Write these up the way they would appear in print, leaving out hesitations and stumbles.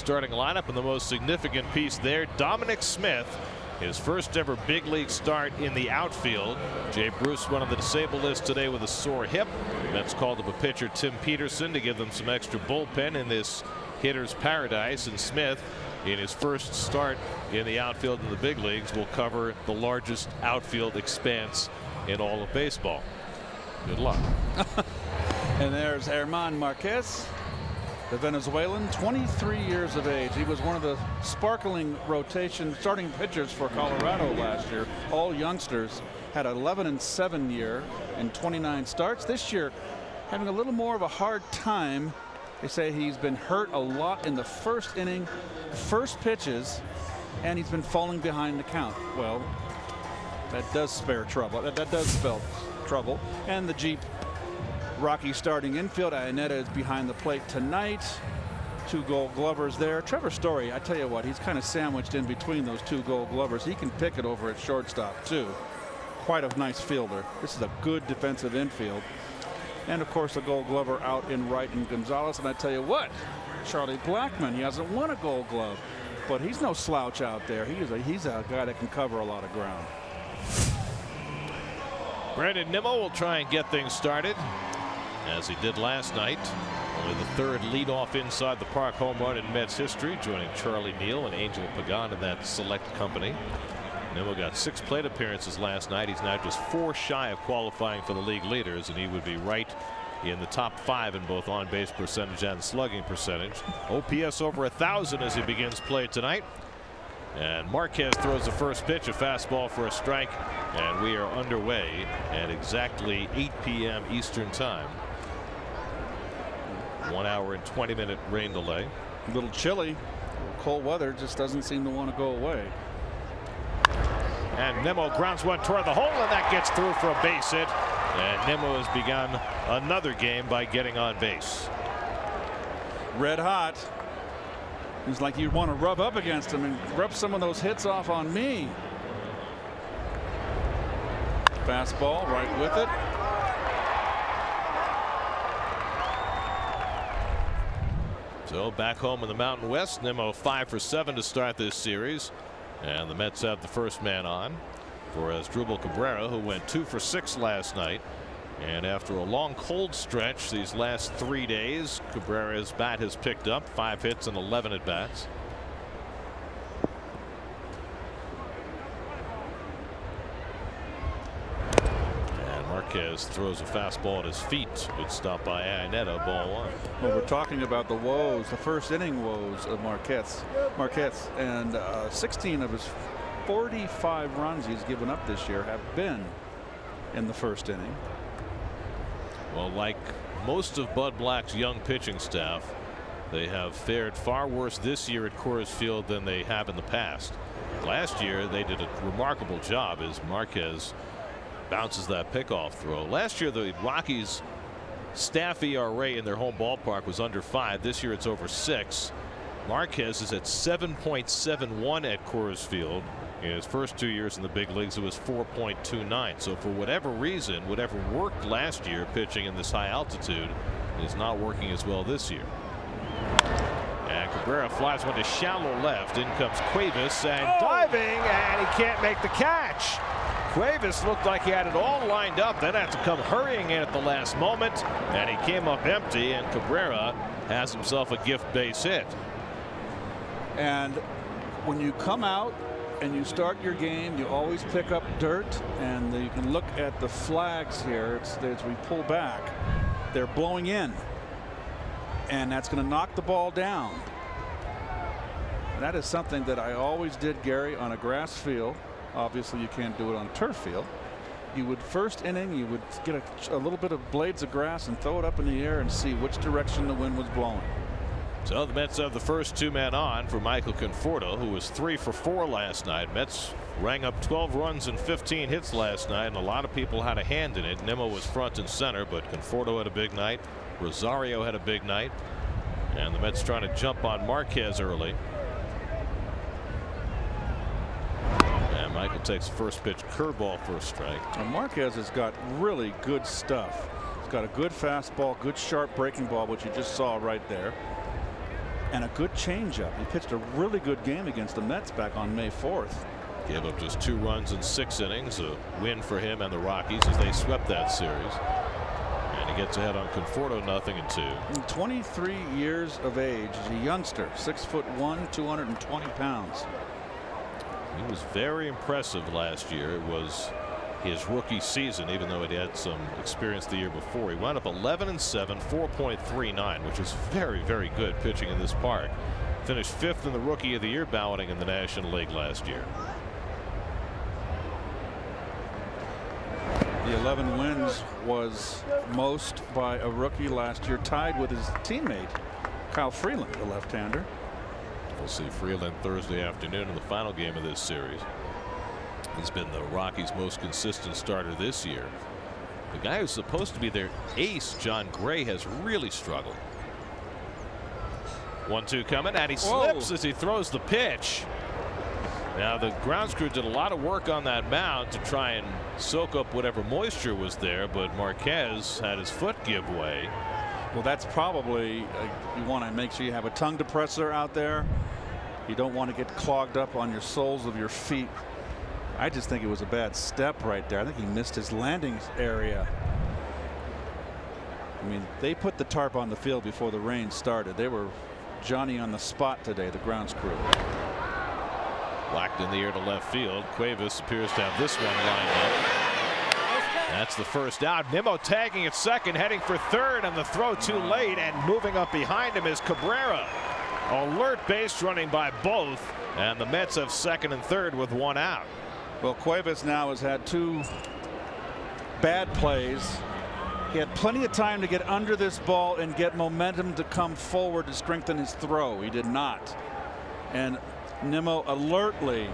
starting lineup, and the most significant piece there, Dominic Smith, his first ever big league start in the outfield. Jay Bruce went on the disabled list today with a sore hip. Mets called up a pitcher, Tim Peterson, to give them some extra bullpen in this hitter's paradise, and Smith, in his first start in the outfield in the big leagues, will cover the largest outfield expanse in all of baseball. Good luck. And there's Germán Marquez, the Venezuelan, 23 years of age. He was one of the sparkling rotation starting pitchers for Colorado last year. All youngsters. Had an 11-7 year and 29 starts. This year having a little more of a hard time. They say he's been hurt a lot in the first inning, first pitches, and he's been falling behind the count. Well, that does spare trouble. That does spell trouble. And the Jeep Rocky starting infield. Iannetta is behind the plate tonight. 2 Gold Glovers there. Trevor Story, I tell you what, he's kind of sandwiched in between those 2 Gold Glovers. He can pick it over at shortstop too. Quite a nice fielder. This is a good defensive infield. And of course, a Gold Glover out in right and Gonzalez. And I tell you what, Charlie Blackmon, he hasn't won a Gold Glove, but he's no slouch out there. He's a guy that can cover a lot of ground. Brandon Nimmo will try and get things started, as he did last night. Only the 3rd leadoff inside the park home run in Mets history, joining Charlie Neal and Angel Pagan in that select company. Nimmo got 6 plate appearances last night. He's now just 4 shy of qualifying for the league leaders, and he would be right in the top 5 in both on base percentage and slugging percentage. OPS over 1,000 as he begins play tonight. And Marquez throws the first pitch, a fastball for a strike, and we are underway at exactly 8 p.m. Eastern time. 1 hour and 20-minute rain delay. A little chilly. Cold weather just doesn't seem to want to go away. And Nimmo grounds one toward the hole, and that gets through for a base hit. And Nimmo has begun another game by getting on base. Red hot. It's like you'd want to rub up against him and rub some of those hits off on me. Fastball right with it. So back home in the Mountain West, Nimmo 5 for 7 to start this series. And the Mets have the first man on for Asdrubal Cabrera, who went 2 for 6 last night. And after a long cold stretch these last 3 days, Cabrera's bat has picked up 5 hits and 11 at bats. And Marquez throws a fastball at his feet. Good stop by Iannetta, ball 1. Well, we're talking about the woes, the first inning woes of Marquez, and 16 of his 45 runs he's given up this year have been in the first inning. Well, like most of Bud Black's young pitching staff, they have fared far worse this year at Coors Field than they have in the past. Last year they did a remarkable job as Marquez bounces that pickoff throw. Last year the Rockies staff ERA in their home ballpark was under 5. This year it's over 6. Marquez is at 7.71 at Coors Field. In his first 2 years in the big leagues, it was 4.29. So for whatever reason, whatever worked last year pitching in this high altitude is not working as well this year. And Cabrera flies one to shallow left. In comes Cuevas, and diving, and he can't make the catch. Cuevas looked like he had it all lined up, then had to come hurrying in at the last moment, and he came up empty, and Cabrera has himself a gift base hit. And when you come out and you start your game, you always pick up dirt, and you can look at the flags here as we pull back. They're blowing in, and that's going to knock the ball down. And that is something that I always did, Gary, on a grass field. Obviously you can't do it on a turf field. You would first inning, you would get a little bit of blades of grass and throw it up in the air and see which direction the wind was blowing. So the Mets have the first 2 men on for Michael Conforto, who was 3 for 4 last night. Mets rang up 12 runs and 15 hits last night, and a lot of people had a hand in it. Nimmo was front and center, but Conforto had a big night. Rosario had a big night, and the Mets trying to jump on Marquez early. And Michael takes the first pitch, curveball for a strike. And Marquez has got really good stuff. He's got a good fastball, good sharp breaking ball, which you just saw right there. and a good changeup. He pitched a really good game against the Mets back on May 4th. Gave up just 2 runs in 6 innings. A win for him and the Rockies as they swept that series. And he gets ahead on Conforto, 0-2. 23 years of age. He's a youngster, 6'1", 220 pounds. He was very impressive last year. It was his rookie season, even though he had some experience the year before. He wound up 11-7, 4.39, which is very, very good pitching in this park. Finished 5th in the Rookie of the Year balloting in the National League last year. The 11 wins was most by a rookie last year, tied with his teammate Kyle Freeland, the left-hander. We'll see Freeland Thursday afternoon in the final game of this series. He's been the Rockies' most consistent starter this year. The guy who's supposed to be their ace, John Gray, has really struggled. 1-2 coming, and he slips as he throws the pitch. Now the grounds crew did a lot of work on that mound to try and soak up whatever moisture was there, but Marquez had his foot give way. Well, that's probably you want to make sure you have a tongue depressor out there. You don't want to get clogged up on your soles of your feet. I just think it was a bad step right there. I think he missed his landing area. I mean, they put the tarp on the field before the rain started. They were Johnny on the spot today, the grounds crew. Whacked in the air to left field. Cuevas appears to have this one lined up. That's the first out. Nimmo tagging at second, heading for third, and the throw too late, and moving up behind him is Cabrera. Alert base running by both, and the Mets have second and third with 1 out. Well, Cuevas now has had 2 bad plays. He had plenty of time to get under this ball and get momentum to come forward to strengthen his throw. He did not. And Nimmo alertly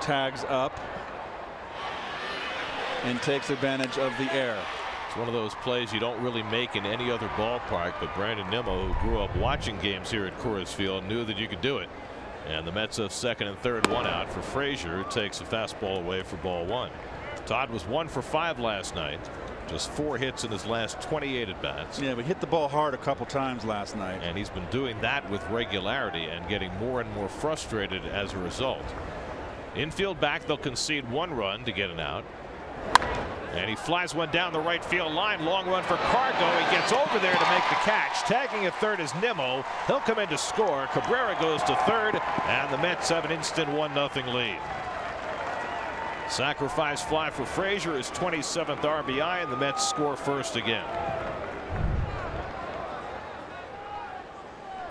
tags up and takes advantage of the air. It's one of those plays you don't really make in any other ballpark, but Brandon Nimmo, who grew up watching games here at Coors Field, knew that you could do it. And the Mets have second and third, 1 out for Frazier, who takes a fastball away for ball 1. Todd was 1 for 5 last night. Just 4 hits in his last 28 at bats. Yeah, we hit the ball hard a couple times last night. And he's been doing that with regularity and getting more and more frustrated as a result. Infield back, they'll concede 1 run to get an out. And he flies one down the right field line. Long run for Cargo. He gets over there to make the catch. Tagging at third is Nimmo. He'll come in to score. Cabrera goes to third, and the Mets have an instant 1-0 lead. Sacrifice fly for Frazier, his 27th RBI, and the Mets score first again.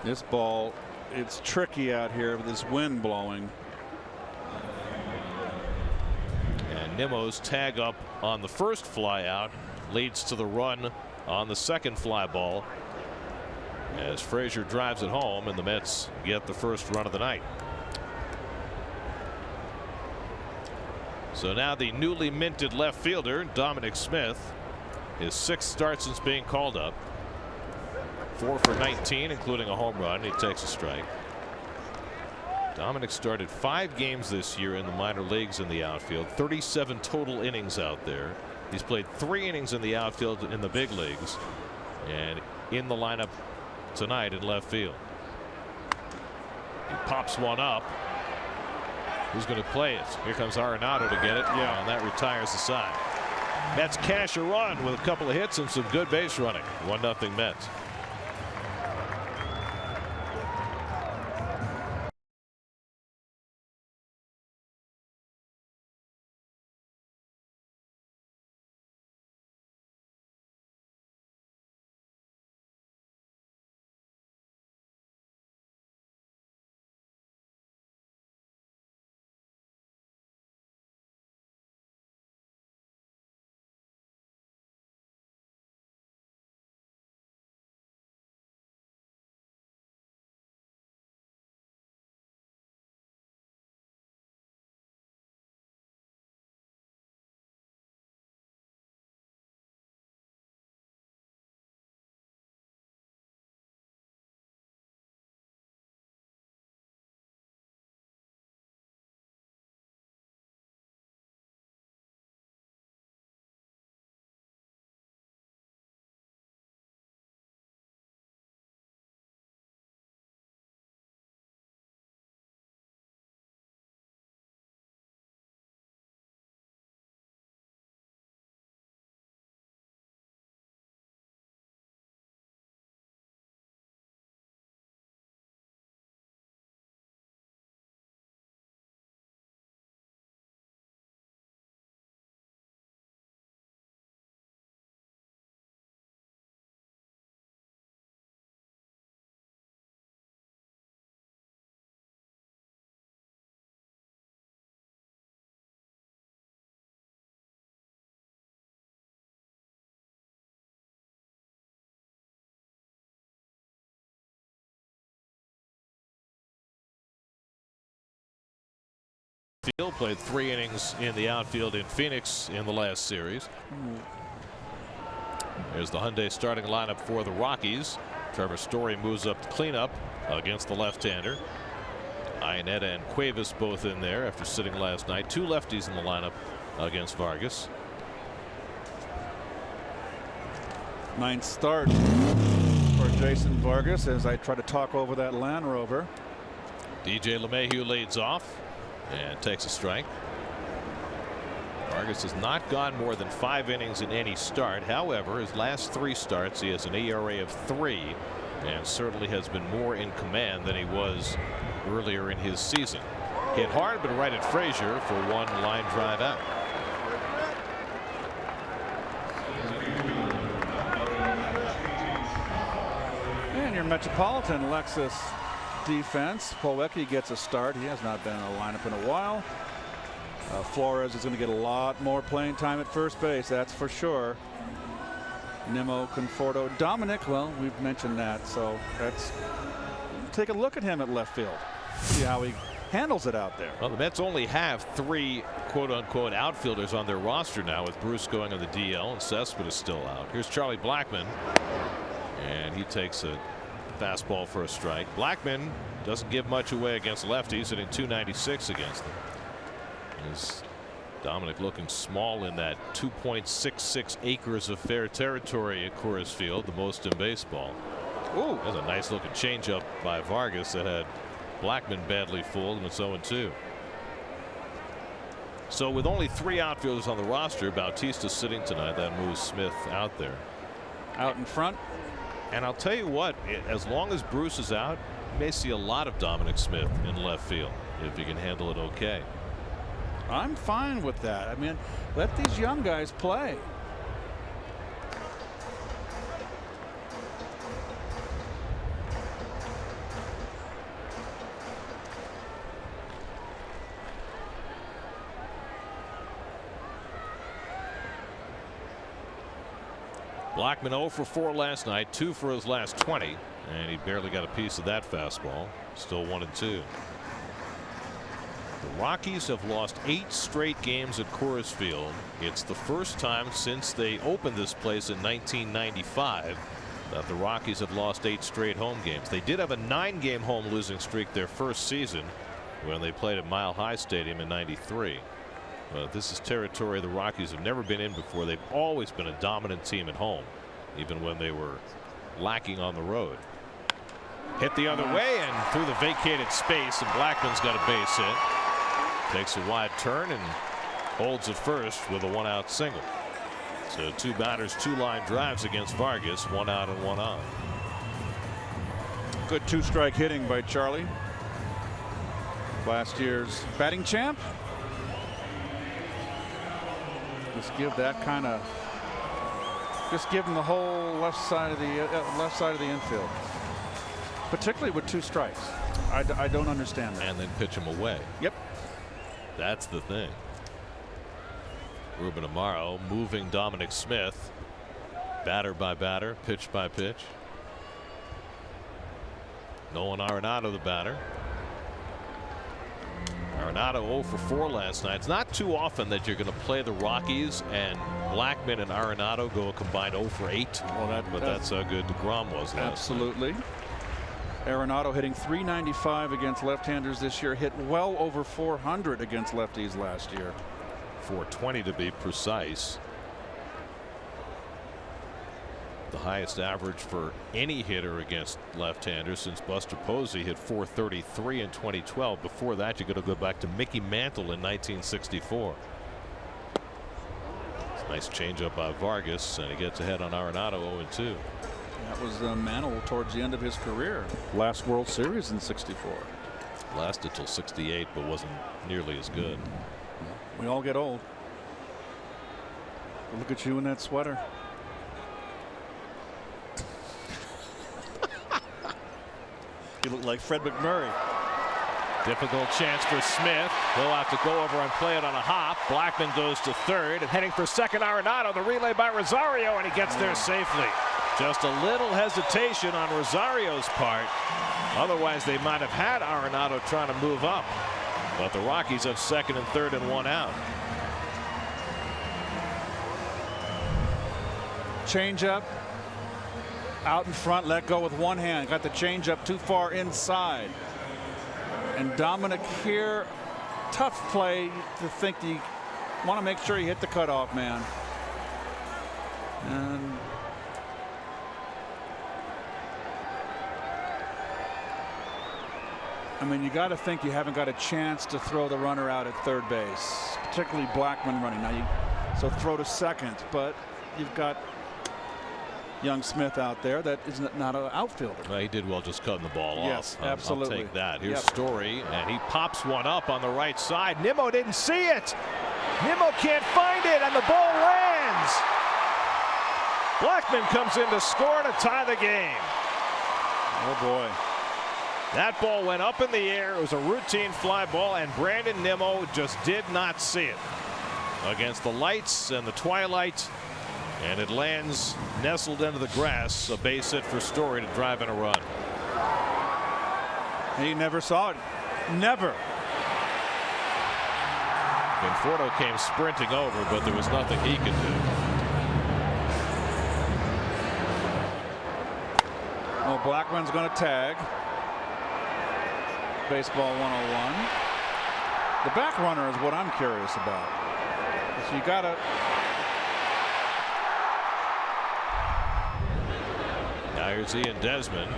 This ball, it's tricky out here with this wind blowing. And Nimmo's tag up on the first fly out leads to the run on the second fly ball as Frazier drives it home, and the Mets get the first run of the night. So now the newly minted left fielder, Dominic Smith, his 6th start since being called up. 4 for 19, including a home run. He takes a strike. Dominic started 5 games this year in the minor leagues in the outfield, 37 total innings out there. He's played 3 innings in the outfield in the big leagues, and in the lineup tonight in left field. He pops one up. Who's going to play it? Here comes Arenado to get it. Yeah, and that retires the side. Mets cash a run with a couple of hits and some good base running. 1-0 Mets. field, played 3 innings in the outfield in Phoenix in the last series. There's the Hyundai starting lineup for the Rockies. Trevor Story moves up to cleanup against the left-hander. Iannetta and Cuevas both in there after sitting last night. 2 lefties in the lineup against Vargas. 9th start for Jason Vargas as I try to talk over that Land Rover. DJ LeMahieu leads off and takes a strike. Vargas has not gone more than 5 innings in any start. However, his last 3 starts, he has an ERA of 3 and certainly has been more in command than he was earlier in his season. Hit hard, but right at Frazier for 1 line drive out. And your Metropolitan Lexus defense. Polecki gets a start. He has not been in the lineup in a while. Flores is going to get a lot more playing time at first base, that's for sure. Nimmo, Conforto, Dominic, well, we've mentioned that, so that's take a look at him at left field. See how he handles it out there. Well, the Mets only have 3 quote-unquote outfielders on their roster now, with Bruce going on the DL and Cespedes still out. Here's Charlie Blackmon, and he takes a fastball for a strike. Blackmon doesn't give much away against lefties, hitting .296 against them. Is Dominic looking small in that 2.66 acres of fair territory at Coors Field, the most in baseball. Ooh, there's a nice looking changeup by Vargas that had Blackmon badly fooled, and it's 0-2. So with only 3 outfielders on the roster, Bautista sitting tonight. That moves Smith out there. Out in front. And I'll tell you what, as long as Bruce is out, you may see a lot of Dominic Smith in left field if he can handle it okay. I'm fine with that. I mean, let these young guys play. Blackmon 0 for 4 last night, 2 for his last 20, and he barely got a piece of that fastball. Still 1-2. The Rockies have lost 8 straight games at Coors Field. It's the first time since they opened this place in 1995 that the Rockies have lost 8 straight home games. They did have a 9-game home losing streak their first season when they played at Mile High Stadium in '93. But this is territory the Rockies have never been in before. They've always been a dominant team at home, even when they were lacking on the road. Hit the other way and through the vacated space, and Blackmon's got a base hit. Takes a wide turn and holds at first with a 1-out single. So 2 batters, 2 line drives against Vargas, 1 out and 1 on. Good 2-strike hitting by Charlie. Last year's batting champ. Just give that kind of, just give him the whole left side of the infield, particularly with 2 strikes. I don't understand that. And then pitch him away. Yep. That's the thing. Ruben Amaro moving Dominic Smith, batter by batter, pitch by pitch. Nolan Arenado the batter. Arenado 0 for 4 last night. It's not too often that you're going to play the Rockies and Blackmon and Arenado go a combined 0 for 8. Well, that's how good DeGrom was last absolutely. night. Arenado hitting .395 against left-handers this year. Hit well over .400 against lefties last year. .420 to be precise. The highest average for any hitter against left-handers since Buster Posey hit .433 in 2012. Before that, you're going to go back to Mickey Mantle in 1964. Nice changeup by Vargas, and he gets ahead on Arenado 0-2. That was Mantle towards the end of his career. Last World Series in '64. Lasted till '68, but wasn't nearly as good. We all get old. Look at you in that sweater. You look like Fred McMurray. Difficult chance for Smith. He'll have to go over and play it on a hop. Blackmon goes to third, and heading for second, Arenado. The relay by Rosario, and he gets there safely. Just a little hesitation on Rosario's part. Otherwise, they might have had Arenado trying to move up. But the Rockies have second and third and one out. Change up out in front, let go with one hand, got the change up too far inside. And Dominic here, tough play to think you want to make sure you hit the cutoff man. And I mean, you got to think you haven't got a chance to throw the runner out at third base, particularly Blackman running. Now so throw to second, but you've got young Smith out there that is not an outfielder. Well, he did well just cutting the ball off. Yes, absolutely. I'll take that. Here's Story, and he pops one up on the right side. Nimmo didn't see it. Nimmo can't find it, and the ball lands. Blackman comes in to score to tie the game. Oh boy. That ball went up in the air. It was a routine fly ball, and Brandon Nimmo just did not see it. Against the lights and the twilight, and it lands nestled into the grass. A base hit for Story to drive in a run. He never saw it. Never. Manfred came sprinting over, but there was nothing he could do. Well, Blackman's going to tag. Baseball 101. The back runner is what I'm curious about. So you got to. Now here's Ian Desmond.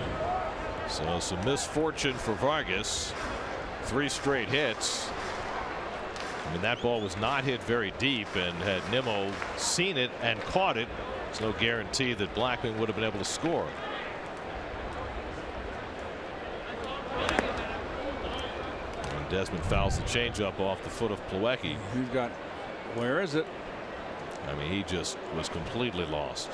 So some misfortune for Vargas. 3 straight hits. I mean, that ball was not hit very deep, and had Nimmo seen it and caught it, there's no guarantee that Blackman would have been able to score. And Desmond fouls the changeup off the foot of Plawecki. He's got. Where is it? I mean, he just was completely lost.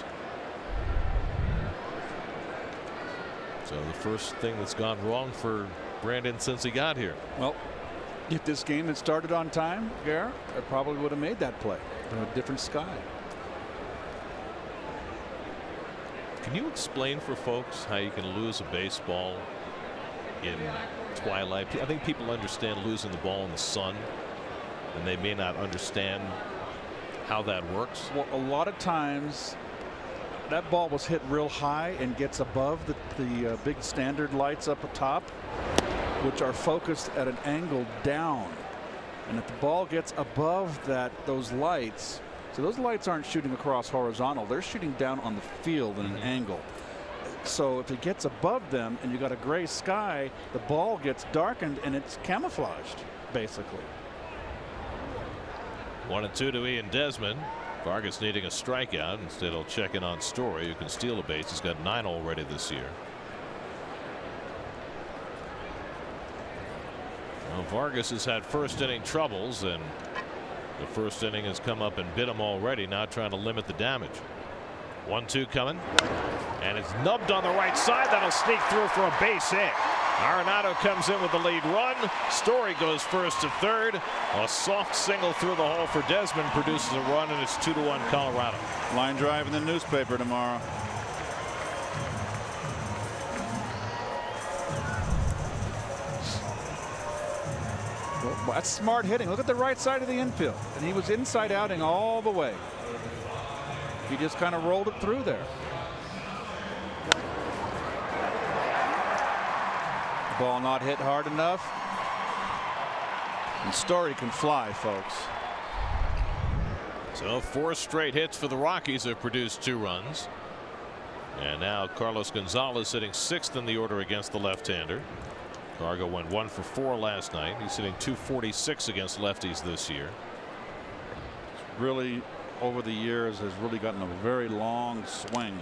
So the first thing that's gone wrong for Brandon since he got here. Well, if this game had started on time, Gare, I probably would have made that play in a different sky. Can you explain for folks how you can lose a baseball in twilight? I think people understand losing the ball in the sun, and they may not understand how that works. Well, a lot of times that ball was hit real high and gets above the big standard lights up atop, which are focused at an angle down. And if the ball gets above those lights, so those lights aren't shooting across horizontal, they're shooting down on the field in an angle. So if it gets above them and you got a gray sky, the ball gets darkened and it's camouflaged, basically. 1-2 to Ian Desmond. Vargas needing a strikeout. Instead, he'll check in on Story, who can steal a base. He's got 9 already this year. Well, Vargas has had first inning troubles, and the first inning has come up and bit him already. Now trying to limit the damage. 1-2 coming, and it's nubbed on the right side. That'll sneak through for a base hit. Arenado comes in with the lead run. Story goes first to third. A soft single through the hole for Desmond produces a run, and it's 2-1 Colorado. Line drive in the newspaper tomorrow. Well, that's smart hitting. Look at the right side of the infield, and he was inside outing all the way. He just kind of rolled it through there. Ball not hit hard enough. And Story can fly, folks. So 4 straight hits for the Rockies have produced 2 runs. And now Carlos Gonzalez sitting 6th in the order against the left-hander. Cargo went 1 for 4 last night. He's hitting .246 against lefties this year. Really, over the years, has really gotten a very long swing.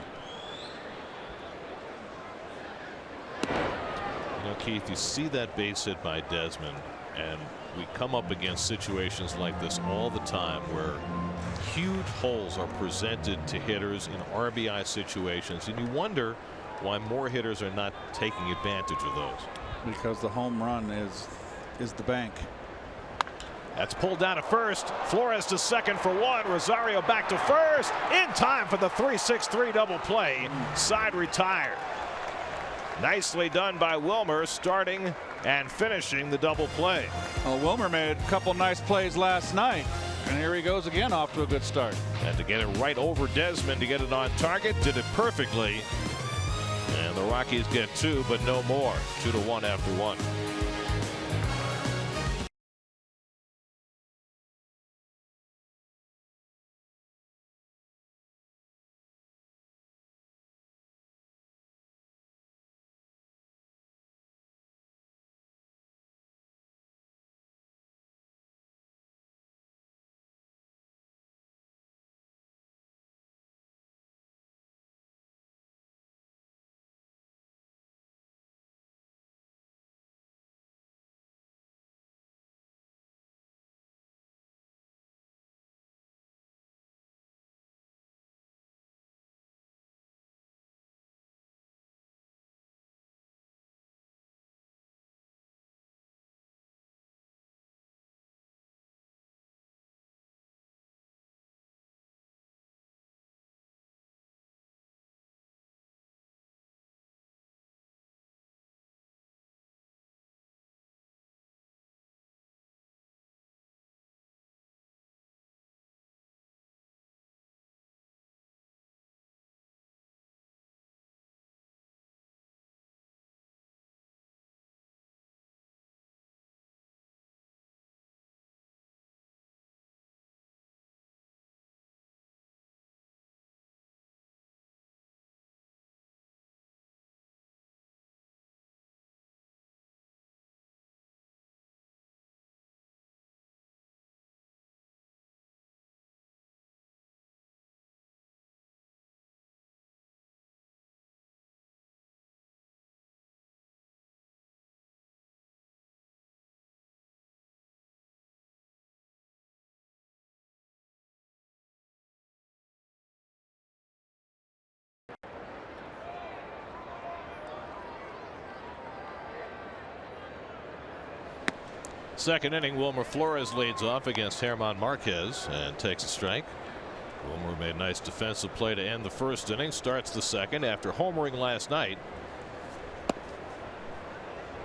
You know, Keith, you see that base hit by Desmond, and we come up against situations like this all the time where huge holes are presented to hitters in RBI situations, and you wonder why more hitters are not taking advantage of those. Because the home run is the bank. That's pulled down to first. Flores to second for 1. Rosario back to first in time for the 3-6-3 double play. Side retired. Nicely done by Wilmer, starting and finishing the double play. Well, Wilmer made a couple nice plays last night, and here he goes again, off to a good start. And to get it right over Desmond to get it on target, did it perfectly. And the Rockies get 2, but no more. 2-1 after 1. Second inning, Wilmer Flores leads off against German Marquez and takes a strike. Wilmer made a nice defensive play to end the first inning, starts the second after homering last night.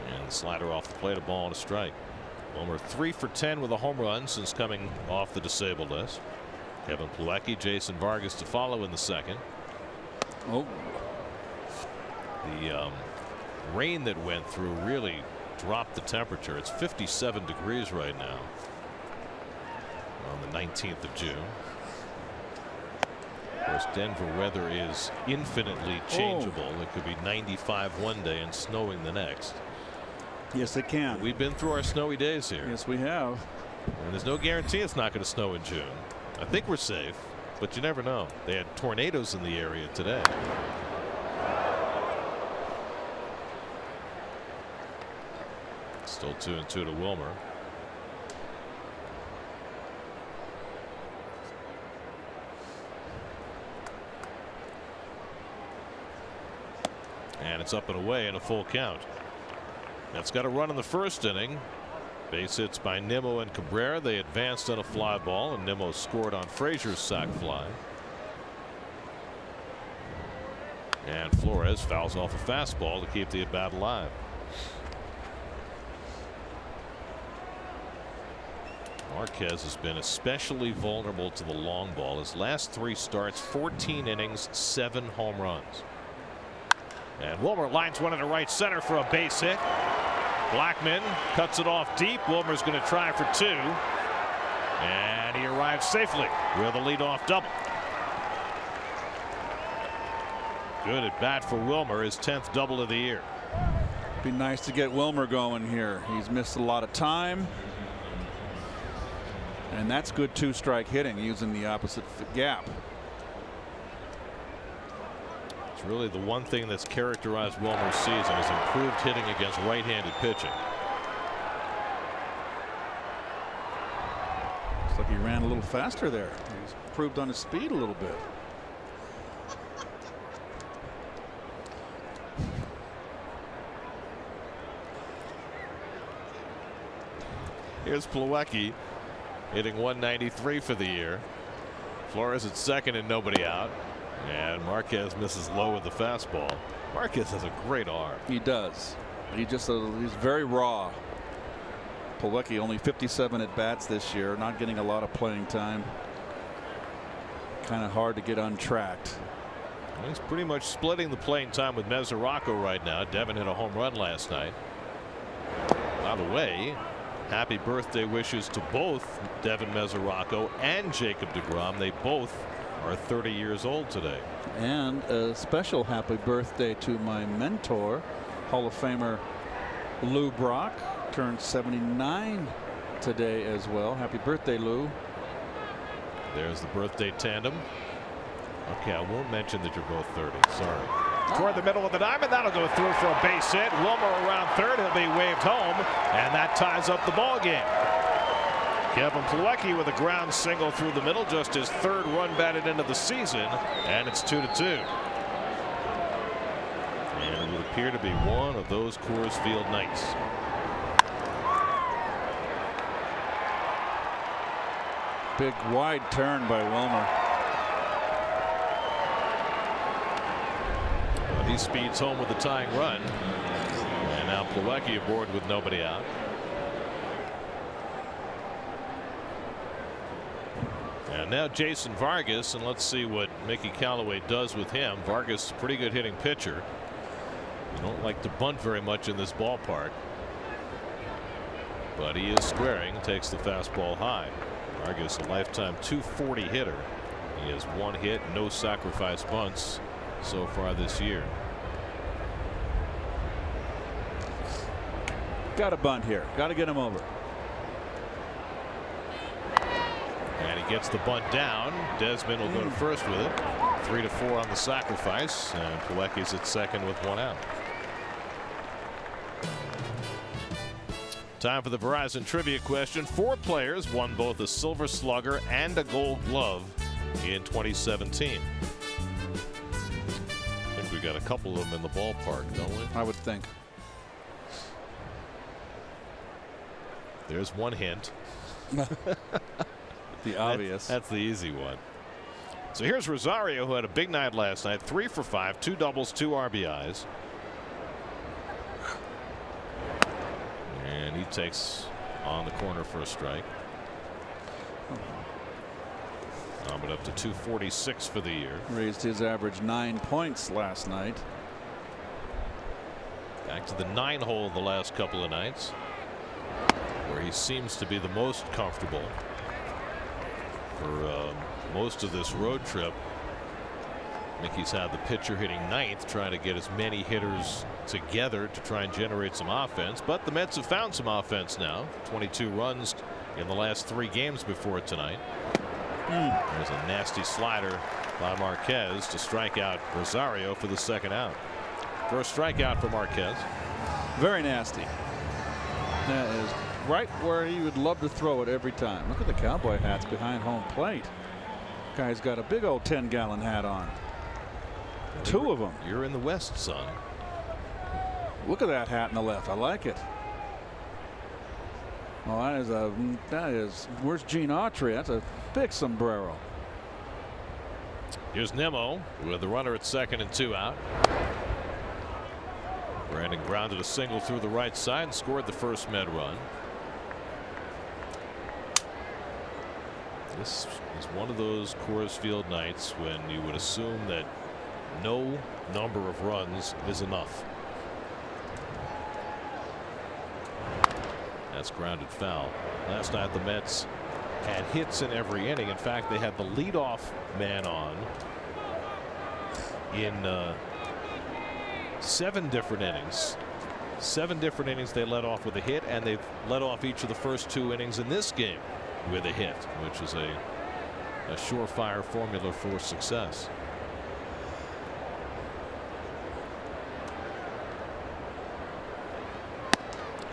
And slider off the plate, a ball and a strike. Wilmer 3 for 10 with a home run since coming off the disabled list. Kevin Plawecki, Jason Vargas to follow in the second. Oh. The rain that went through really dropped the temperature. It's 57 degrees right now on the 19th of June. Of course, Denver weather is infinitely changeable. It could be 95 one day and snowing the next. Yes, it can. We've been through our snowy days here. Yes, we have. And there's no guarantee it's not going to snow in June. I think we're safe, but you never know. They had tornadoes in the area today. Still 2-2 to Wilmer. And it's up and away in a full count. That's got a run in the first inning. Base hits by Nimmo and Cabrera. They advanced on a fly ball, and Nimmo scored on Frazier's sac fly. And Flores fouls off a fastball to keep the at bat alive. Marquez has been especially vulnerable to the long ball. His last 3 starts, 14 innings, 7 home runs. And Wilmer lines one into right center for a base hit. Blackman cuts it off deep. Wilmer's going to try for 2. And he arrives safely with a leadoff double. Good at bat for Wilmer, his 10th double of the year. Be nice to get Wilmer going here. He's missed a lot of time. And that's good 2-strike hitting using the opposite gap. It's really the one thing that's characterized Wilmer's season is improved hitting against right-handed pitching. Looks like he ran a little faster there. He's improved on his speed a little bit. Here's Plawecki hitting 193 for the year. Flores at second and nobody out. And Marquez misses low with the fastball. Marquez has a great arm. He does. He's very raw. Plawecki only 57 at bats this year, not getting a lot of playing time. Kind of hard to get untracked. He's pretty much splitting the playing time with Mesoraco right now. Devin hit a home run last night. By the way, happy birthday wishes to both Devin Mesoraco and Jacob deGrom. They both are 30 years old today. And a special happy birthday to my mentor, Hall of Famer Lou Brock, turned 79 today as well. Happy birthday, Lou. There's the birthday tandem. Okay, I won't mention that you're both 30. Sorry. Toward the middle of the diamond, that'll go through for a base hit. Wilmer around third. He'll be waved home, and that ties up the ball game. Kevin Plawecki with a ground single through the middle, just his third run batted into the season, and it's 2-2. And it would appear to be one of those Coors Field nights. Big wide turn by Wilmer. Well, he speeds home with the tying run, and now Plawecki aboard with nobody out. And now Jason Vargas, and let's see what Mickey Callaway does with him. Vargas, pretty good hitting pitcher. You don't like to bunt very much in this ballpark, but he is squaring, takes the fastball high. Vargas, a lifetime .240 hitter. He has one hit, no sacrifice bunts so far this year. Got a bunt here. Got to get him over. And he gets the bunt down. Desmond will go to first with it. 3-4 on the sacrifice, and Plawecki's at second with one out. Time for the Verizon trivia question. 4 players won both a Silver Slugger and a Gold Glove in 2017. I think we got a couple of them in the ballpark, don't we? I would think. There's one hint. The obvious. That's the easy one. So here's Rosario, who had a big night last night. 3 for 5, 2 doubles, 2 RBIs. And he takes on the corner for a strike. But up to 246 for the year. Raised his average 9 points last night. Back to the 9 hole the last couple of nights, where he seems to be the most comfortable. For most of this road trip, Mickey's had the pitcher hitting 9th, trying to get as many hitters together to try and generate some offense. But the Mets have found some offense now. 22 runs in the last 3 games before tonight. There's a nasty slider by Marquez to strike out Rosario for the second out. First strikeout for Marquez. Very nasty. That is right where he would love to throw it every time. Look at the cowboy hats behind home plate. Guy's got a big old 10-gallon hat on. 2 of them. You're in the West, son. Look at that hat in the left. I like it. Oh, that is where's Gene Autry? That's a big sombrero. Here's Nimmo with the runner at second and 2 out. Brandon grounded a single through the right side and scored the first Med run. This is one of those Coors Field nights when you would assume that no number of runs is enough. That's grounded foul. Last night the Mets had hits in every inning. In fact, they had the leadoff man on in 7 different innings. 7 different innings they led off with a hit, and they've led off each of the first 2 innings in this game with a hit, which is a surefire formula for success.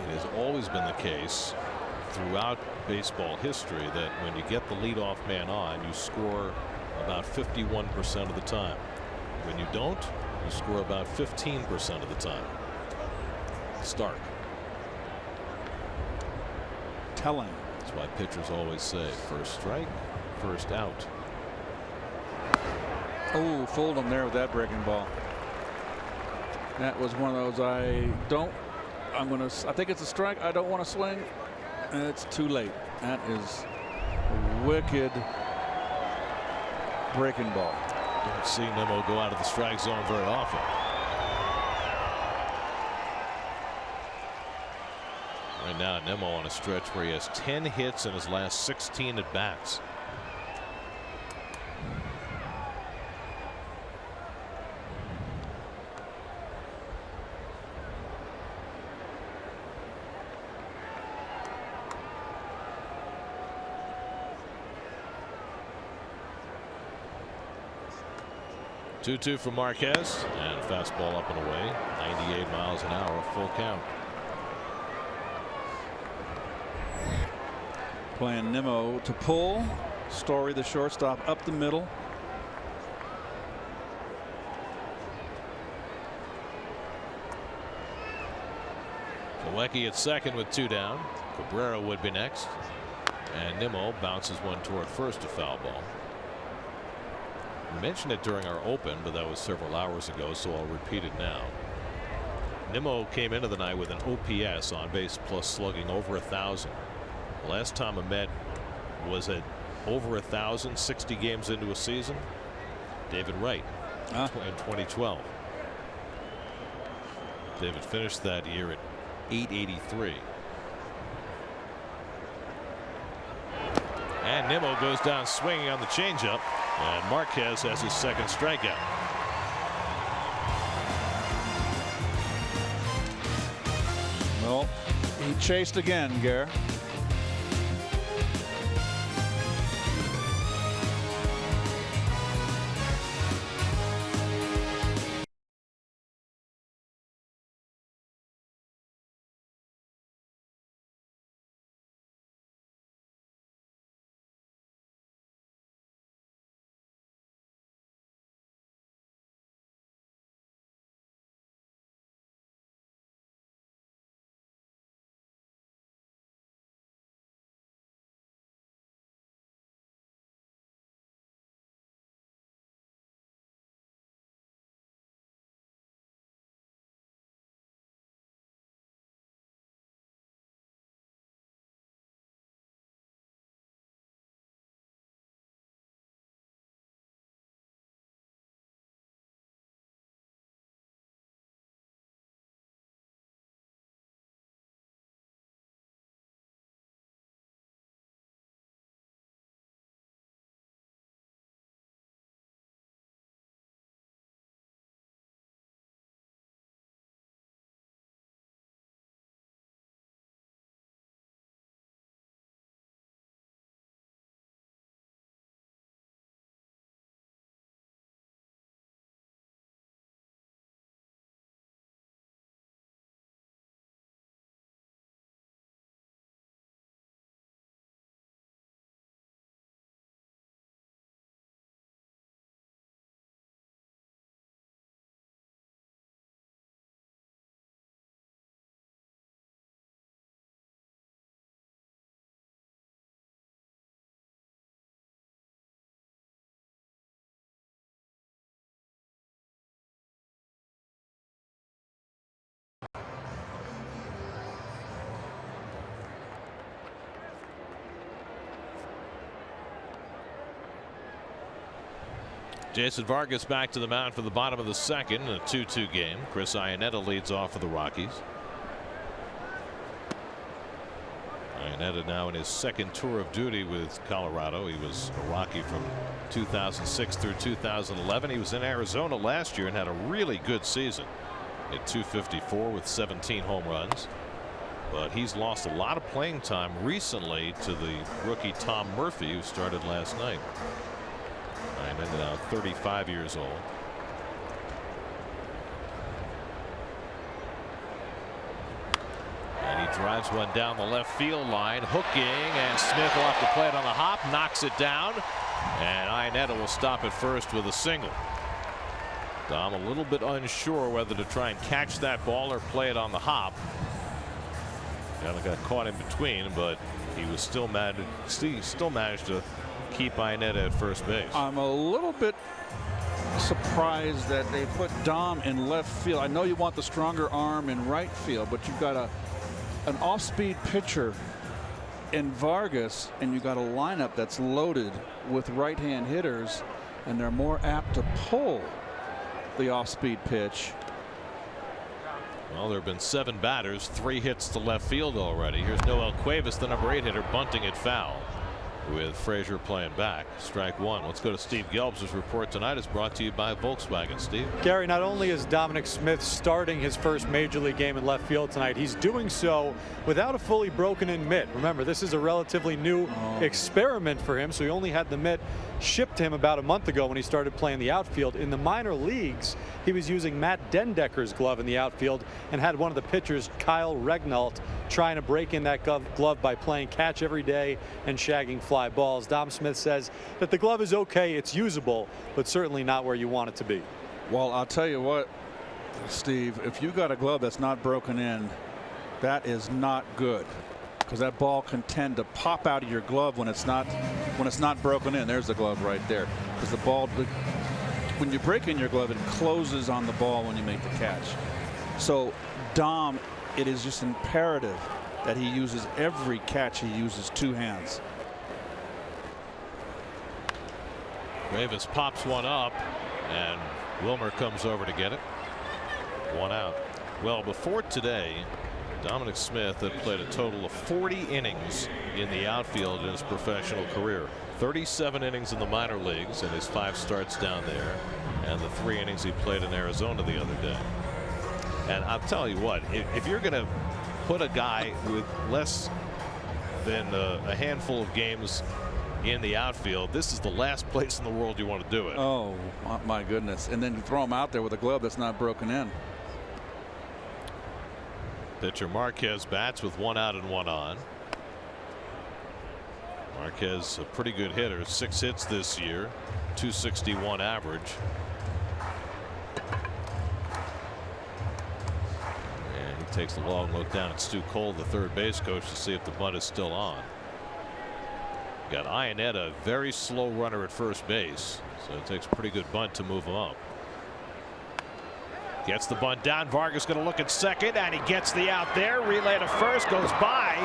It has always been the case throughout baseball history that when you get the leadoff man on, you score about 51% of the time. When you don't, you score about 15% of the time. Stark. Telling. That's why pitchers always say first strike, first out. Oh, fooled him there with that breaking ball. That was one of those I think it's a strike. I don't want to swing. And it's too late. That is a wicked breaking ball. Don't see Nimmo go out of the strike zone very often. Right now, Nimmo on a stretch where he has 10 hits in his last 16 at bats. Two for Marquez, and a fastball up and away. 98 miles an hour, full count. Playing Nimmo to pull. Story, the shortstop, up the middle. Lewiecki at second with 2 down. Cabrera would be next, and Nimmo bounces one toward first, a foul ball. We mentioned it during our open, but that was several hours ago, so I'll repeat it now. Nimmo came into the night with an OPS, on base plus slugging, over 1,000. Last time a Met was at over 1,000 60 games into a season, David Wright in 2012. David finished that year at 883. And Nimmo goes down swinging on the changeup, and Marquez has his second strikeout. Well, he chased again, Gare. Jason Vargas back to the mound for the bottom of the second in a 2-2 game. Chris Iannetta leads off for the Rockies. Iannetta now in his second tour of duty with Colorado. He was a Rocky from 2006 through 2011. He was in Arizona last year and had a really good season at .254 with 17 home runs. But he's lost a lot of playing time recently to the rookie Tom Murphy, who started last night. Iannetta now 35 years old. And he drives one down the left field line, hooking, and Smith will have to play it on the hop, knocks it down, and Iannetta will stop at first with a single. Dom a little bit unsure whether to try and catch that ball or play it on the hop. Kind of got caught in between, but he was still managed to keep Iannetta at first base. I'm a little bit surprised that they put Dom in left field. I know you want the stronger arm in right field, but you've got an off-speed pitcher in Vargas, and you've got a lineup that's loaded with right-hand hitters, and they're more apt to pull the off-speed pitch. Well, there have been 7 batters, 3 hits to left field already. Here's Noel Cuevas, the number 8 hitter, bunting it foul with Frazier playing back. Strike 1. Let's go to Steve Gelbs' report tonight is brought to you by Volkswagen. Steve. Gary, not only is Dominic Smith starting his first major league game in left field tonight, he's doing so without a fully broken in mitt. Remember, this is a relatively new experiment for him, so he only had the mitt shipped to him about a month ago when he started playing the outfield. In the minor leagues, he was using Matt Dendecker's glove in the outfield and had one of the pitchers, Kyle Regnault, trying to break in that glove by playing catch every day and shagging fly balls. Dom Smith says that the glove is okay, it's usable, but certainly not where you want it to be. Well, I'll tell you what, Steve, if you got a glove that's not broken in, that is not good, because that ball can tend to pop out of your glove when it's not broken in. There's the glove right there, because the ball, when you break in your glove, it closes on the ball when you make the catch. So Dom, it is just imperative that he uses every catch, he uses 2 hands. Cuevas pops one up, and Wilmer comes over to get it. 1 out. Well, before today, Dominic Smith had played a total of 40 innings in the outfield in his professional career. 37 innings in the minor leagues in his 5 starts down there, and the 3 innings he played in Arizona the other day. And I'll tell you what, if you're going to put a guy with less than a handful of games in the outfield, this is the last place in the world you want to do it. Oh, my goodness. And then you throw him out there with a glove that's not broken in. Pitcher Marquez bats with 1 out and 1 on. Marquez, a pretty good hitter, 6 hits this year, 261 average. And he takes a long look down at Stu Cole, the third base coach, to see if the bunt is still on. Got NYN, a very slow runner at first base, so it takes a pretty good bunt to move him up. Gets the bunt down. Vargas going to look at second, and he gets the out there. Relay to first, goes by,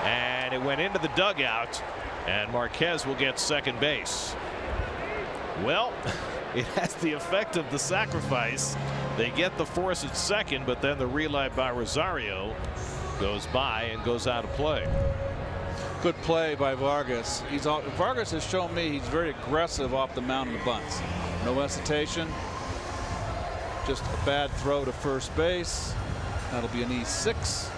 and it went into the dugout, and Marquez will get second base. Well, it has the effect of the sacrifice. They get the force at second, but then the relay by Rosario goes by and goes out of play. Good play by Vargas. Vargas has shown me he's very aggressive off the mound in the bunts. No hesitation. Just a bad throw to first base. That'll be an E6.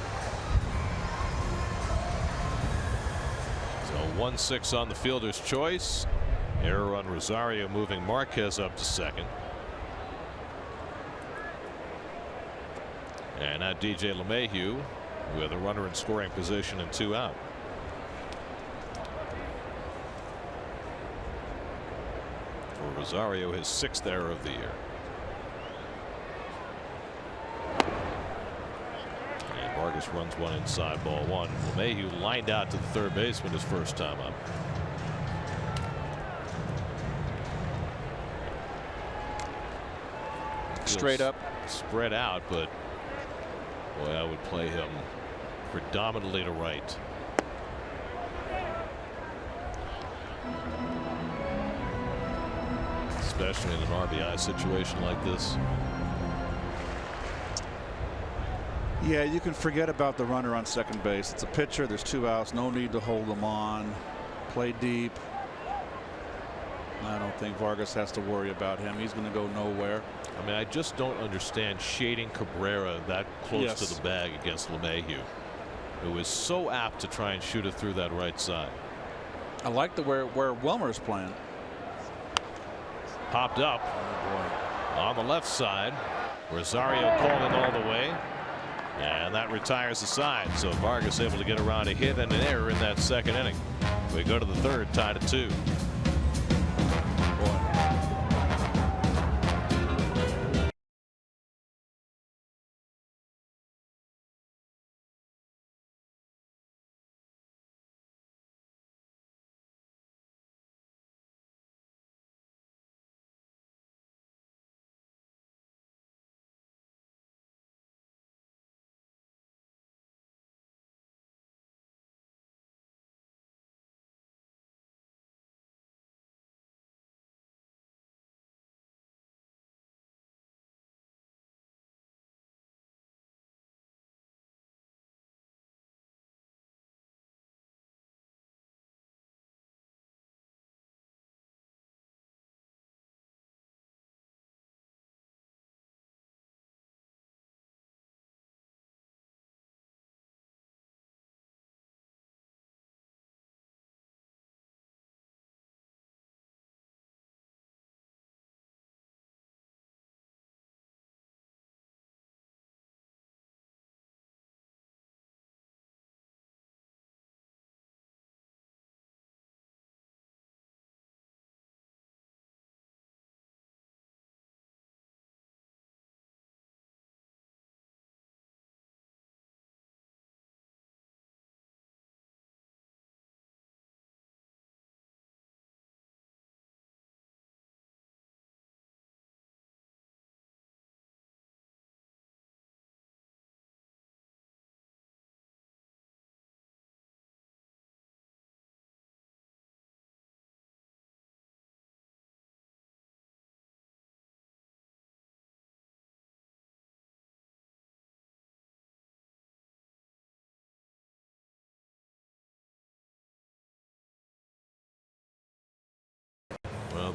So 1-6 on the fielder's choice. Error on Rosario, moving Marquez up to second. And now DJ LeMahieu with a runner in scoring position and 2 out. For Rosario, his 6th error of the year. And Vargas runs one inside, ball 1. LeMahieu lined out to the third baseman his first time up. Straight up. Spread out, but boy, I would play him predominantly to right. Especially in an RBI situation like this. Yeah, you can forget about the runner on second base. It's a pitcher. There's 2 outs. No need to hold them on. Play deep. I don't think Vargas has to worry about him. He's going to go nowhere. I mean, I just don't understand shading Cabrera that close to the bag against LeMahieu, who is so apt to try and shoot it through that right side. I like the where Wilmer's playing. Popped up on the left side. Rosario calling all the way, and that retires the side. So Vargas able to get around a hit and an error in that second inning. We go to the third, tied at 2.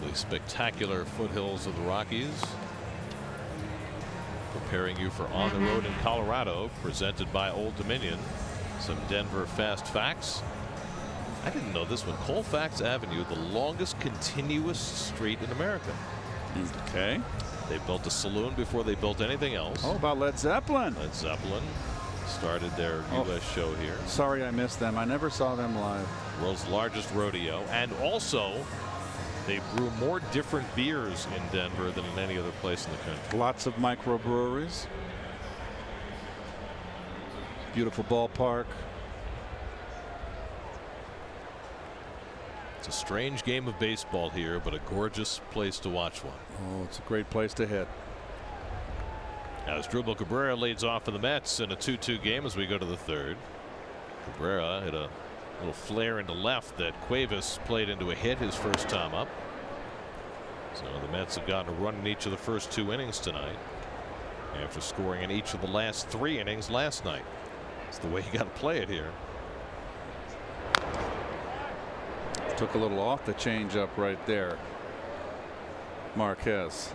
The spectacular foothills of the Rockies, preparing you for On the Road in Colorado, presented by Old Dominion. Some Denver fast facts. I didn't know this one. Colfax Avenue, the longest continuous street in America. Okay. They built a saloon before they built anything else. Oh, about Led Zeppelin. Led Zeppelin started their U.S. show here. Sorry I missed them. I never saw them live. World's largest rodeo. And also, they brew more different beers in Denver than in any other place in the country. Lots of microbreweries. Beautiful ballpark. It's a strange game of baseball here, but a gorgeous place to watch one. Oh, it's a great place to hit. As Drupal Cabrera leads off for the Mets in a 2-2 game as we go to the third. Cabrera hit a little flare into left that Cuevas played into a hit his first time up. So the Mets have gotten a run in each of the first 2 innings tonight, after scoring in each of the last 3 innings last night. It's the way you got to play it here. Took a little off the changeup right there. Marquez.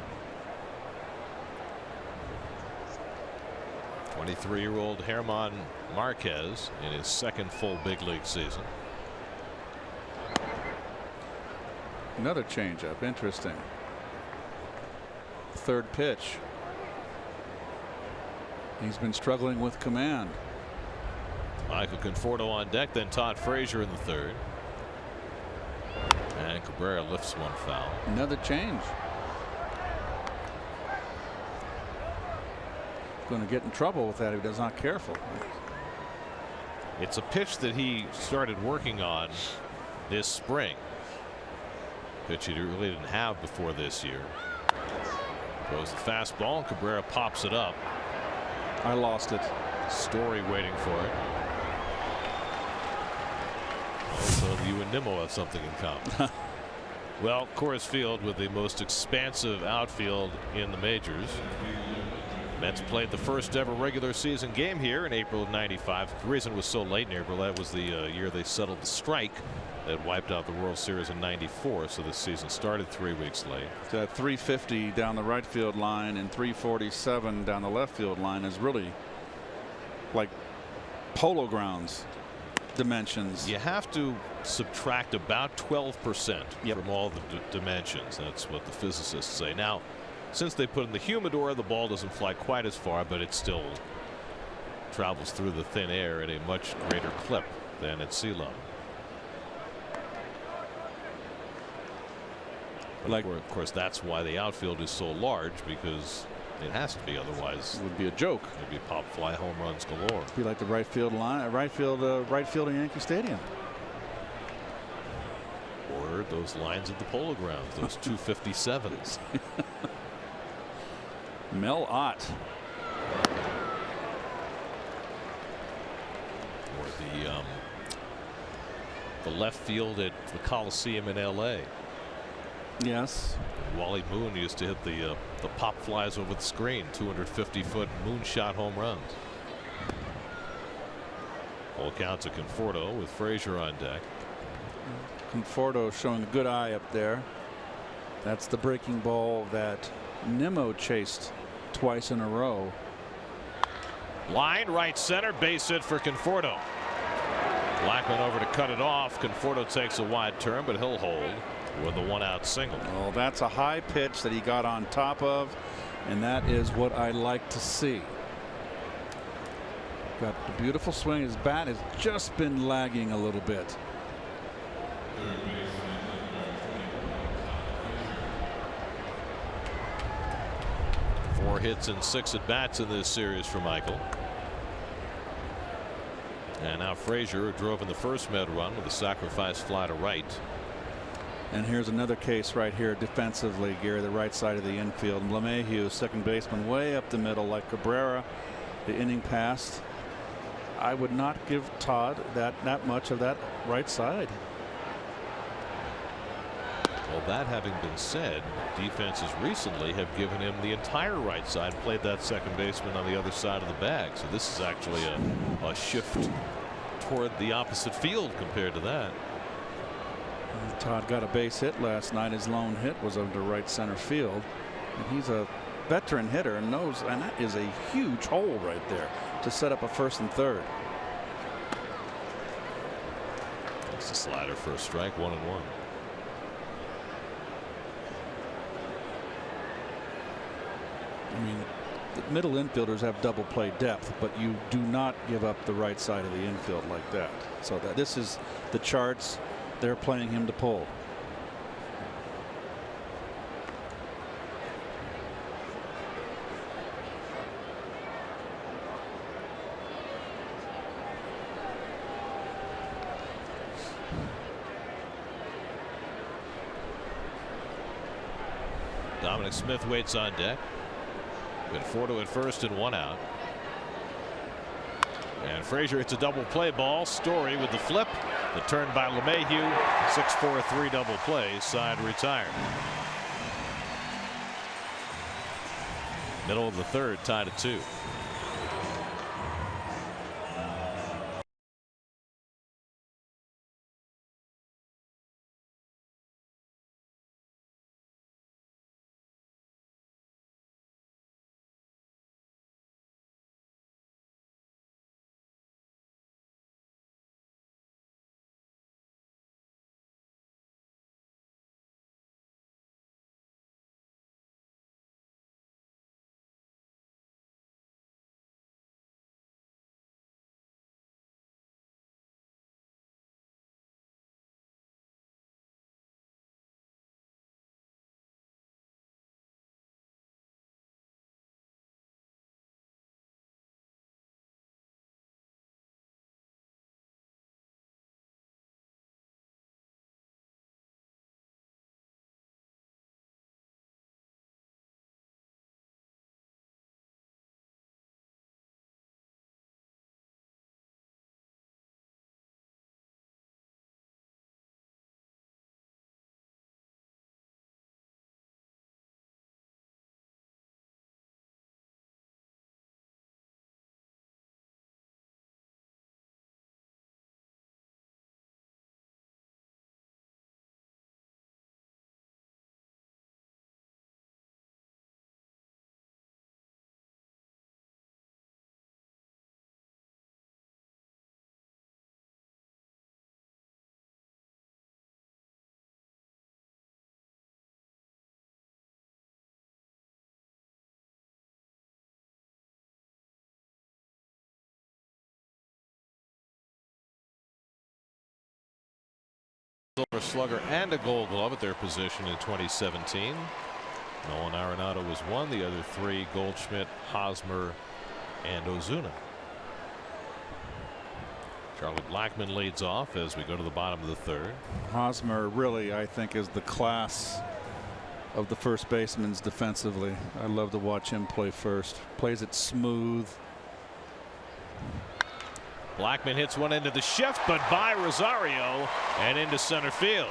23-year-old Germán Marquez in his second full big league season. Another changeup. Interesting. Third pitch. He's been struggling with command. Michael Conforto on deck, then Todd Frazier in the third. And Cabrera lifts one foul. Another change. Going to get in trouble with that if he's not careful. It's a pitch that he started working on this spring. Pitch he really didn't have before this year. Throws the fastball, and Cabrera pops it up. I lost it. Story waiting for it. So you and Nimmo have something in common. Well, Coors Field with the most expansive outfield in the majors. Mets played the first ever regular season game here in April of '95. The reason it was so late in April, that was the year they settled the strike that wiped out the World Series in '94. So this season started 3 weeks late. 350 down the right field line and 347 down the left field line is really like polo grounds dimensions. You have to subtract about 12% from all the dimensions. That's what the physicists say. Now, since they put in the humidor, the ball doesn't fly quite as far, but it still travels through the thin air at a much greater clip than at sea level. But of course, that's why the outfield is so large, because it has to be, otherwise it would be a joke. It'd be pop fly home runs galore. Be like the right field line, right field in Yankee Stadium. Or those lines at the Polo Grounds, those 257s. Mel Ott. Or the left field at the Coliseum in L.A. Yes. Wally Moon used to hit the pop flies over the screen, 250-foot moonshot home runs. Full counts of Conforto with Frazier on deck. Conforto showing a good eye up there. That's the breaking ball that Nimmo chased twice in a row. Line right center, base hit for Conforto. Blackman over to cut it off. Conforto takes a wide turn, but he'll hold with a 1-out single. Oh, that's a high pitch that he got on top of, and that is what I like to see. Got a beautiful swing. His bat has just been lagging a little bit. Four hits and 6 at bats in this series for Michael. And now Frazier, who drove in the first Met run with a sacrifice fly to right. And here's another case right here defensively, Gary, the right side of the infield. LeMahieu, second baseman, way up the middle like Cabrera. The inning passed. I would not give Todd that much of that right side. Well, that having been said, defenses recently have given him the entire right side, played that second baseman on the other side of the bag. So this is actually a shift toward the opposite field compared to that. Todd got a base hit last night. His lone hit was under right center field. And he's a veteran hitter and knows, and that is a huge hole right there to set up a first and third. It's a slider for a strike, 1-1. I mean, the middle infielders have double play depth, but you do not give up the right side of the infield like that. So that this is the charts. They're playing him to pull. Dominic Smith waits on deck. Been 4-2 at first and 1 out. And Frazier hits a double play ball. Story with the flip. The turn by LeMahieu. 6-4-3 double play. Side retired. Middle of the third, tied at 2. Silver Slugger and a Gold Glove at their position in 2017. Nolan Arenado was one. The other three, Goldschmidt, Hosmer, and Ozuna. Charlie Blackmon leads off as we go to the bottom of the third. Hosmer really, I think, is the class of the first baseman's defensively. I love to watch him play first. Plays it smooth. Blackmon hits one into the shift, but by Rosario and into center field.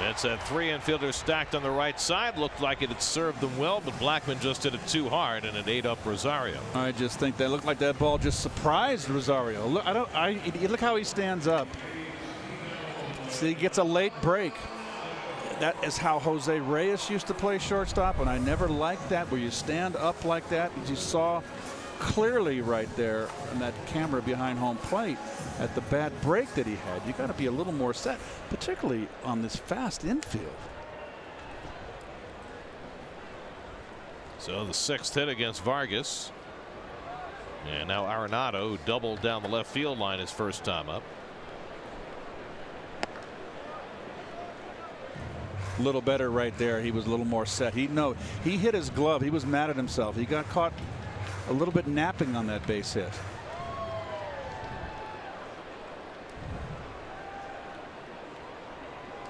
Mets had 3 infielders stacked on the right side. Looked like it had served them well, but Blackmon just hit it too hard and it ate up Rosario. I just think that looked like that ball just surprised Rosario. Look, look how he stands up. See, he gets a late break. That is how Jose Reyes used to play shortstop, and I never liked that where you stand up like that. As you saw clearly right there in that camera behind home plate at the bad break that he had. You got to be a little more set, particularly on this fast infield. So the 6th hit against Vargas, and now Arenado doubled down the left field line his first time up. A little better right there. He was a little more set. He hit his glove. He was mad at himself. He got caught a little bit napping on that base hit.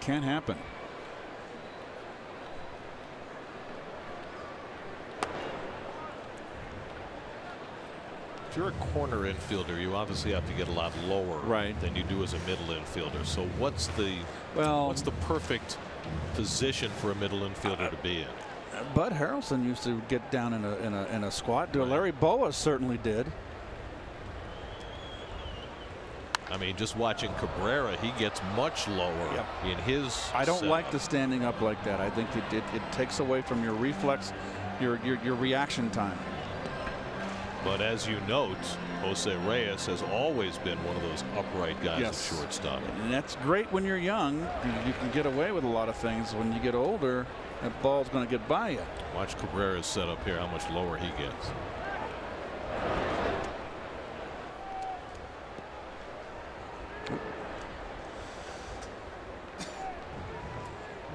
Can't happen. If you're a corner infielder, you obviously have to get a lot lower than you do as a middle infielder. So what's the perfect position for a middle infielder to be in? Bud Harrelson used to get down in a squat. Larry Boa certainly did. I mean, just watching Cabrera, he gets much lower in his. I don't setup. like the standing up like that. I think it takes away from your reflex, your reaction time. But as you note, Jose Reyes has always been one of those upright guys at shortstop. And that's great when you're young. You can get away with a lot of things. When you get older, that ball's going to get by you. Watch Cabrera's setup here, how much lower he gets.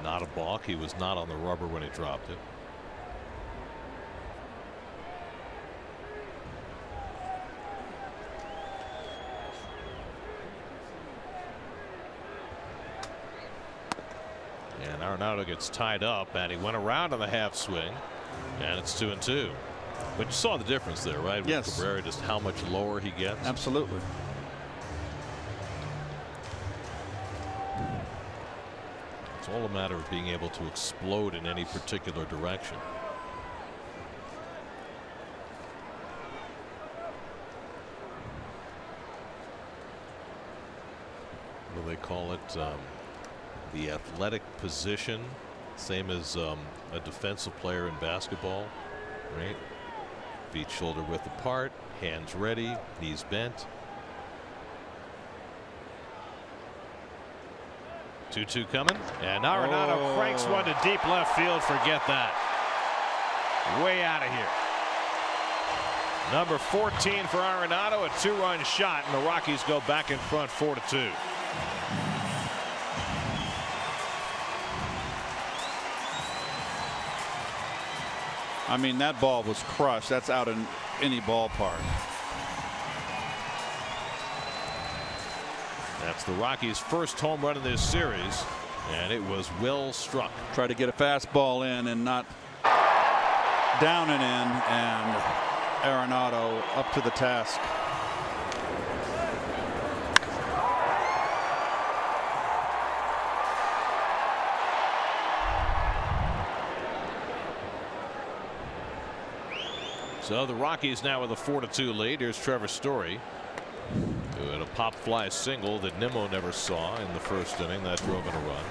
Not a balk. He was not on the rubber when he dropped it. And Arenado gets tied up, and he went around on the half swing, and it's 2-2. But you saw the difference there, right? With Cabrera, just how much lower he gets. Absolutely. It's all a matter of being able to explode in any particular direction. What do they call it? The athletic position, same as a defensive player in basketball, right? Feet shoulder width apart, hands ready, knees bent. 2-2 coming, and Arenado cranks one to deep left field. Forget that. Way out of here. Number 14 for Arenado, a 2-run shot, and the Rockies go back in front 4-2. I mean, that ball was crushed. That's out in any ballpark. That's the Rockies' first home run in this series, and it was well struck. Tried to get a fastball in and not down and in, and Arenado up to the task. So the Rockies now with a 4-2 lead. Here's Trevor Story, who had a pop fly single that Nimmo never saw in the first inning. That drove in a run.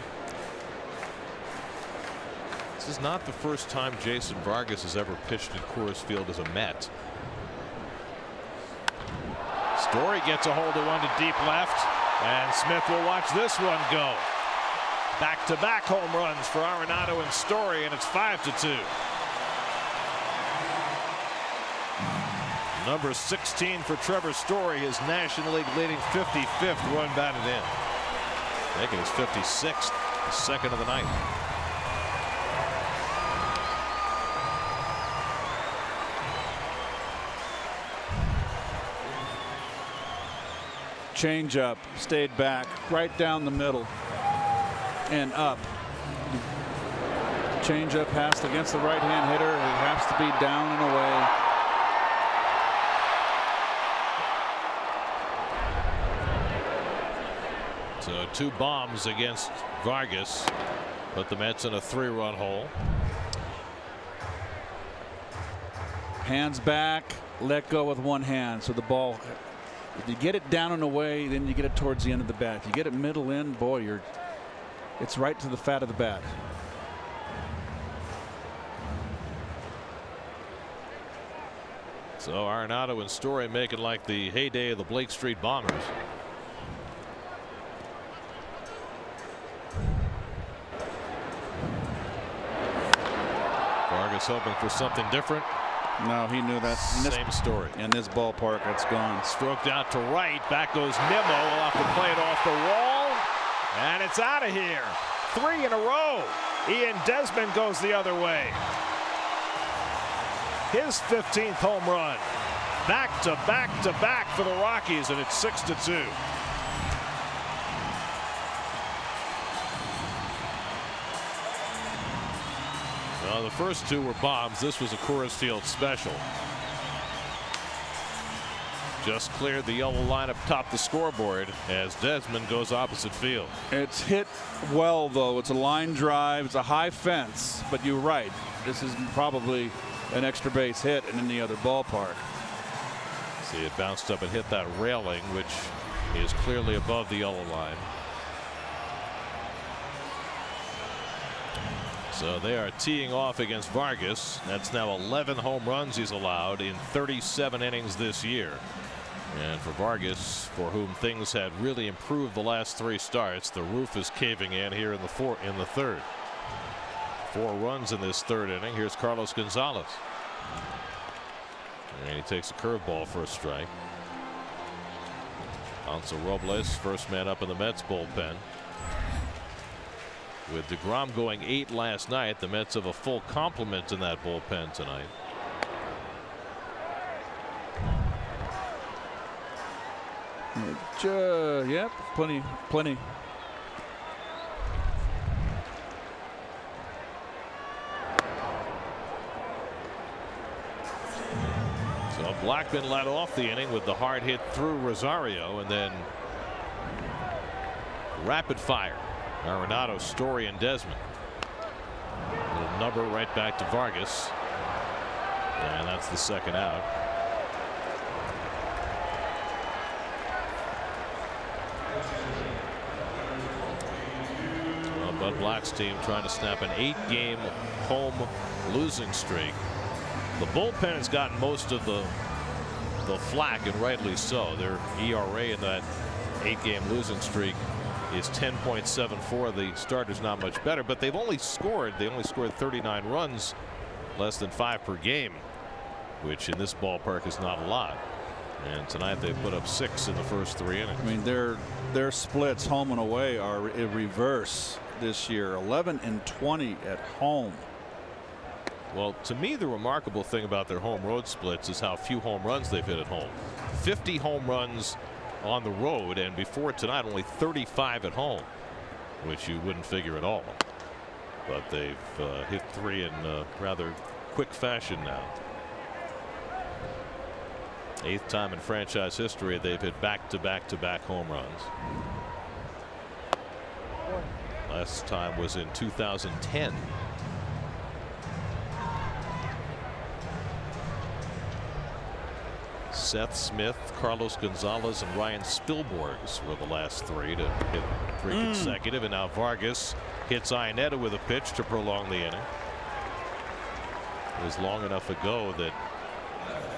This is not the first time Jason Vargas has ever pitched in Coors Field as a Met. Story gets a hold of one to deep left, and Smith will watch this one go. Back-to-back home runs for Arenado and Story, and it's 5-2. Number 16 for Trevor Story, his National League leading 55th run batted in. Making his 56th, the second of the night. Change up, stayed back, right down the middle and up. Change up passed against the right-hand hitter. It has to be down and away. So 2 bombs against Vargas, put the Mets in a 3-run hole. Hands back, let go with one hand. So the ball, if you get it down and away, then you get it towards the end of the bat. If you get it middle in, boy, it's right to the fat of the bat. So Arenado and Story make it like the heyday of the Blake Street Bombers. Vargas hoping for something different. No, he knew that. Same story. In this ballpark, it's gone. Stroked out to right. Back goes Nimmo. Will have to play it off the wall. And it's out of here. 3 in a row. Ian Desmond goes the other way. His 15th home run. Back to back to back for the Rockies, and it's 6-2. Well, the first 2 were bombs. This was a Coors Field special. Just cleared the yellow line up top the scoreboard as Desmond goes opposite field. It's hit well, though. It's a line drive. It's a high fence, but you're right. This is probably an extra base hit in any other ballpark. See, it bounced up and hit that railing, which is clearly above the yellow line. So they are teeing off against Vargas. That's now 11 home runs he's allowed in 37 innings this year. And for Vargas, for whom things had really improved the last 3 starts, the roof is caving in here in the third. 4 runs in this 3rd inning. Here's Carlos Gonzalez. And he takes a curveball for a strike. Alonso Robles, first man up in the Mets bullpen. With DeGrom going 8 last night, the Mets have a full complement in that bullpen tonight. Yep, plenty. So Blackmon led off the inning with the hard hit through Rosario, and then rapid fire. Arenado, Story, and Desmond. Little number right back to Vargas, and that's the 2nd out. Well, Bud Black's team trying to snap an 8-game home losing streak. The bullpen has gotten most of the flack, and rightly so. Their ERA in that 8-game losing streak is 10.74. The starter's not much better, but they only scored 39 runs, less than 5 per game, which in this ballpark is not a lot. And tonight they put up 6 in the first 3 innings. I mean, their splits home and away are in reverse this year. 11 and 20 at home. Well, to me, the remarkable thing about their home road splits is how few home runs they've hit at home. 50 home runs on the road, and before tonight only 35 at home, which you wouldn't figure at all. But they've hit 3 in rather quick fashion now. 8th time in franchise history they've hit back-to-back-to-back home runs. Last time was in 2010. Seth Smith, Carlos Gonzalez, and Ryan Spilborghs were the last 3 to hit 3 consecutive, and now Vargas hits Iannetta with a pitch to prolong the inning. It was long enough ago that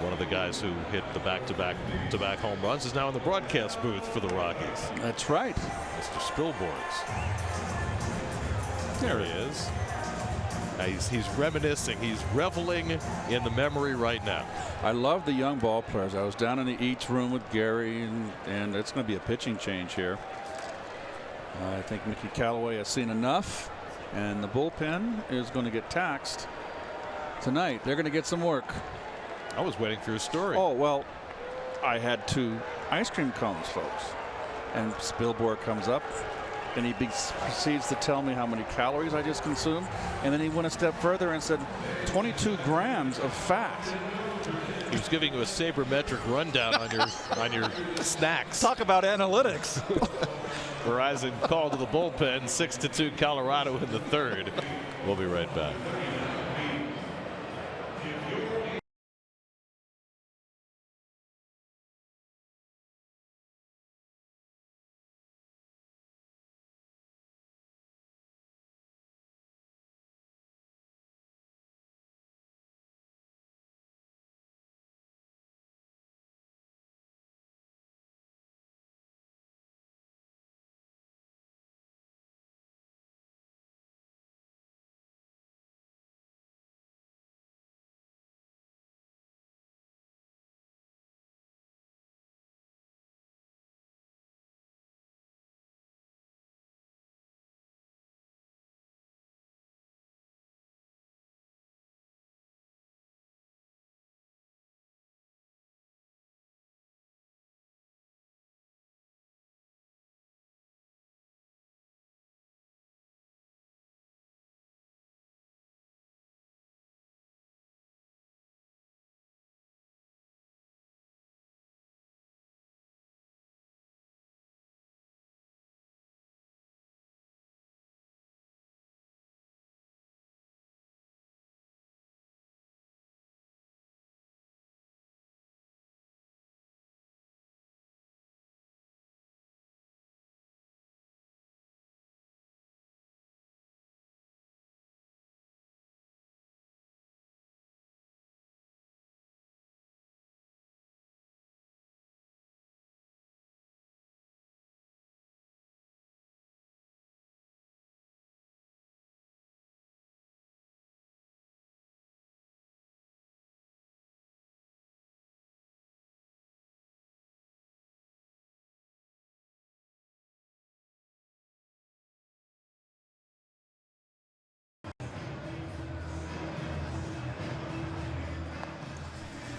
one of the guys who hit the back-to-back home runs is now in the broadcast booth for the Rockies. That's right. Mr. Spilborghs. There he is. He's reminiscing. He's reveling in the memory right now. I love the young ball players. I was down in the Eats room with Gary, and it's going to be a pitching change here. I think Mickey Callaway has seen enough, and the bullpen is going to get taxed tonight. They're going to get some work. I was waiting for your story. Oh, well, I had 2 ice cream cones, folks, and Spilborg comes up, and he proceeds to tell me how many calories I just consumed, and then he went a step further and said 22 grams of fat. He was giving you a sabermetric rundown on your snacks. Talk about analytics. Verizon called to the bullpen, 6-2 Colorado in the 3rd. We'll be right back.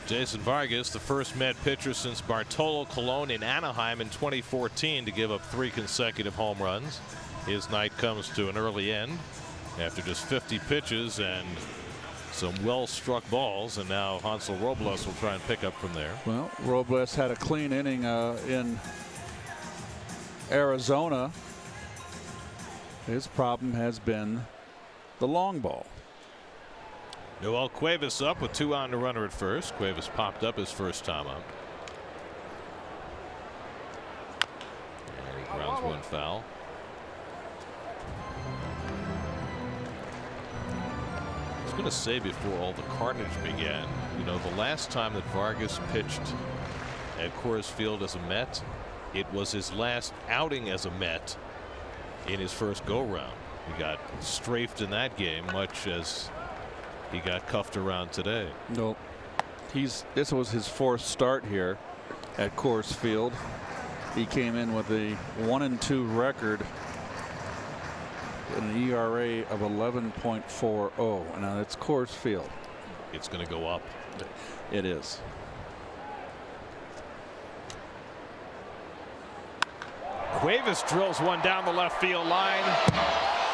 Jason Vargas, the first Met pitcher since Bartolo Colon in Anaheim in 2014 to give up 3 consecutive home runs. His night comes to an early end after just 50 pitches and some well-struck balls, and now Hansel Robles will try and pick up from there. Well, Robles had a clean inning in Arizona. His problem has been the long ball. Noel Cuevas up with 2 on the runner at first. Cuevas popped up his first time up. And he grounds one foul. I was going to say before all the carnage began, you know, the last time that Vargas pitched at Coors Field as a Met, it was his last outing as a Met in his first go-round. He got strafed in that game, much as he got cuffed around today. Nope. This was his 4th start here at Coors Field. He came in with a 1-2 record and an ERA of 11.40. Now it's Coors Field. It's going to go up. It is. Cuevas drills one down the left field line.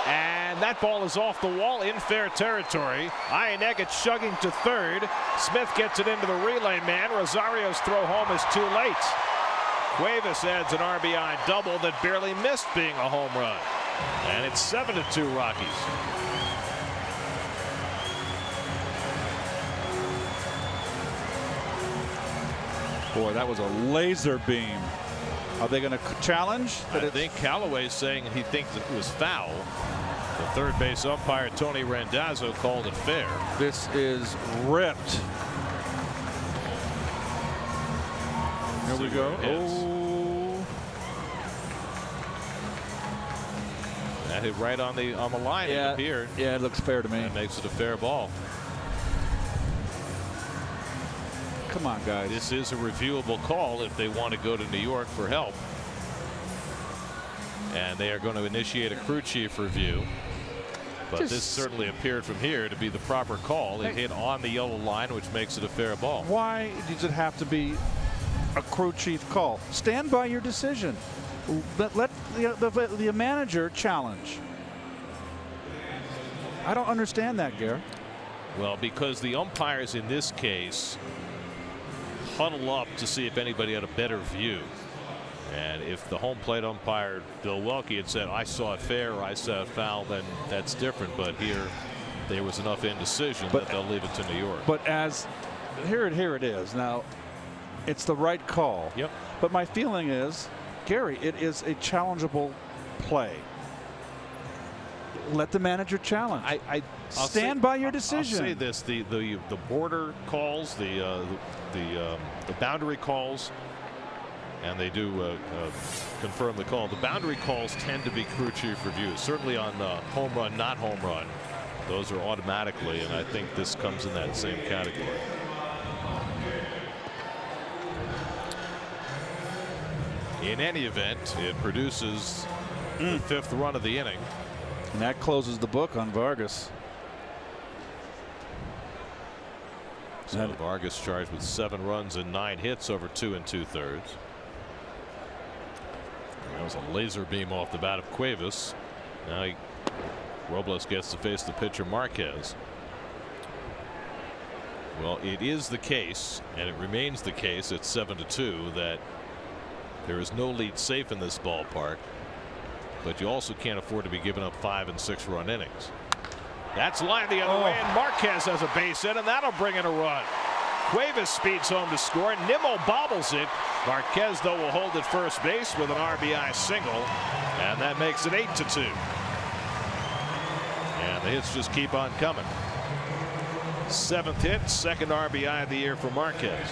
And that ball is off the wall in fair territory. Ian Eggett chugging to third. Smith gets it into the relay man. Rosario's throw home is too late. Cuevas adds an RBI double that barely missed being a home run. And it's 7-2 Rockies. Boy, that was a laser beam. Are they going to challenge? I think Callaway's saying he thinks it was foul. The third base umpire Tony Randazzo called it fair. This is ripped. Here we go. Oh, that hit right on the line. Yeah, it appeared. Yeah, it looks fair to me. That makes it a fair ball. Come on, guys. This is a reviewable call if they want to go to New York for help. And they are going to initiate a crew chief review. But this certainly appeared from here to be the proper call. It hit on the yellow line, which makes it a fair ball. Why does it have to be a crew chief call? Stand by your decision. Let the manager challenge. I don't understand that, Gare. Well, because the umpires in this case huddle up to see if anybody had a better view. And if the home plate umpire Bill Welke had said, I saw it fair or I saw it foul, then that's different. But here there was enough indecision that they'll leave it to New York. But as here it is. Now it's the right call. Yep. But my feeling is, Gary, it is a challengeable play. Let the manager challenge. I'll stand by your decision. I'll say this: the border calls, the boundary calls, and they do confirm the call. The boundary calls tend to be crew chief reviews. Certainly on home run, not home run, those are automatically, and I think this comes in that same category. In any event, it produces the 5th run of the inning. And that closes the book on Vargas. So Vargas charged with 7 runs and 9 hits over 2 2/3. That was a laser beam off the bat of Cuevas. Now Robles gets to face the pitcher Marquez. Well, it is the case, and it remains the case at 7-2, that there is no lead safe in this ballpark. But you also can't afford to be giving up 5 and 6 run innings. That's lined the other way, and Marquez has a base hit, and that'll bring in a run. Cuevas speeds home to score. Nimmo bobbles it. Marquez, though, will hold at first base with an RBI single, and that makes it 8-2. And the hits just keep on coming. 7th hit, 2nd RBI of the year for Marquez.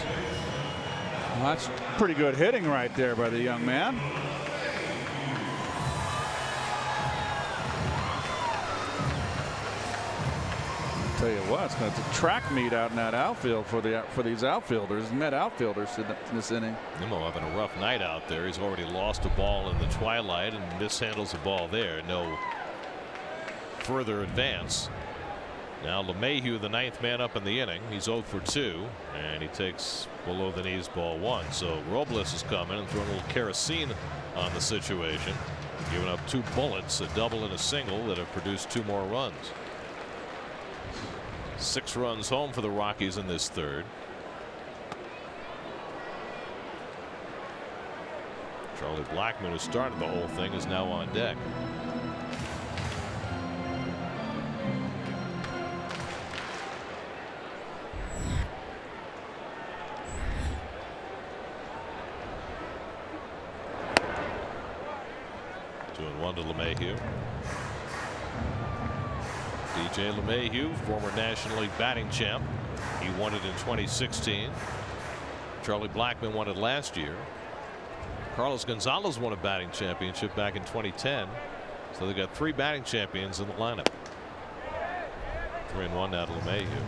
Well, that's pretty good hitting right there by the young man. Tell you what, it's going to track meet out in that outfield for these outfielders, Met outfielders in this inning. Nimmo having a rough night out there. He's already lost a ball in the twilight and mishandles a ball there. No further advance. Now LeMahieu, the 9th man up in the inning. He's 0 for 2, and he takes below the knees ball 1. So Robles has come in and thrown a little kerosene on the situation, giving up 2 bullets, a double and a single, that have produced 2 more runs. 6 runs home for the Rockies in this third. Charlie Blackmon, who started the whole thing, is now on deck. To LeMahieu. DJ LeMahieu, former National League batting champ. He won it in 2016. Charlie Blackmon won it last year. Carlos Gonzalez won a batting championship back in 2010. So they got 3 batting champions in the lineup. 3-1 now to LeMahieu.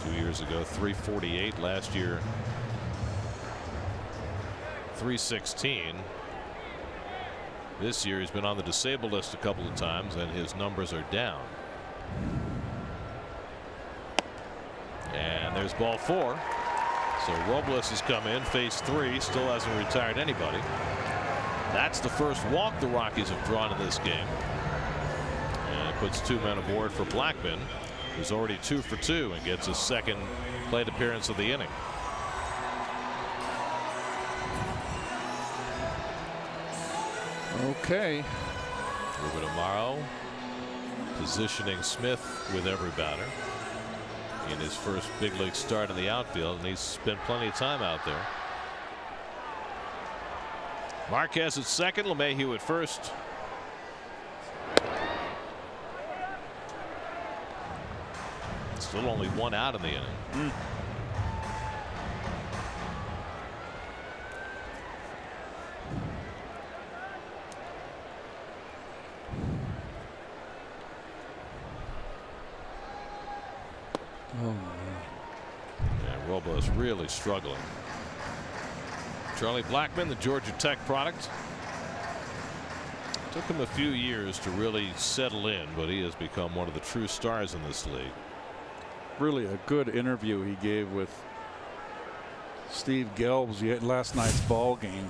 2 years ago, 348. Last year, 316. This year he's been on the disabled list a couple of times, and his numbers are down. And there's ball 4. So Robles has come in, phase 3, still hasn't retired anybody. That's the first walk the Rockies have drawn in this game. And it puts 2 men aboard for Blackmon, who's already 2 for 2 and gets his 2nd plate appearance of the inning. Okay. Ruben Amaro positioning Smith with every batter in his first big league start in the outfield, and he's spent plenty of time out there. Marquez at second, LeMahieu at first. Still only 1 out in the inning. And Robles really struggling. Charlie Blackmon, the Georgia Tech product. Took him a few years to really settle in, but he has become one of the true stars in this league. Really a good interview he gave with Steve Gelbs last night's ball game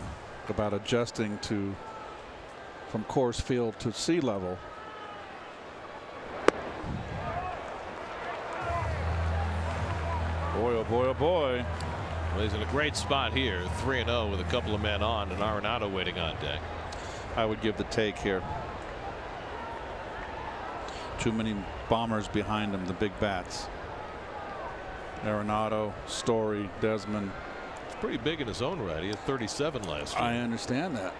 about adjusting from course field to sea level. Boy, oh boy, oh boy. Well, he's in a great spot here, 3-0 with a couple of men on, and Arenado waiting on deck. I would give the take here. Too many bombers behind him, the big bats. Arenado, Story, Desmond. It's pretty big in his own right. He had 37 last year. I understand that.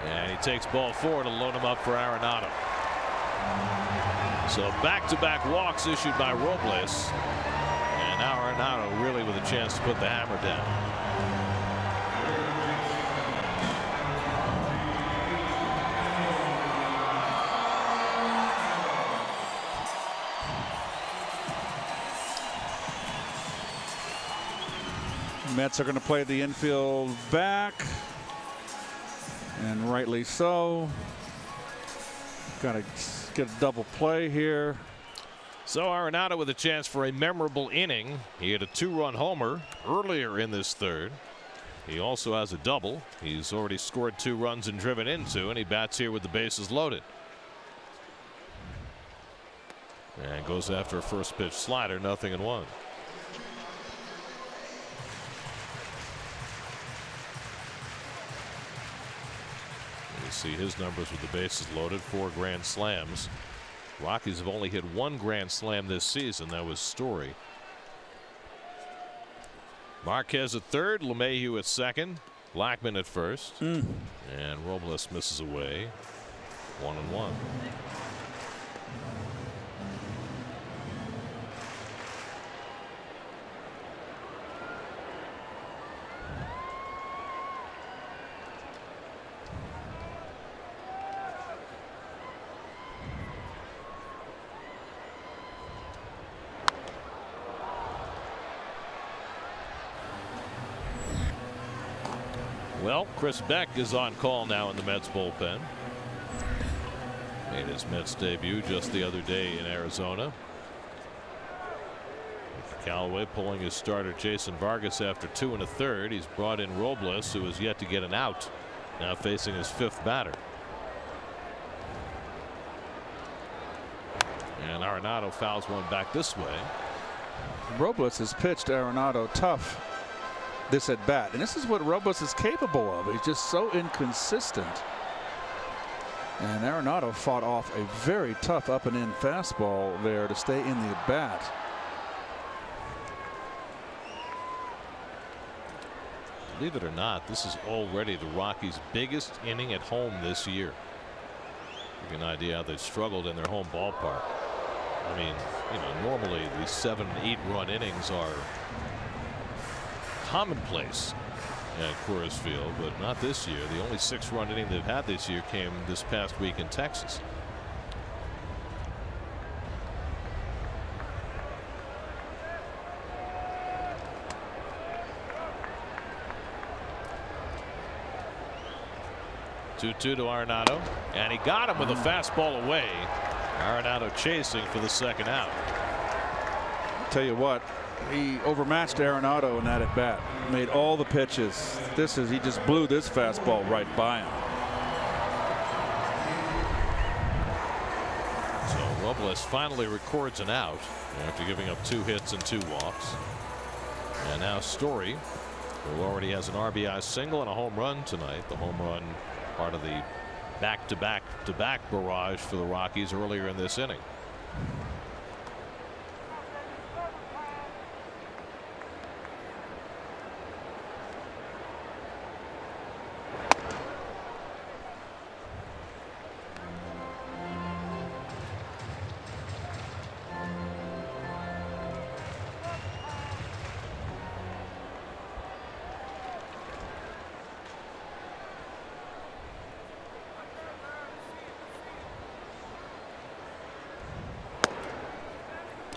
And he takes ball 4 to load him up for Arenado. So back-to-back walks issued by Robles. And now Arenado really with a chance to put the hammer down. Mets are going to play the infield back, and rightly so. Got to get a double play here. So Arenado with a chance for a memorable inning. He had a 2-run homer earlier in this third. He also has a double. He's already scored 2 runs and driven in 2, and he bats here with the bases loaded. And goes after a first pitch slider, 0-1. See his numbers with the bases loaded, 4 grand slams. Rockies have only hit 1 grand slam this season. That was Story. Marquez at third, LeMahieu at second, Blackmon at first, and Robles misses away. 1-1. Well, Chris Beck is on call now in the Mets bullpen. Made his Mets debut just the other day in Arizona. Callaway pulling his starter Jason Vargas after 2 1/3. He's brought in Robles, who has yet to get an out, now facing his 5th batter. And Arenado fouls one back this way. Robles has pitched Arenado tough this at bat, and this is what Robles is capable of. He's just so inconsistent. And Arenado fought off a very tough up and in fastball there to stay in the at bat. Believe it or not, this is already the Rockies' biggest inning at home this year. Give you an idea how they struggled in their home ballpark. I mean, normally these 7 and 8 run innings are commonplace at Coors Field, but not this year. The only 6-run inning they've had this year came this past week in Texas. Two to Arenado, and he got him with a fastball away. Arenado chasing for the 2nd out. Tell you what, he overmatched Arenado in that at bat. Made all the pitches. He just blew this fastball right by him. So Robles finally records an out after giving up 2 hits and 2 walks. And now Story, who already has an RBI single and a home run tonight. The home run part of the back-to-back barrage for the Rockies earlier in this inning.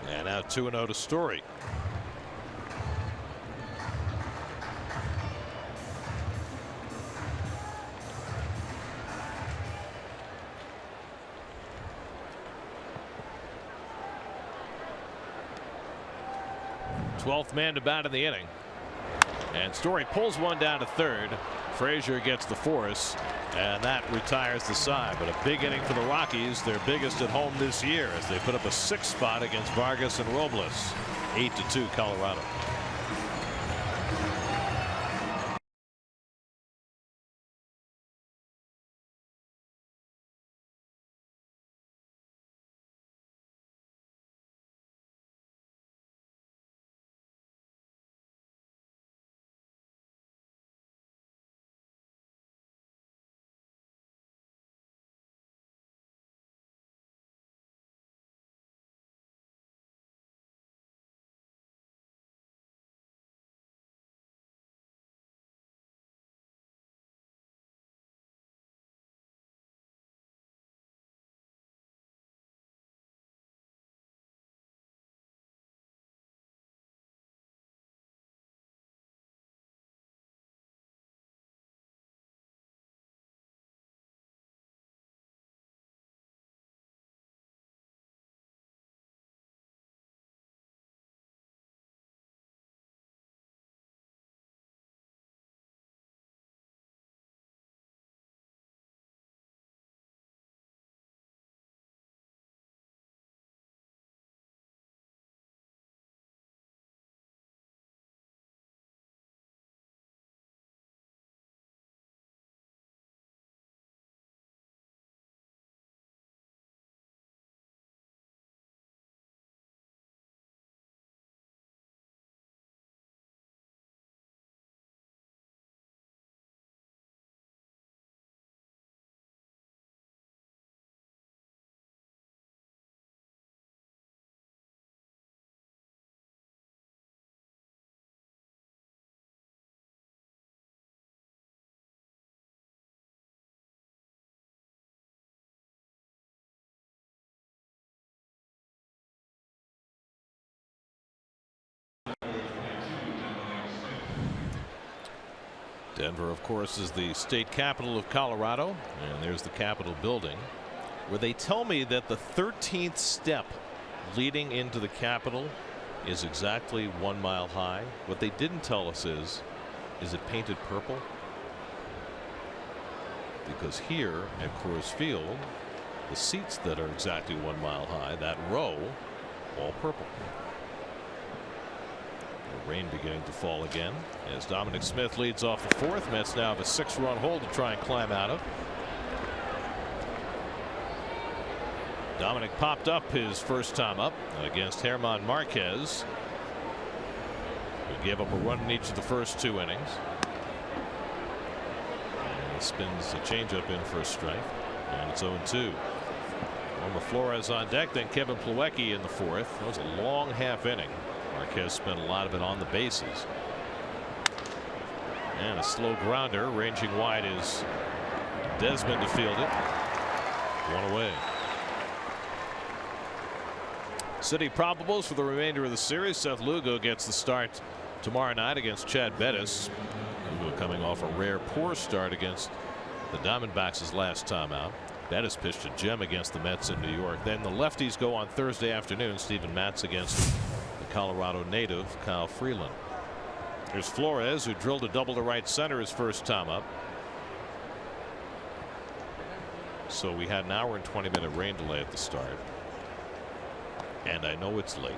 And now 2-0 to Story. Twelfth man to bat in the inning. And Story pulls one down to 3rd. Frazier gets the force, and that retires the side. But a big inning for the Rockies, their biggest at home this year, as they put up a 6th spot against Vargas and Robles. 8-2 Colorado. Denver, of course, is the state capital of Colorado, and there's the Capitol building. where they tell me that the 13th step leading into the Capitol is exactly 1 mile high. What they didn't tell us is it painted purple? Because here at Coors Field, the seats that are exactly 1 mile high, that row, all purple. The rain beginning to fall again as Dominic Smith leads off the fourth. Mets now have a 6-run hole to try and climb out of. Dominic popped up his first time up against German Marquez, who gave up a run in each of the first 2 innings. And he spins a changeup in for a strike, and it's 0-2. Wilmer Flores on deck, then Kevin Plawecki in the fourth. That was a long half inning. Marquez spent a lot of it on the bases. And a slow grounder ranging wide is Desmond to field it. 1 away. City probables for the remainder of the series. Seth Lugo gets the start tomorrow night against Chad Bettis. Lugo coming off a rare poor start against the Diamondbacks his last time out. Bettis pitched a gem against the Mets in New York. Then the lefties go on Thursday afternoon. Steven Matz against the Colorado native Kyle Freeland. Here's Flores, who drilled a double to right center his first time up. So we had an hour and 20-minute rain delay at the start. And I know it's late,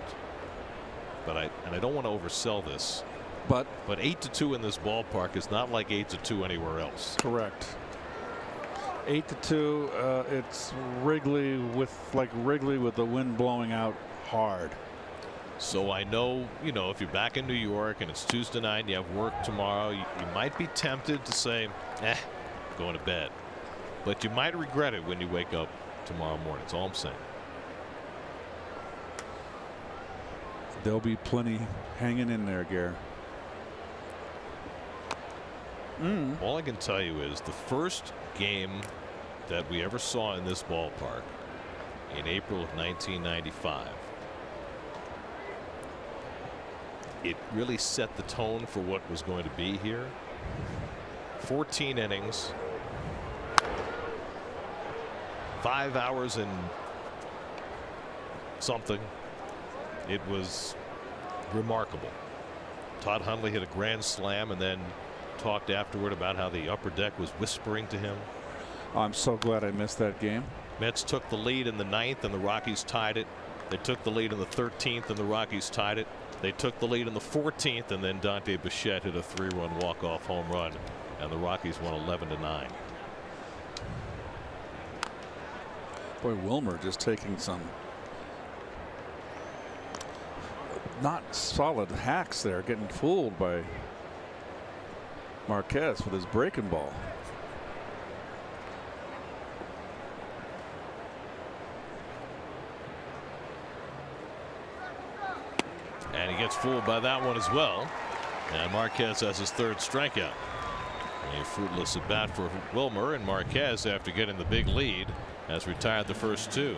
but I don't want to oversell this. But 8-2 in this ballpark is not like 8-2 anywhere else. Correct. 8-2. It's Wrigley with the wind blowing out hard. So I know, if you're back in New York and it's Tuesday night and you have work tomorrow, you might be tempted to say, going to bed. But you might regret it when you wake up tomorrow morning. That's all I'm saying. There'll be plenty hanging in there, Gare. All I can tell you is the first game that we ever saw in this ballpark in April of 1995, it really set the tone for what was going to be here. 14 innings, 5 hours and something. It was remarkable. Todd Hundley hit a grand slam and then talked afterward about how the upper deck was whispering to him. I'm so glad I missed that game. Mets took the lead in the 9th and the Rockies tied it. They took the lead in the 13th and the Rockies tied it. They took the lead in the 14th and then Dante Bichette hit a 3-run walk-off home run and the Rockies won 11-9. Boy, Wilmer just taking some not solid hacks there, getting fooled by Marquez with his breaking ball. And he gets fooled by that one as well. And Marquez has his 3rd strikeout. A fruitless at bat for Wilmer, and Marquez, after getting the big lead, has retired the first 2.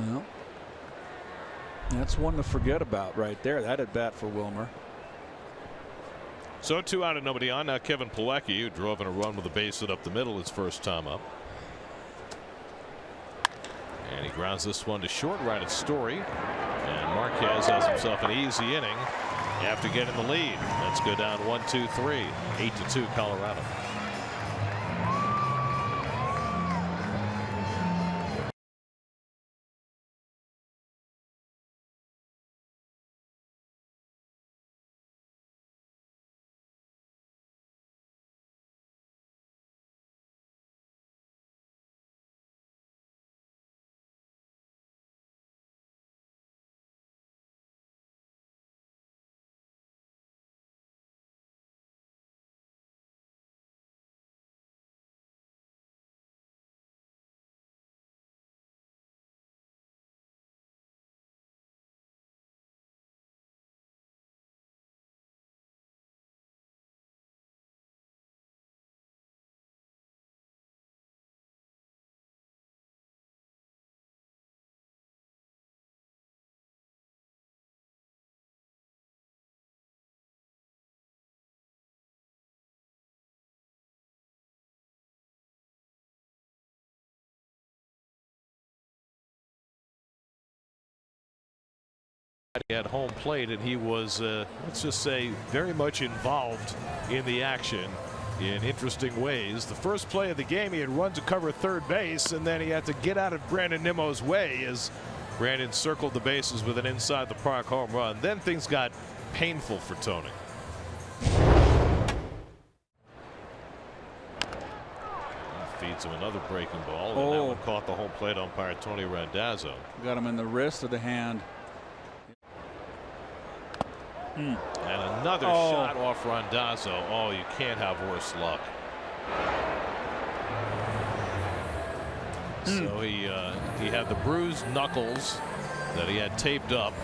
Well, that's one to forget about right there. That at bat for Wilmer. So 2 out and nobody on. Now Kevin Plawecki, who drove in a run with a base hit up the middle his first time up. And he grounds this one to short right at Story. And Marquez has himself an easy inning after getting the lead. Let's go down 1-2-3. 8-2 Colorado. at home plate, and he was, let's just say, very much involved in the action in interesting ways. The first play of the game, he had run to cover third base, and then he had to get out of Brandon Nimmo's way as Brandon circled the bases with an inside the park home run. Then things got painful for Tony. Feeds him another breaking ball. And that one caught the home plate umpire Tony Randazzo. Got him in the wrist or the hand. And another shot off Randazzo. Oh, you can't have worse luck. So he had the bruised knuckles that he had taped up.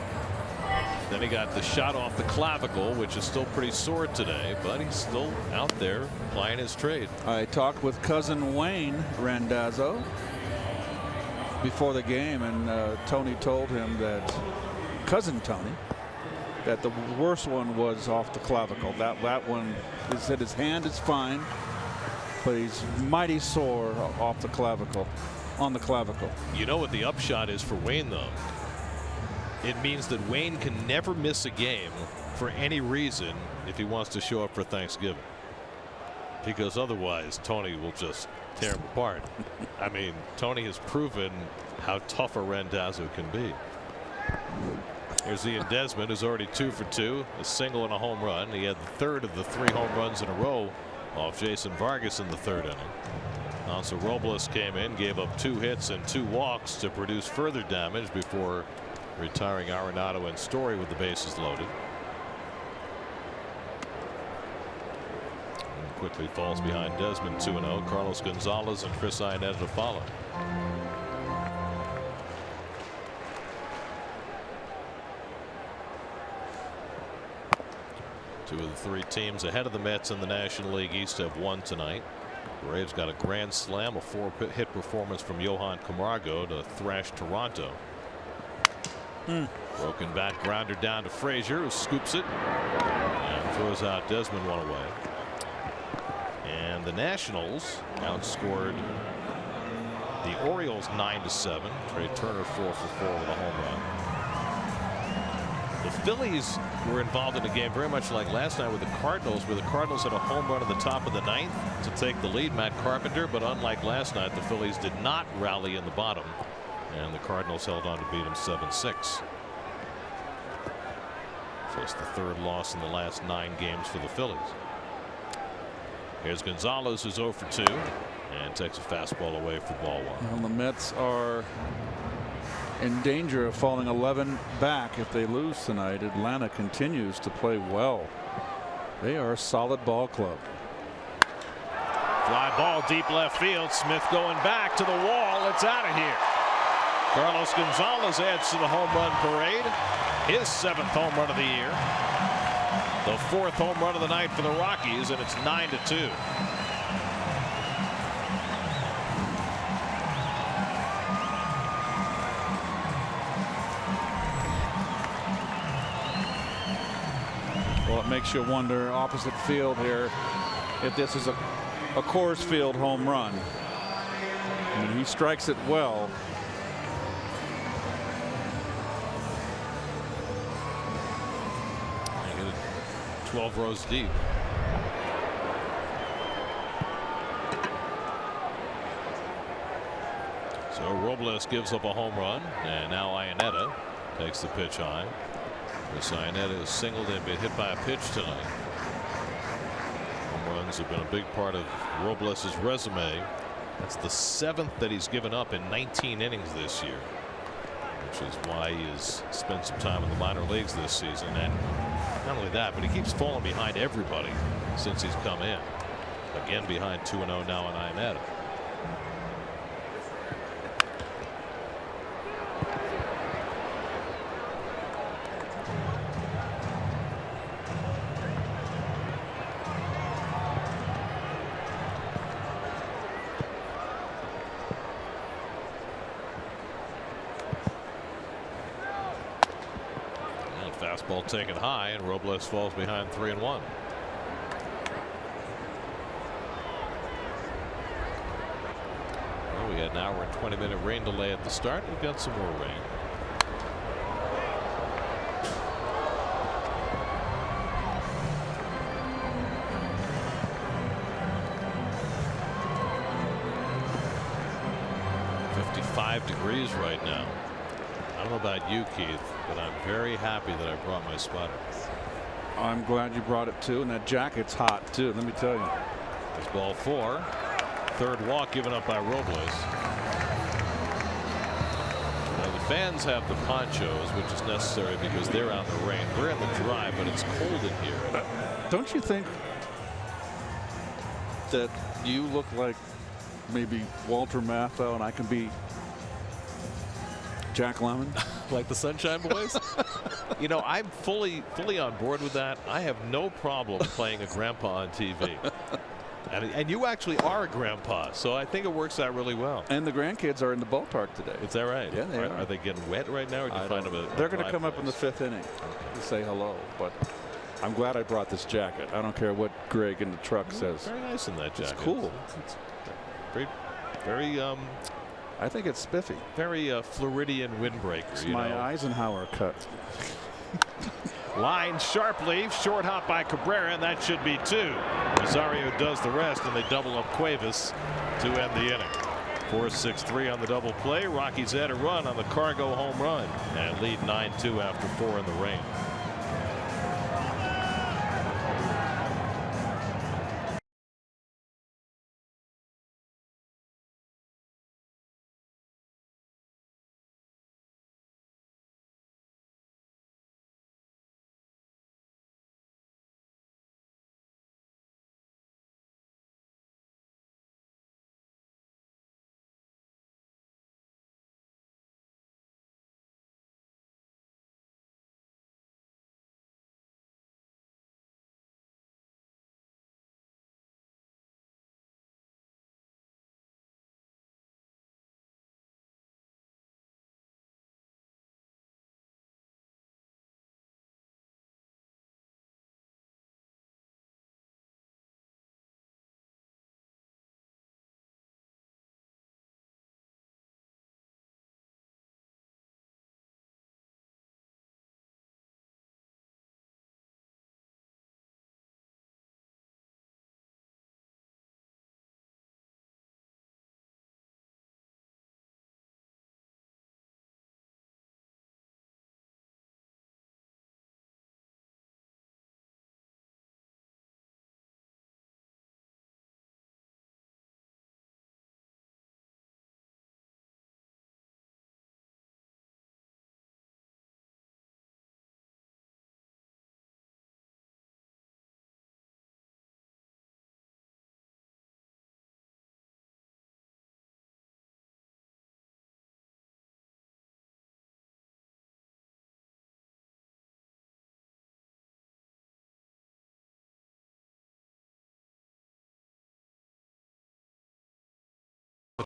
Then he got the shot off the clavicle, which is still pretty sore today, but he's still out there plying his trade. I talked with cousin Wayne Randazzo before the game, and Tony told him that, cousin Tony, that the worst one was off the clavicle. That one, he said his hand is fine, but he's mighty sore off the clavicle, on the clavicle. You know what the upshot is for Wayne, though? It means that Wayne can never miss a game for any reason if he wants to show up for Thanksgiving, because otherwise Tony will just tear him apart. I mean, Tony has proven how tough a Randazzo can be. Here's Ian Desmond, who's already 2 for 2, a single and a home run. He had the third of the 3 home runs in a row off Jason Vargas in the 3rd inning. Also, Robles came in, gave up 2 hits and 2 walks to produce further damage before retiring Arenado and Story with the bases loaded. And quickly falls behind Desmond 2-0. Carlos Gonzalez and Chris Iannetta to follow. Two of the 3 teams ahead of the Mets in the National League East have won tonight. Braves got a grand slam, a 4-hit performance from Johan Camargo to thrash Toronto. Broken bat grounder down to Frazier, who scoops it and throws out Desmond one away. And the Nationals outscored the Orioles 9-7. Trey Turner 4 for 4 with a home run. The Phillies were involved in a game very much like last night with the Cardinals, where the Cardinals had a home run in the top of the 9th to take the lead, Matt Carpenter, but unlike last night, the Phillies did not rally in the bottom, and the Cardinals held on to beat them 7-6. Just the 3rd loss in the last 9 games for the Phillies. Here's Gonzalez, who's 0 for 2 and takes a fastball away for ball 1. Well, the Mets are in danger of falling 11 back if they lose tonight. Atlanta continues to play well. They are a solid ball club. Fly ball deep left field. Smith going back to the wall. It's out of here. Carlos Gonzalez adds to the home run parade. His 7th home run of the year. The 4th home run of the night for the Rockies, and it's 9-2. Well, it makes you wonder, opposite field here, if this is a Coors Field home run. I mean, he strikes it well. They get it 12 rows deep. So Robles gives up a home run, and now Iannetta takes the pitch high. Chris Iannetta is singled and been hit by a pitch tonight. Home runs have been a big part of Robles's resume. That's the 7th that he's given up in 19 innings this year, which is why he has spent some time in the minor leagues this season. And not only that, but he keeps falling behind everybody since he's come in. Again behind 2-0 now on Iannetta. Fastball taken high, and Robles falls behind 3-1. Well, we had an hour and 20-minute rain delay at the start. We've got some more rain. 5 degrees right now. I don't know about you, Keith, but I'm very happy that I brought my sweater. I'm glad you brought it too, and that jacket's hot too, let me tell you. It's ball 4. Third walk given up by Robles. Now the fans have the ponchos, which is necessary because they're out in the rain. We're in the dry, but it's cold in here. Don't you think that you look like maybe Walter Matthau and I can be Jack Lemmon? Like the Sunshine Boys? You know, I'm fully on board with that. I have no problem playing a grandpa on TV. And you actually are a grandpa, so I think it works out really well. And the grandkids are in the ballpark today. Is that right? Yeah, they are. Are they getting wet right now, or do you find them They're going to come up in the 5th inning to say hello. But I'm glad I brought this jacket. I don't care what Greg in the truck says. Very nice in that jacket. It's cool. It's very I think it's spiffy. Very Floridian windbreaker. It's my Eisenhower cut. Line sharply, short hop by Cabrera, and that should be 2. Rosario does the rest, and they double up Cuevas to end the inning. 4-6-3 on the double play. Rockies add a run on the Cargo home run and lead 9-2 after 4 in the rain.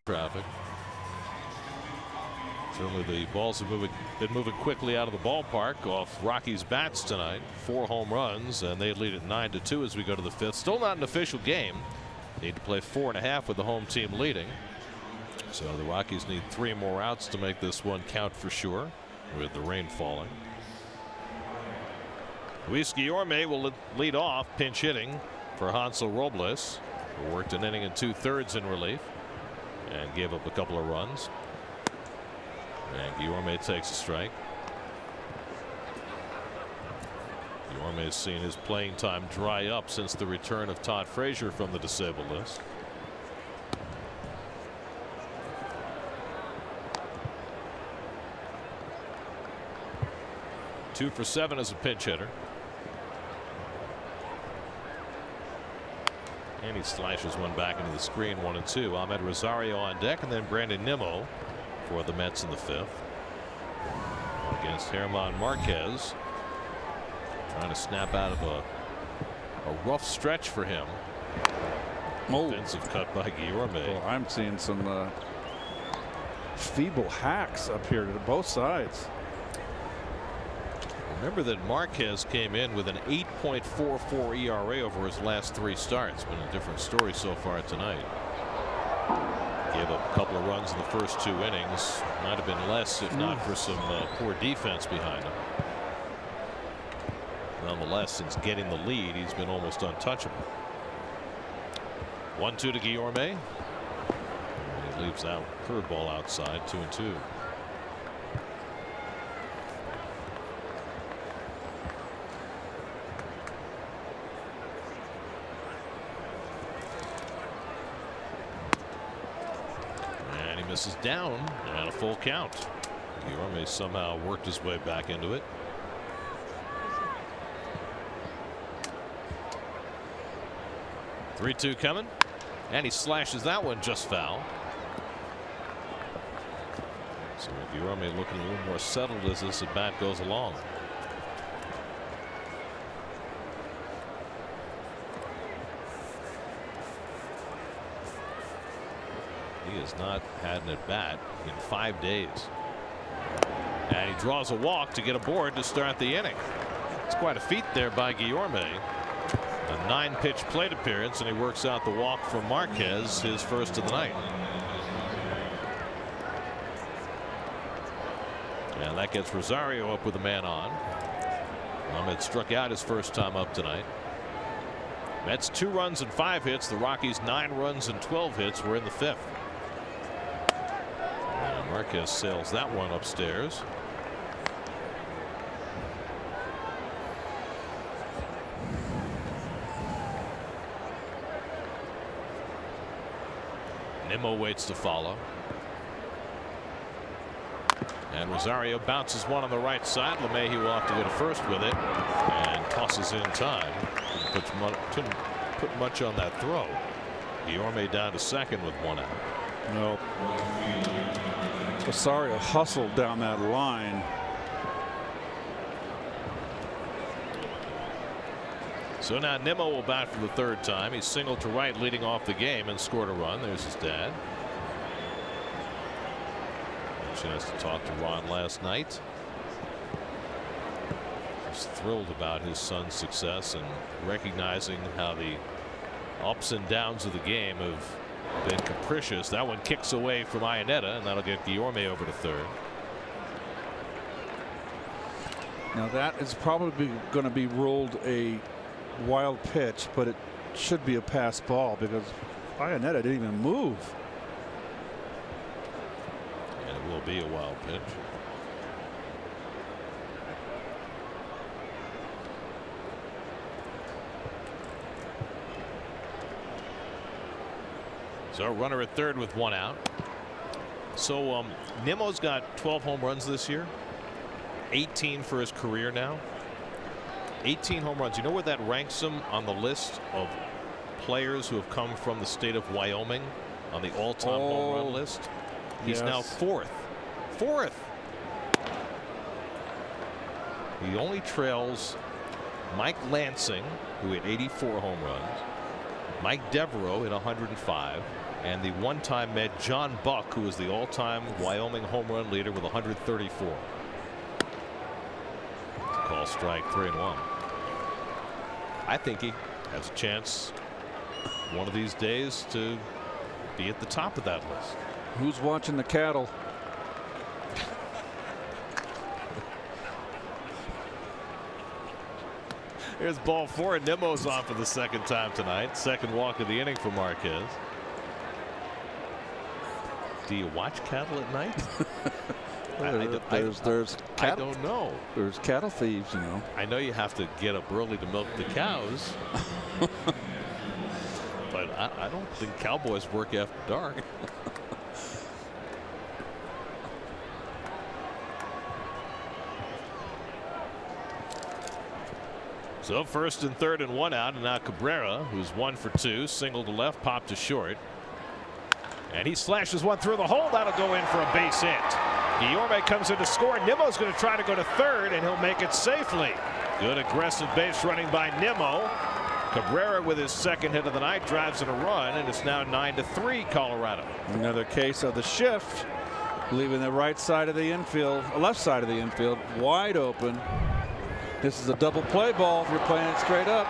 Traffic. Certainly the balls have been moving quickly out of the ballpark off Rockies bats tonight. 4 home runs, and they lead at 9-2 as we go to the 5th. Still not an official game. Need to play 4.5 with the home team leading. So the Rockies need 3 more outs to make this one count for sure, with the rain falling. Luis Guillorme will lead off, pinch hitting for Hansel Robles, who worked an inning and 2/3 in relief and gave up a couple of runs. And Guillorme takes a strike. Guillorme has seen his playing time dry up since the return of Todd Frazier from the disabled list. Two for 7 as a pinch hitter. And he slashes one back into the screen, 1-2. Ahmed Rosario on deck, and then Brandon Nimmo for the Mets in the 5th against German Marquez, trying to snap out of a rough stretch for him. Offensive cut by Guillorme. Well, I'm seeing some feeble hacks up here to both sides. Remember that Marquez came in with an 8.44 ERA over his last 3 starts. Been a different story so far tonight. Gave up a couple of runs in the first 2 innings. Might have been less if not for some poor defense behind him. Nonetheless, since getting the lead, he's been almost untouchable. 1-2 to Guillorme. He Leaves that curveball outside, 2-2. And he misses down, and a full count. Guillorme somehow worked his way back into it. Three-two coming, and he slashes that one just foul. So Guillorme looking a little more settled as this at bat goes along. He has not had an at bat in 5 days. And he draws a walk to get aboard to start the inning. It's quite a feat there by Guillorme. A 9-pitch plate appearance, and he works out the walk from Marquez, his first of the night. And that gets Rosario up with a man on. Ahmed struck out his first time up tonight. Mets 2 runs and 5 hits. The Rockies 9 runs and 12 hits. We're in the 5th. And Marquez sails that one upstairs. Nimmo waits to follow. And Rosario bounces one on the right side. LeMahieu will have to go to first with it and tosses in time. Couldn't put much on that throw. Guillorme down to second with 1 out. No. Rosario hustled down that line. So now Nimmo will bat for the 3rd time. He's singled to right leading off the game and scored a run. There's his dad. A chance to talk to Ron last night. He's thrilled about his son's success and recognizing how the ups and downs of the game have been capricious. That one kicks away from Iannetta, and that'll get Guillorme over to 3rd. Now that is probably going to be ruled a wild pitch, but it should be a pass ball because Iannetta didn't even move. And it will be a wild pitch. So a runner at 3rd with 1 out. So Nimmo's got 12 home runs this year. 18 for his career now. 18 home runs. You know where that ranks him on the list of players who have come from the state of Wyoming on the all-time home run list? He's now 4th. 4th. He only trails Mike Lansing, who had 84 home runs, Mike Devereaux at 105, and the one-time Met John Buck, who is the all-time Wyoming home run leader with 134. Call strike 3-1. I think he has a chance one of these days to be at the top of that list. Who's watching the cattle? Here's ball 4. Nimmo's on for the 2nd time tonight. 2nd walk of the inning for Marquez. Do you watch cattle at night? There's I don't know. There's cattle thieves, you know. I know you have to get up early to milk the cows. But I don't think cowboys work after dark. So 1st and 3rd and 1 out, and now Cabrera, who's 1 for 2, single to left, popped to short. And he slashes one through the hole. That'll go in for a base hit. Guillorme comes in to score. Nimmo's going to try to go to 3rd, and he'll make it safely. Good aggressive base running by Nimmo. Cabrera with his 2nd hit of the night drives in a run, and it's now 9-3 Colorado. Another case of the shift, leaving the right side of the infield, left side of the infield wide open. This is a double play ball if you're playing it straight up.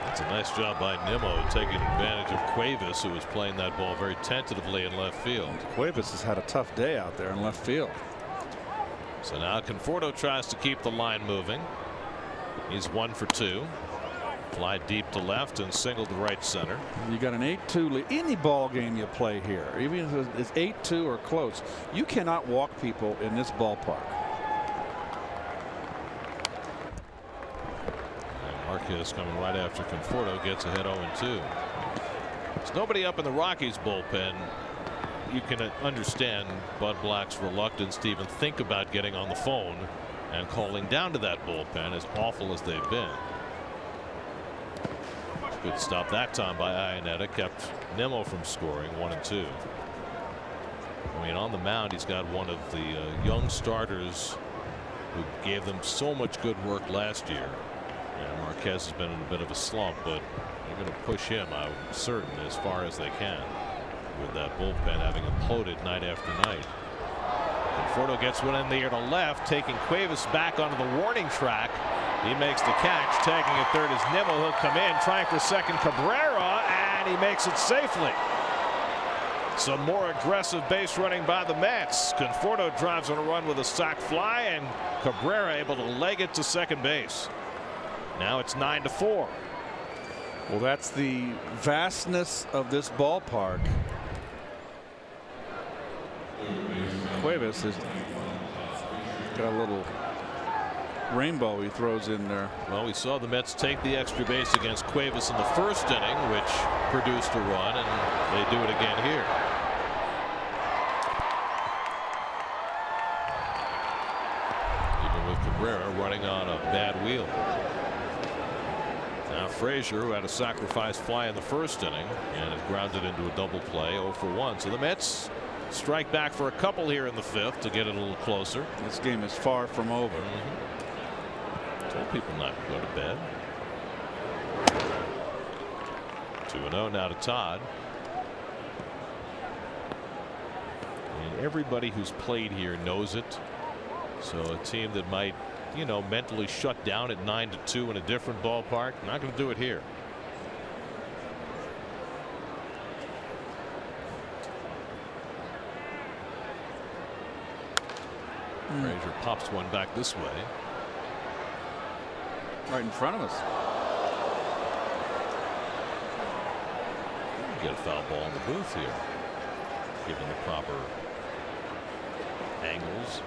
That's a nice job by Nimmo taking advantage of Cuevas, who was playing that ball very tentatively in left field. Cuevas has had a tough day out there in left field. So now Conforto tries to keep the line moving. He's 1 for 2. Fly deep to left and single to right center. You got an 8-2 lead. Any ball game you play here, even if it's 8-2 or close, you cannot walk people in this ballpark. And Marquez coming right after Conforto gets ahead 0-2. There's nobody up in the Rockies bullpen. You can understand Bud Black's reluctance to even think about getting on the phone and calling down to that bullpen, as awful as they've been. Good stop that time by Iannetta, kept Nimmo from scoring. 1-2. I mean, on the mound, he's got one of the young starters who gave them so much good work last year. And Marquez has been in a bit of a slump, but they're going to push him, I'm certain, as far as they can, with that bullpen having imploded night after night. Conforto gets one in the air to left, taking Cuevas back onto the warning track. He makes the catch. Tagging at third is Nimmo. He'll come in, trying for second Cabrera, and he makes it safely. Some more aggressive base running by the Mets. Conforto drives on a run with a sac fly, and Cabrera able to leg it to second base. Now it's 9-4. Well, that's the vastness of this ballpark. Cuevas has got a little rainbow he throws in there. Well, we saw the Mets take the extra base against Cuevas in the first inning, which produced a run, and they do it again here. Even with Cabrera running on a bad wheel. Now Frazier, who had a sacrifice fly in the first inning, and it grounded into a double play, 0 for 1. So the Mets strike back for a couple here in the fifth to get it a little closer. This game is far from over. Told people not to go to bed. 2-0 now to Todd. And everybody who's played here knows it. So a team that might, you know, mentally shut down at 9-2 in a different ballpark, not going to do it here. Frazier pops one back this way. Right in front of us. Get a foul ball in the booth here, given the proper angles.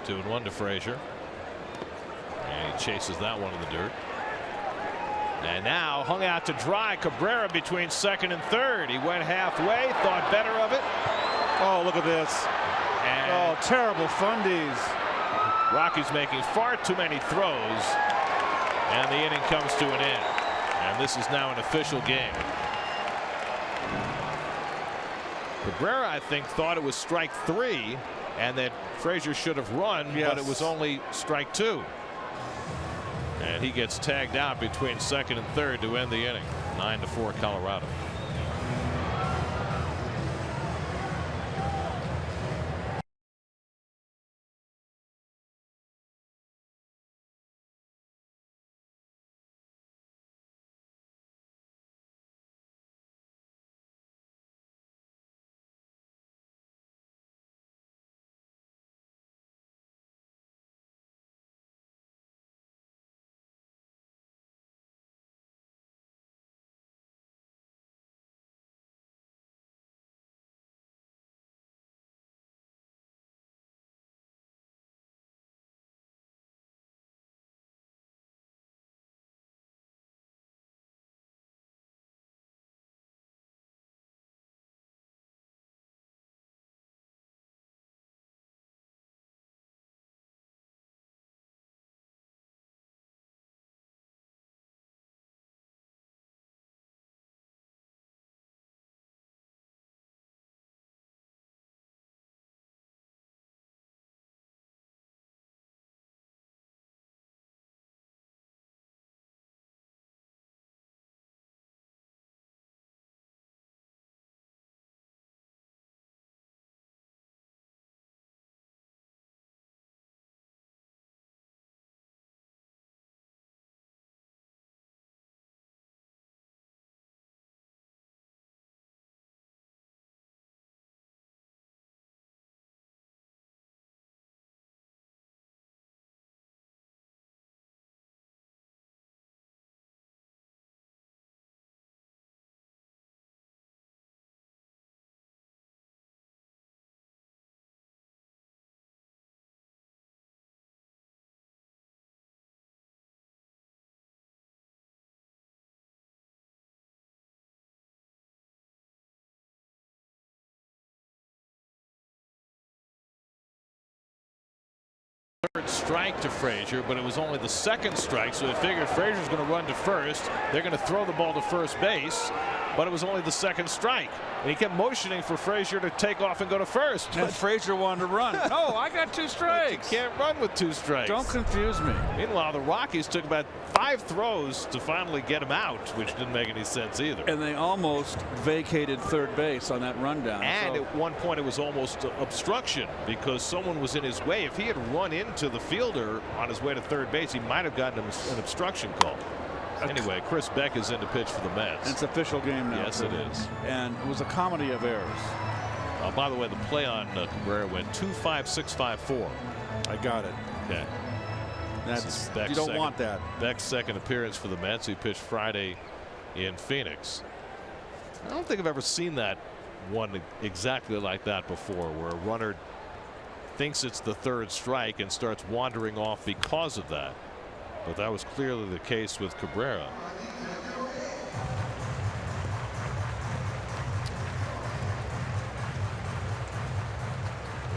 Two and one to Frazier. And he chases that one in the dirt. And now hung out to dry. Cabrera between second and third. He went halfway, thought better of it. Oh, look at this. And oh, terrible fundies. Rockies making far too many throws. And the inning comes to an end. And this is now an official game. Cabrera, I think, thought it was strike 3 and that Frazier should have run, but it was only strike 2. And he gets tagged out between second and third to end the inning. 9-4 Colorado. third strike to Frazier, but it was only the second strike, so they figured Frazier's going to run to first. They're going to throw the ball to first base, but it was only the second strike. And he kept motioning for Frazier to take off and go to first. And Frazier wanted to run. No, I got 2 strikes. You can't run with 2 strikes. Don't confuse me. Meanwhile, the Rockies took about 5 throws to finally get him out, which didn't make any sense either. And they almost vacated third base on that rundown. And at one point it was almost obstruction because someone was in his way. If he had run into the fielder on his way to third base, he might have gotten an obstruction call. Anyway, Chris Beck is in to pitch for the Mets. It's official game now. Yes, it is. And it was a comedy of errors. By the way, the play on Cabrera went 2.5654. I got it. Okay. That's you don't want that. Beck's second appearance for the Mets. He pitched Friday in Phoenix. I don't think I've ever seen that one exactly like that before, where a runner thinks it's the third strike and starts wandering off because of that. But that was clearly the case with Cabrera.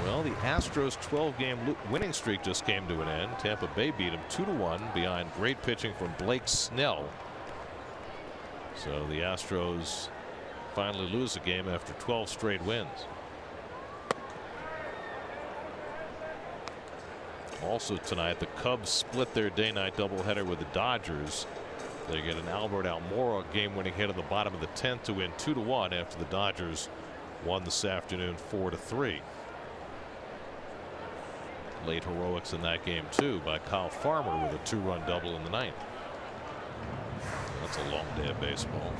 Well, the Astros 12-game winning streak just came to an end. Tampa Bay beat them 2-1 behind great pitching from Blake Snell. So the Astros finally lose a game after 12 straight wins. Also tonight, the Cubs split their day-night doubleheader with the Dodgers. They get an Albert Almora game-winning hit in the bottom of the 10th to win 2-1 after the Dodgers won this afternoon 4-3. Late heroics in that game too by Kyle Farmer with a 2-run double in the 9th. That's a long day of baseball.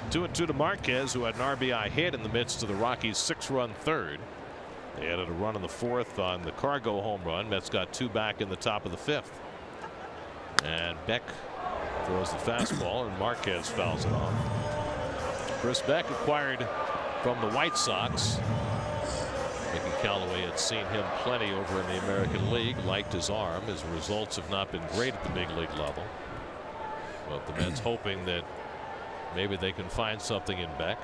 2-2 to Marquez, who had an RBI hit in the midst of the Rockies' 6-run third. They added a run in the 4th on the Cargo home run. Mets got 2 back in the top of the 5th. And Beck throws the fastball and Marquez fouls it off. Chris Beck acquired from the White Sox. Mickey Callaway had seen him plenty over in the American League, liked his arm. His results have not been great at the big league level. But the Mets hoping that maybe they can find something in Beck.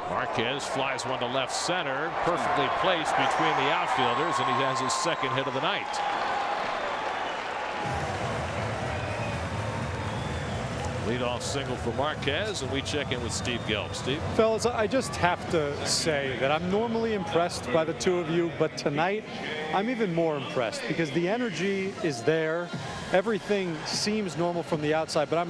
Marquez flies one to left center, perfectly placed between the outfielders, and he has his second hit of the night. Leadoff single for Marquez, and we check in with Steve Gelb. Steve? Fellas, I just have to say that I'm normally impressed by the two of you, but tonight I'm even more impressed because the energy is there. Everything seems normal from the outside, but I'm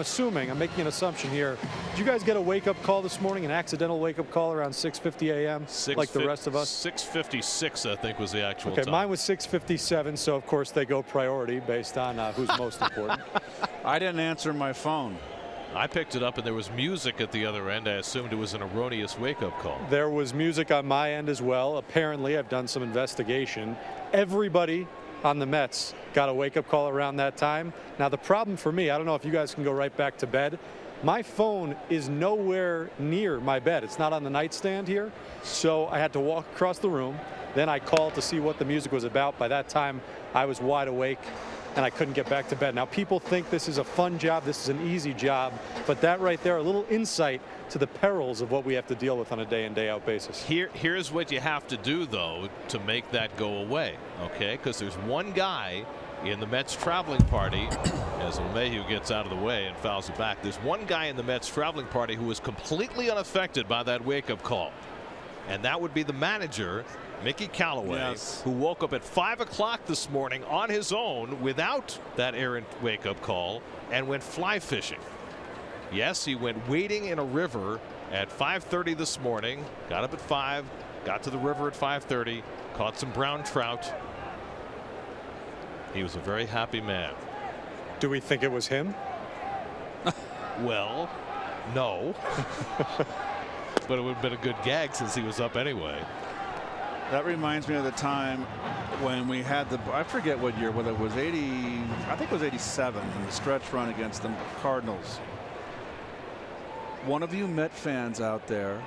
making an assumption here. Did you guys get a wake-up call this morning, an accidental wake-up call around 6:50 a.m. like the rest of us? 6:56, I think, was the actual time. Okay, mine was 6:57, so of course they go priority based on who's most important. I didn't answer my phone. I picked it up and there was music at the other end. I assumed it was an erroneous wake-up call. There was music on my end as well. Apparently, I've done some investigation. Everybody on the Mets got a wake-up call around that time. Now, the problem for me, I don't know if you guys can go right back to bed. My phone is nowhere near my bed. It's not on the nightstand here. So I had to walk across the room. Then I called to see what the music was about. By that time, I was wide awake and I couldn't get back to bed. Now, people think this is a fun job, this is an easy job, but that right there, a little insight to the perils of what we have to deal with on a day in, day out basis. Here's what you have to do, though, to make that go away, okay? Because there's one guy in the Mets traveling party, as LeMahieu gets out of the way and fouls it back. There's one guy in the Mets traveling party who was completely unaffected by that wake-up call, and that would be the manager, Mickey Callaway, yes, who woke up at 5 o'clock this morning on his own without that errant wake-up call and went fly fishing. Yes, he went wading in a river at 5:30 this morning, got up at 5, got to the river at 5:30, caught some brown trout. He was a very happy man. Do we think it was him? Well, no. But it would have been a good gag since he was up anyway. That reminds me of the time when we had I forget what year, whether it was 80, I think it was 87, in the stretch run against the Cardinals. One of you Met fans out there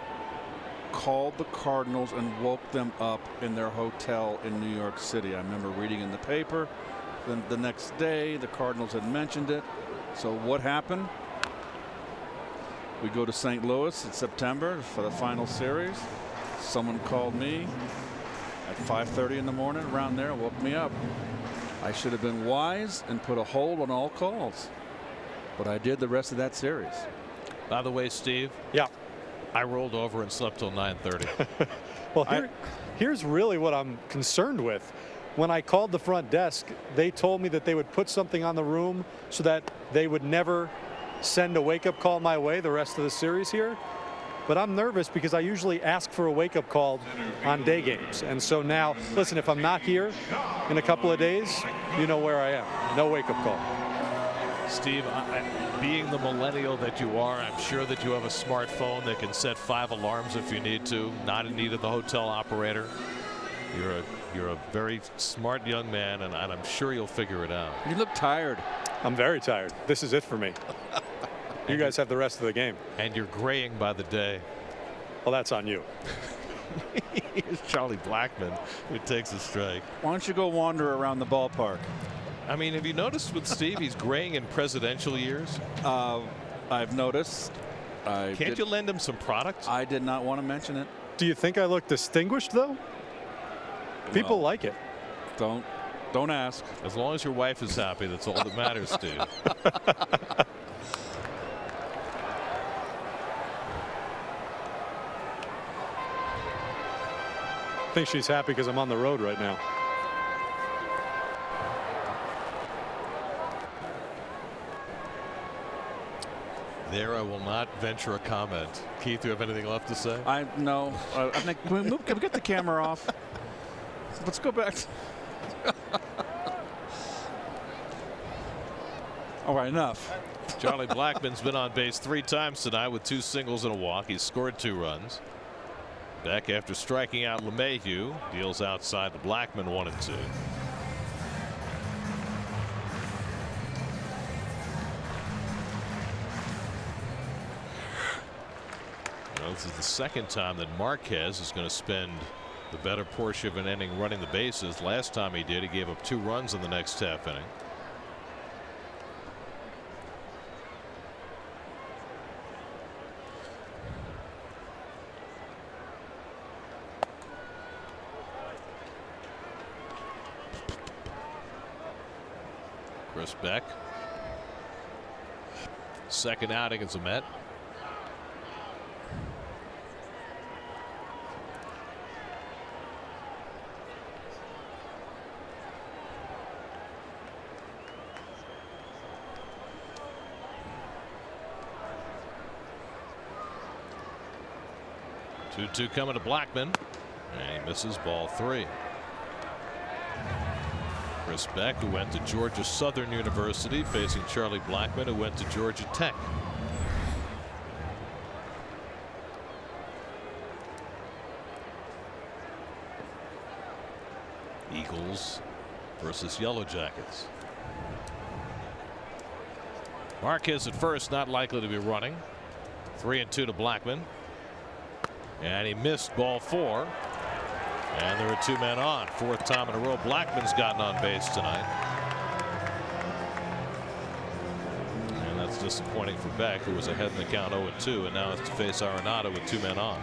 called the Cardinals and woke them up in their hotel in New York City. I remember reading in the paper. Then the next day, the Cardinals had mentioned it. So what happened? We go to St. Louis in September for the final series. Someone called me at 5:30 in the morning, around there, woke me up. I should have been wise and put a hold on all calls, but I did the rest of that series. By the way, Steve. Yeah. I rolled over and slept till 9:30. Well, here's really what I'm concerned with. When I called the front desk, they told me that they would put something on the room so that they would never send a wake-up call my way the rest of the series here. But I'm nervous because I usually ask for a wake-up call on day games. And so now, listen, if I'm not here in a couple of days, you know where I am. No wake-up call. Steve, being the millennial that you are, I'm sure that you have a smartphone that can set 5 alarms if you need to, not in need of the hotel operator. You're a very smart young man, and I'm sure you'll figure it out. You look tired. I'm very tired. This is it for me. You guys have the rest of the game. And you're graying by the day. Well, that's on you. Here's Charlie Blackmon, who takes a strike. Why don't you go wander around the ballpark? I mean, have you noticed with Steve, he's graying in presidential years? I've noticed. Can't you lend him some product? I did not want to mention it. Do you think I look distinguished, though? People like it. Don't ask. As long as your wife is happy, that's all that matters, Steve. I think she's happy because I'm on the road right now. There, I will not venture a comment. Keith, do you have anything left to say? No. I think can we get the camera off? Let's go back. All right, enough. Charlie Blackmon's been on base 3 times tonight with 2 singles and a walk. He's scored 2 runs. Back after striking out LeMahieu, deals outside to Blackmon 1-2. Well, this is the second time that Marquez is going to spend the better portion of an inning running the bases. Last time he did, he gave up 2 runs in the next half inning. Chris Beck, second outing as a Met. Two coming to Blackmon, and he misses ball 3. Chris Beck, who went to Georgia Southern University, facing Charlie Blackmon, who went to Georgia Tech. Eagles versus Yellow Jackets. Marquez at first, not likely to be running. 3-2 to Blackmon. And he missed ball 4. And there are 2 men on. 4th time in a row. Blackmon's gotten on base tonight. And that's disappointing for Beck, who was ahead in the count 0-2, and now has to face Arenado with 2 men on.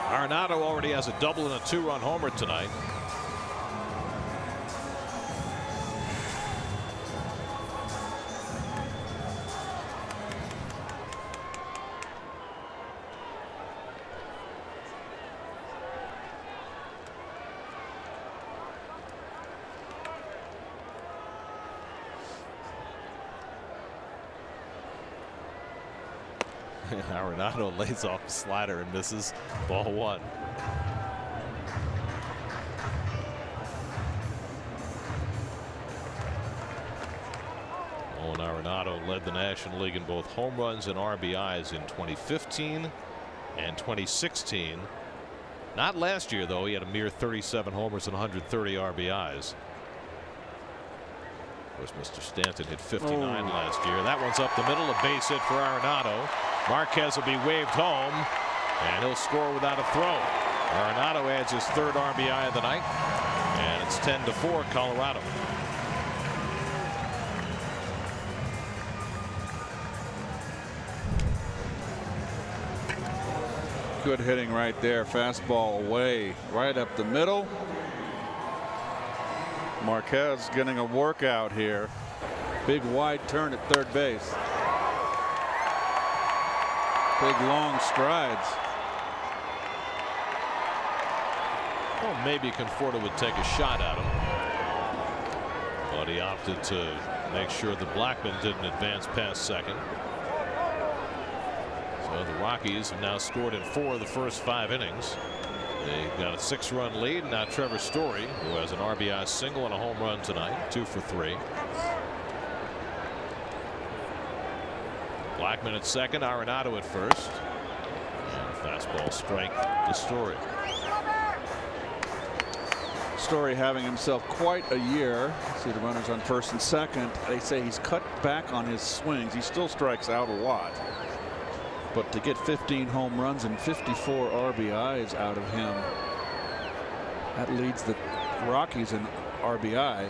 Arenado already has a double and a 2-run homer tonight. Arenado lays off a slider and misses ball 1. Nolan Arenado led the National League in both home runs and RBIs in 2015 and 2016. Not last year, though. He had a mere 37 homers and 130 RBIs. Of course, Mr. Stanton hit 59 last year. That one's up the middle, a base hit for Arenado. Marquez will be waved home, and he'll score without a throw. Arenado adds his 3rd RBI of the night, and it's 10-4 Colorado. Good hitting right there. Fastball away, right up the middle. Marquez getting a workout here. Big wide turn at third base. Big long strides. Well, maybe Conforto would take a shot at him, but he opted to make sure that Blackman didn't advance past second. So the Rockies have now scored in 4 of the first 5 innings. They've got a 6-run lead. Now Trevor Story, who has an RBI single and a home run tonight, 2 for 3. Blackman at second, Arenado at first. And fastball strike to Story. Story having himself quite a year. See the runners on first and second. They say he's cut back on his swings. He still strikes out a lot. But to get 15 home runs and 54 RBIs out of him, that leads the Rockies in RBI.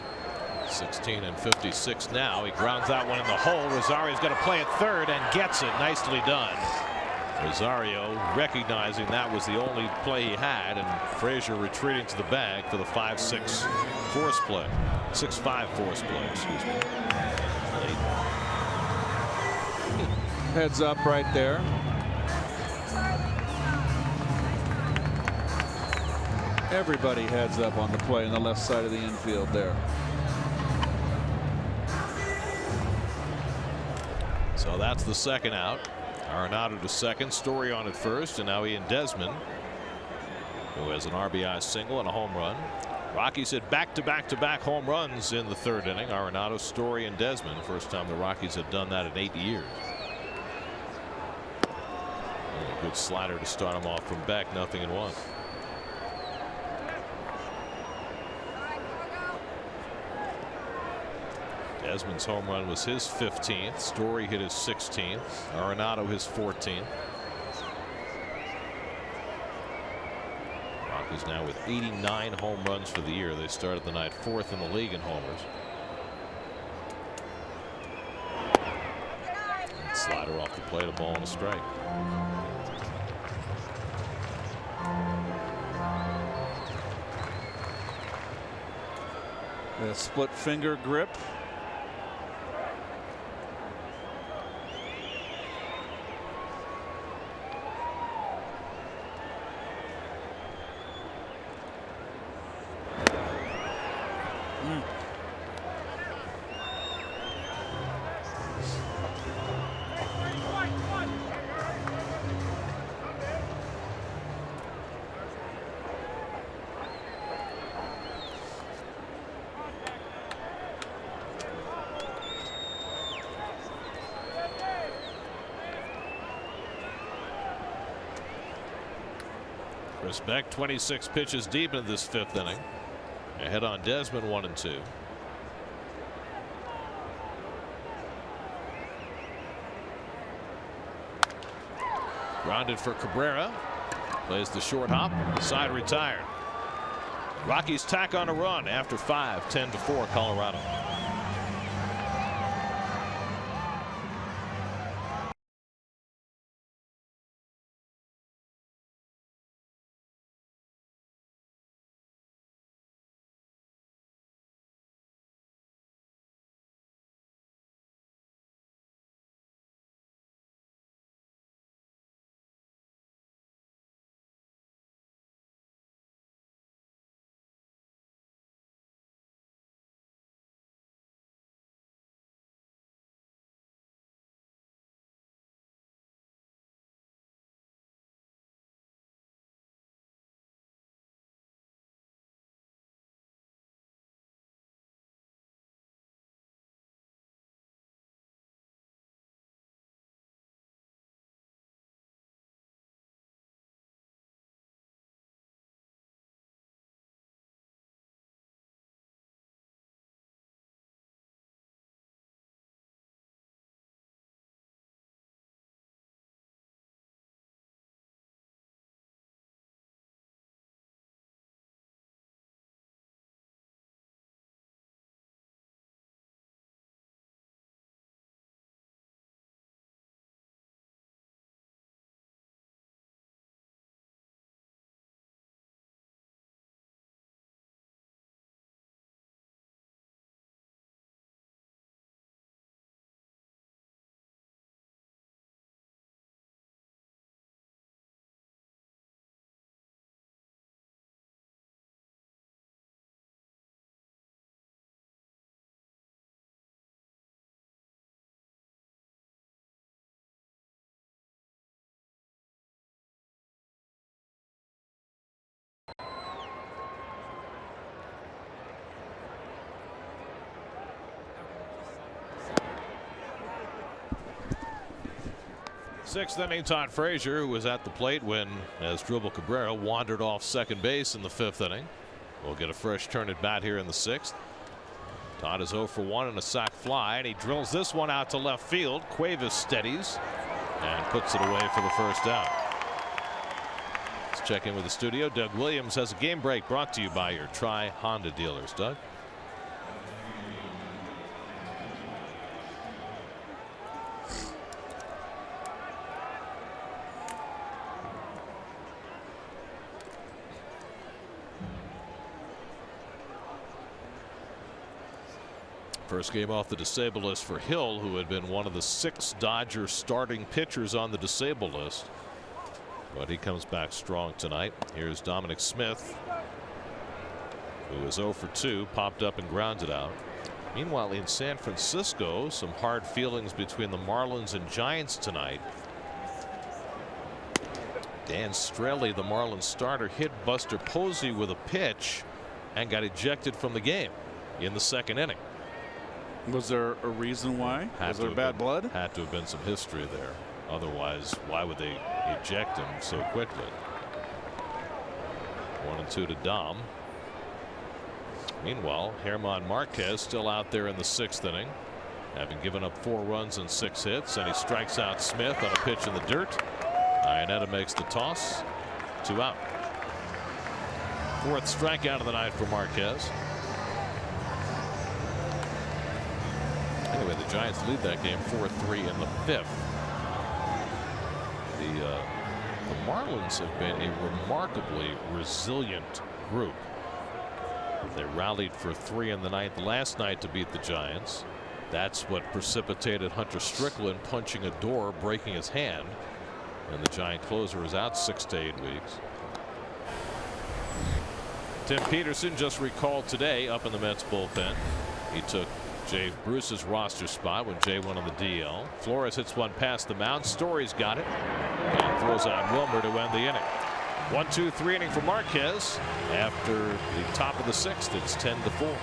16 and 56 now. He grounds that one in the hole. Rosario's going to play at third and gets it. Nicely done. Rosario recognizing that was the only play he had, and Frazier retreating to the bag for the 5-6 force play. 6-5 force play, excuse me. Late. Heads up right there. Everybody heads up on the play on the left side of the infield there. So that's the second out. Arenado to second, Story on at first, and now Ian Desmond, who has an RBI single and a home run. Rockies had back-to-back-to-back home runs in the third inning. Arenado, Story, and Desmond. First time the Rockies have done that in 8 years. And a good slider to start him off from Beck. 0-1. Desmond's home run was his 15th. Story hit his 16th. Arenado his 14th. Rockies now with 89 home runs for the year. They started the night 4th in the league in homers. And slider off the plate, a ball and a strike. The split finger grip. Beck 26 pitches deep in this 5th inning. Ahead on Desmond 1-2. Grounded for Cabrera. Plays the short hop. Side retired. Rockies tack on a run after 5. 10-4 Colorado. Sixth inning, Todd Frazier, who was at the plate when Asdrubal Cabrera wandered off second base in the fifth inning, will get a fresh turn at bat here in the sixth. Todd is 0 for 1 and a sac fly, and he drills this one out to left field. Cuevas steadies and puts it away for the first out. Let's check in with the studio. Doug Williams has a game break brought to you by your Tri-Honda dealers. Doug? First game off the disabled list for Hill, who had been one of the 6 Dodgers starting pitchers on the disabled list. But he comes back strong tonight. Here's Dominic Smith, who is 0 for 2, popped up and grounded out. Meanwhile, in San Francisco, some hard feelings between the Marlins and Giants tonight. Dan Straley, the Marlins starter, hit Buster Posey with a pitch and got ejected from the game in the second inning. Was there a reason why? Was there bad blood? Had to have been some history there. Otherwise, why would they eject him so quickly? 1-2 to Dom. Meanwhile, Germán Marquez still out there in the sixth inning, having given up 4 runs and 6 hits, and he strikes out Smith on a pitch in the dirt. Iannetta makes the toss. 2 out. 4th strikeout of the night for Marquez. Anyway, the Giants lead that game 4-3 in the 5th. The Marlins have been a remarkably resilient group. They rallied for 3 in the 9th last night to beat the Giants. That's what precipitated Hunter Strickland punching a door, breaking his hand, and the Giant closer is out 6 to 8 weeks. Tim Peterson just recalled today up in the Mets bullpen. He took Jay Bruce's roster spot when Jay went on the DL. Flores hits one past the mound. Story's got it and throws out Wilmer to end the inning. 1-2-3 inning for Marquez. After the top of the 6th, it's 10-4.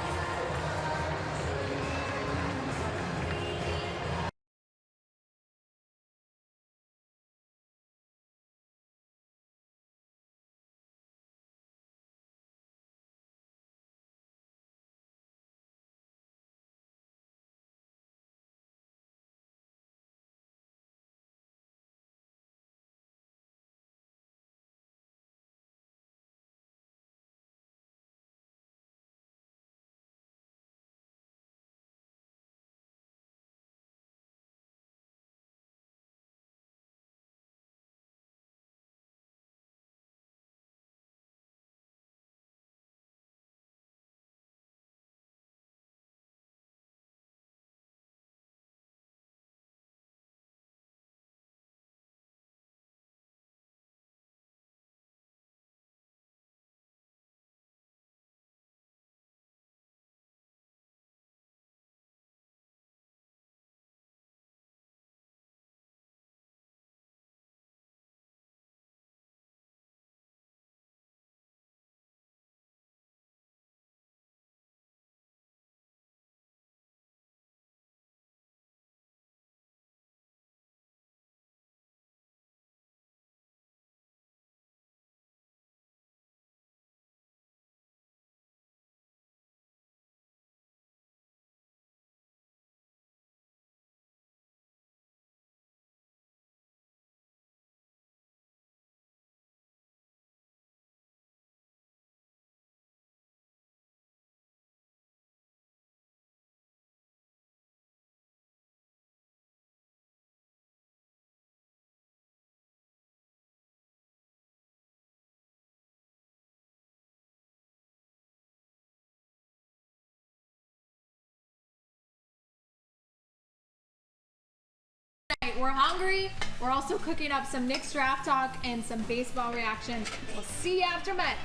We're hungry. We're also cooking up some Knicks draft talk and some baseball reaction. We'll see you after Mets.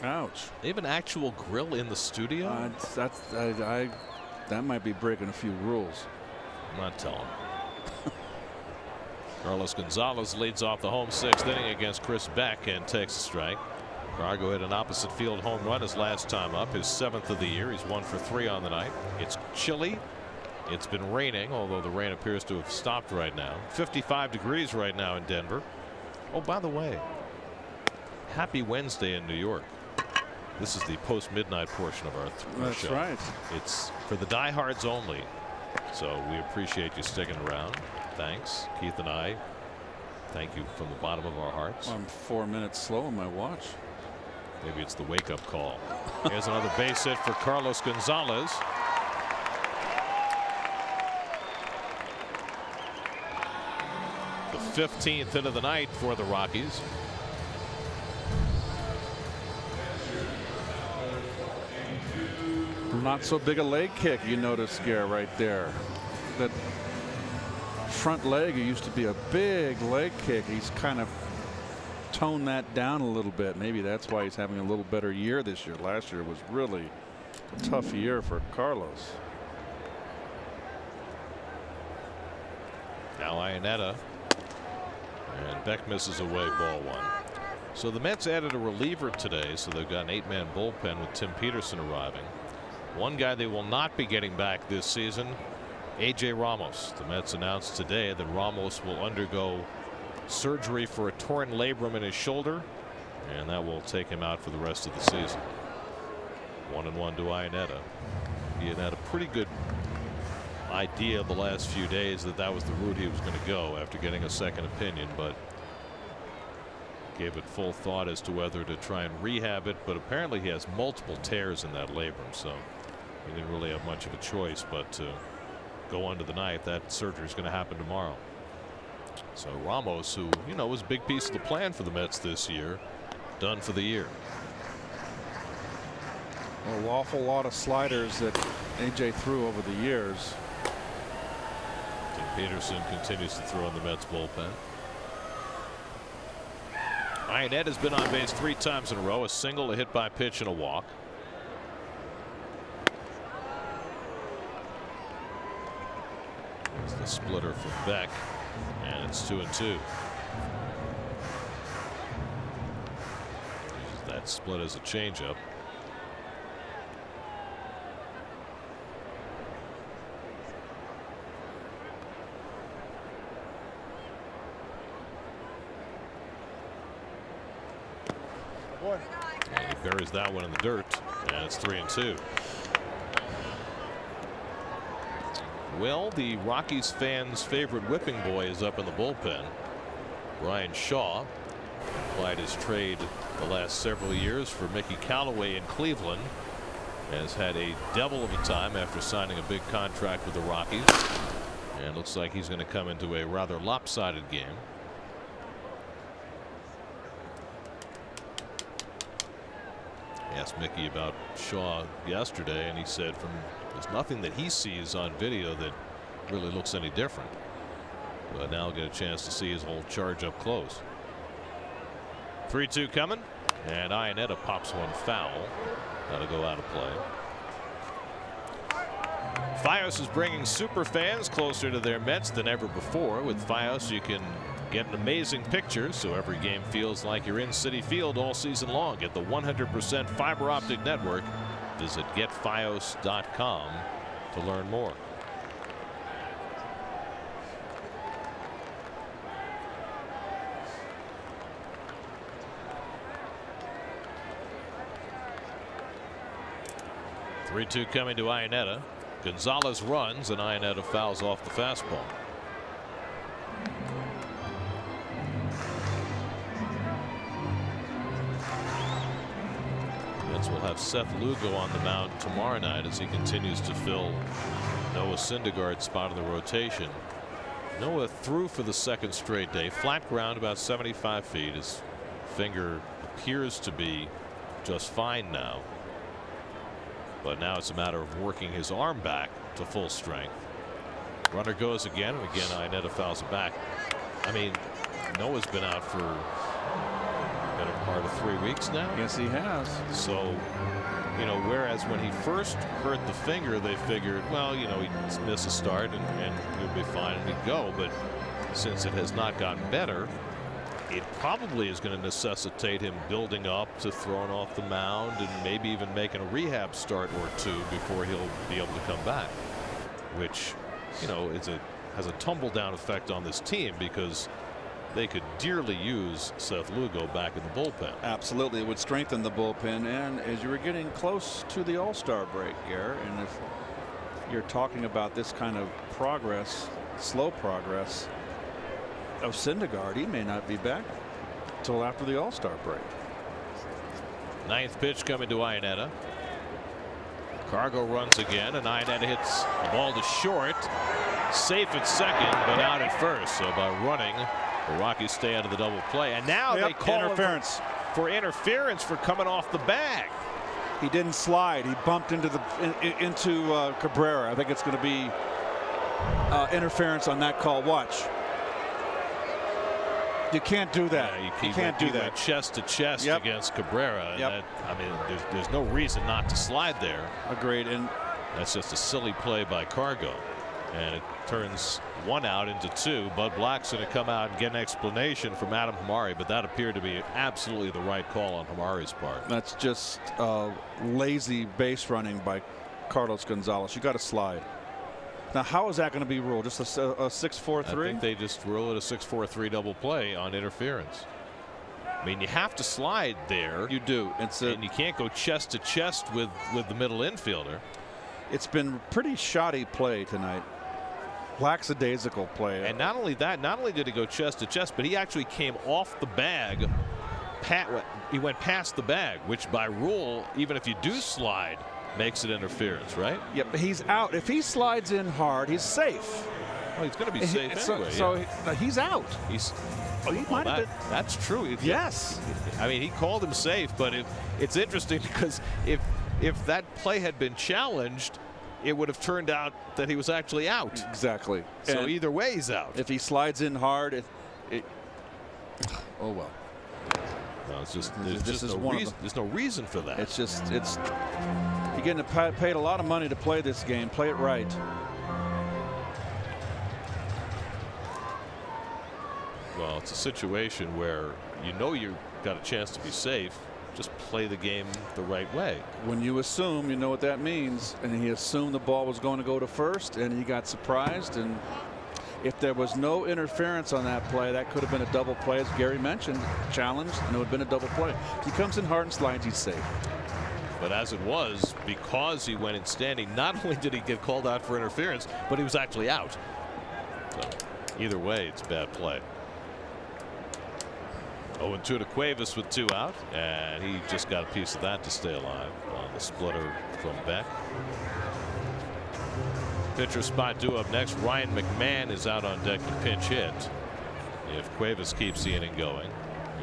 Ouch. They have an actual grill in the studio? That might be breaking a few rules. I'm not telling. Carlos Gonzalez leads off the home 6th inning against Chris Beck and takes a strike. Fargo hit an opposite field home run his last time up, his 7th of the year. He's 1 for 3 on the night. It's chilly It's been raining, although the rain appears to have stopped right now. 55 degrees right now in Denver. Oh, by the way, happy Wednesday in New York. This is the post-midnight portion of our show. That's right. It's for the diehards only. So we appreciate you sticking around. Thanks. Keith and I thank you from the bottom of our hearts. I'm 4 minutes slow on my watch. Maybe it's the wake-up call. Here's another base hit for Carlos Gonzalez. The 15th hit of the night for the Rockies. Not so big a leg kick, you notice, Gare, right there. That front leg used to be a big leg kick. He's kind of toned that down a little bit. Maybe that's why he's having a little better year this year. Last year was really a tough year for Carlos. Now Iannetta, and Beck misses away, ball one. So the Mets added a reliever today, so they've got an 8-man bullpen with Tim Peterson arriving. One guy they will not be getting back this season, AJ Ramos. The Mets announced today that Ramos will undergo surgery for a torn labrum in his shoulder, and that will take him out for the rest of the season. 1-1 to Iannetta. He had a pretty good idea the last few days that that was the route he was going to go after getting a second opinion, but gave it full thought as to whether to try and rehab it. But apparently he has multiple tears in that labrum, so he didn't really have much of a choice but to go under the knife. That surgery is going to happen tomorrow. So Ramos, who was a big piece of the plan for the Mets this year, done for the year. An awful lot of sliders that AJ threw over the years. Tim Peterson continues to throw in the Mets bullpen. Iannetta has been on base 3 times in a row, a single, a hit by pitch, and a walk. It's the splitter from Beck, and it's 2-2. That split as a changeup. And he buries that one in the dirt, and it's 3-2. Well, the Rockies fans' favorite whipping boy is up in the bullpen. Brian Shaw applied his trade the last several years for Mickey Callaway in Cleveland. Has had a devil of a time after signing a big contract with the Rockies, and looks like he's going to come into a rather lopsided game. I asked Mickey about Shaw yesterday, and he said there's nothing that he sees on video that really looks any different. But now I'll get a chance to see his whole charge up close. 3-2 coming, and Iannetta pops one foul. That'll go out of play. Fios is bringing super fans closer to their Mets than ever before. With Fios, you can get an amazing picture, so every game feels like you're in Citi Field all season long. Get the 100% fiber optic network. Visit getfios.com to learn more. Three-two coming to Iannetta. Gonzalez runs, and Iannetta fouls off the fastball. We'll have Seth Lugo on the mound tomorrow night as he continues to fill Noah Syndergaard's spot in the rotation. Noah threw for the second straight day. Flat ground about 75 feet. His finger appears to be just fine now. But now it's a matter of working his arm back to full strength. Runner goes again, and again Iannetta fouls it back. I mean, Noah's been out for better part of 3 weeks now. Yes, he has. So, whereas when he first hurt the finger, they figured, well, he'd miss a start and he'll be fine and he'd go. But since it has not gotten better, it probably is going to necessitate him building up to throwing off the mound and maybe even making a rehab start or two before he'll be able to come back. which, you know, has a tumble down effect on this team because they could dearly use Seth Lugo back in the bullpen. Absolutely, it would strengthen the bullpen. And as you were getting close to the All-Star break, Gare, and if you're talking about this kind of progress, slow progress of Syndergaard, he may not be back till after the All-Star break. Ninth pitch coming to Iannetta. Cargo runs again, and Iannetta hits the ball to short. Safe at second, but out at first. So by running, the Rockies stay out of the double play. And now they call interference for interference for coming off the bag. He didn't slide. He bumped into Cabrera. I think it's going to be interference on that call. Watch. You can't do that. Yeah, you can't do that. Went chest to chest against Cabrera. And that, I mean, there's no reason not to slide there. Agreed. And that's just a silly play by Cargo. And it turns one out into two. Bud Black's going to come out and get an explanation from Adam Hamari, but that appeared to be absolutely the right call on Hamari's part. That's just lazy base running by Carlos Gonzalez. You got to slide. Now, how is that going to be ruled? Just a 6-4-3? I think they just rule it a 6-4-3 double play on interference. I mean, you have to slide there. You do. And you can't go chest to chest with the middle infielder. It's been pretty shoddy play tonight. Lackadaisical play. And not only that, not only did he go chest to chest, but he actually came off the bag. He went past the bag, which by rule, even if you do slide, makes it interference, right? Yeah, but he's out. If he slides in hard, he's safe. Well, he's going to be safe anyway. So he's out. He might have been. That's true. Yes. I mean, he called him safe, but it's interesting because if that play had been challenged, it would have turned out that he was actually out. Exactly. So and either way, he's out. If he slides in hard, oh well. No, it's just there's no reason for that. It's you're getting paid a lot of money to play this game. Play it right. Well, it's a situation where you know you've got a chance to be safe. Just play the game the right way. When you assume, you know what that means. And he assumed the ball was going to go to first, and he got surprised. And if there was no interference on that play, that could have been a double play, as Gary mentioned. Challenged, and it would have been a double play. If he comes in hard and slides, he's safe. But as it was, because he went in standing, not only did he get called out for interference, but he was actually out. So either way, it's bad play. 0-2 to Cuevas with 2 out, and he just got a piece of that to stay alive on the splitter from Beck. Pitcher spot due up next. Ryan McMahon is out on deck to pinch hit if Cuevas keeps the inning going.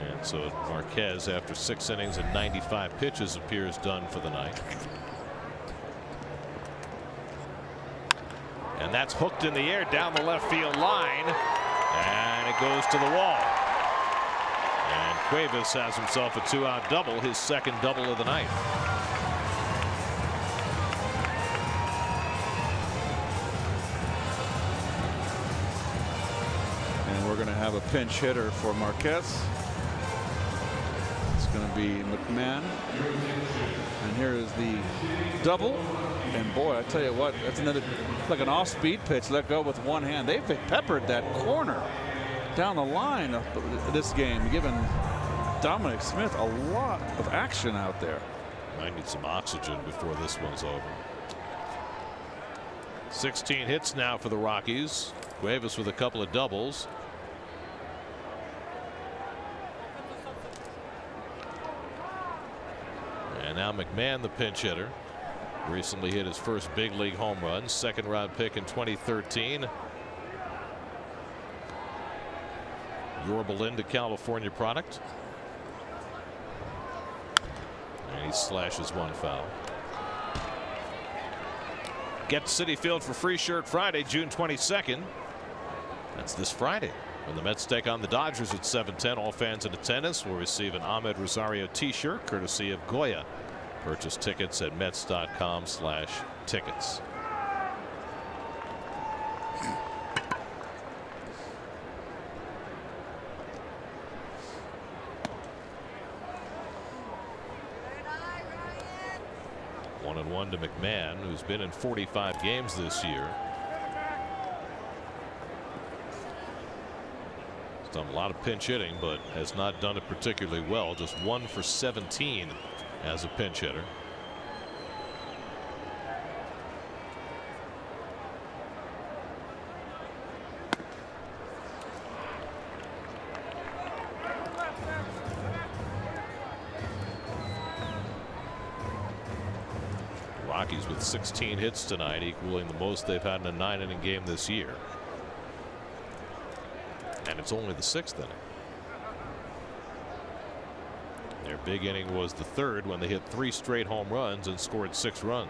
And so Marquez, after 6 innings and 95 pitches, appears done for the night. And that's hooked in the air down the left field line, and it goes to the wall. And Cuevas has himself a 2-out double, his second double of the night. And we're going to have a pinch hitter for Marquez. It's going to be McMahon. And here is the double. And boy, I tell you what, that's another, like an off-speed pitch, let go with one hand. They've peppered that corner down the line of this game, giving Dominic Smith a lot of action out there. Might need some oxygen before this one's over. 16 hits now for the Rockies. Cuevas with a couple of doubles. And now McMahon, the pinch hitter, recently hit his first big league home run, second round pick in 2013. Yorba Linda, California product. And he slashes one foul. Get to Citi Field for Free Shirt Friday, June 22nd. That's this Friday when the Mets take on the Dodgers at 7:10. All fans in attendance will receive an Ahmed Rosario t-shirt courtesy of Goya. Purchase tickets at Mets.com/tickets. One and one to McMahon, who's been in 45 games this year. Done a lot of pinch hitting, but has not done it particularly well. Just 1 for 17 as a pinch hitter. Rockies with 16 hits tonight, equaling the most they've had in a 9-inning game this year. And it's only the 6th inning. Their big inning was the 3rd when they hit 3 straight home runs and scored 6 runs.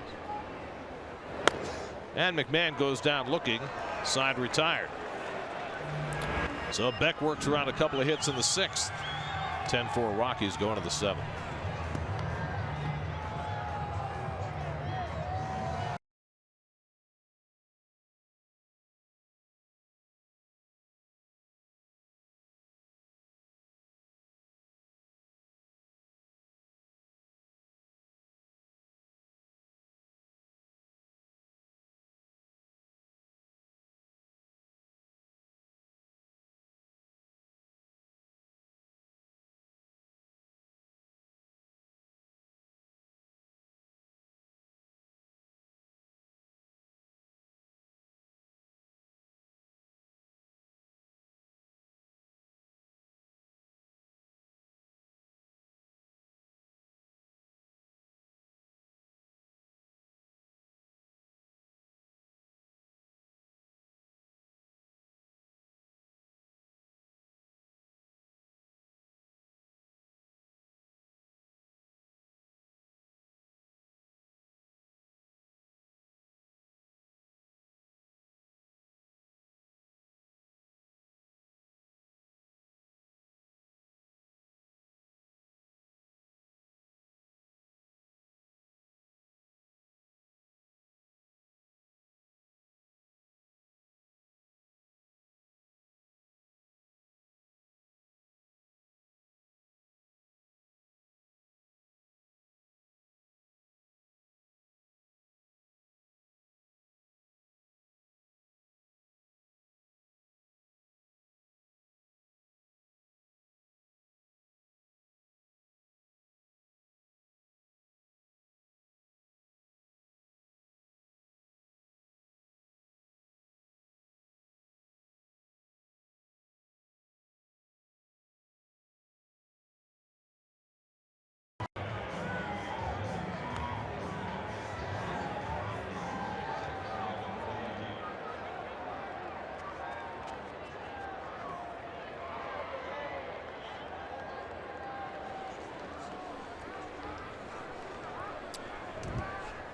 And McMahon goes down looking, side retired. So Beck works around a couple of hits in the 6th. 10-4 Rockies going to the 7th.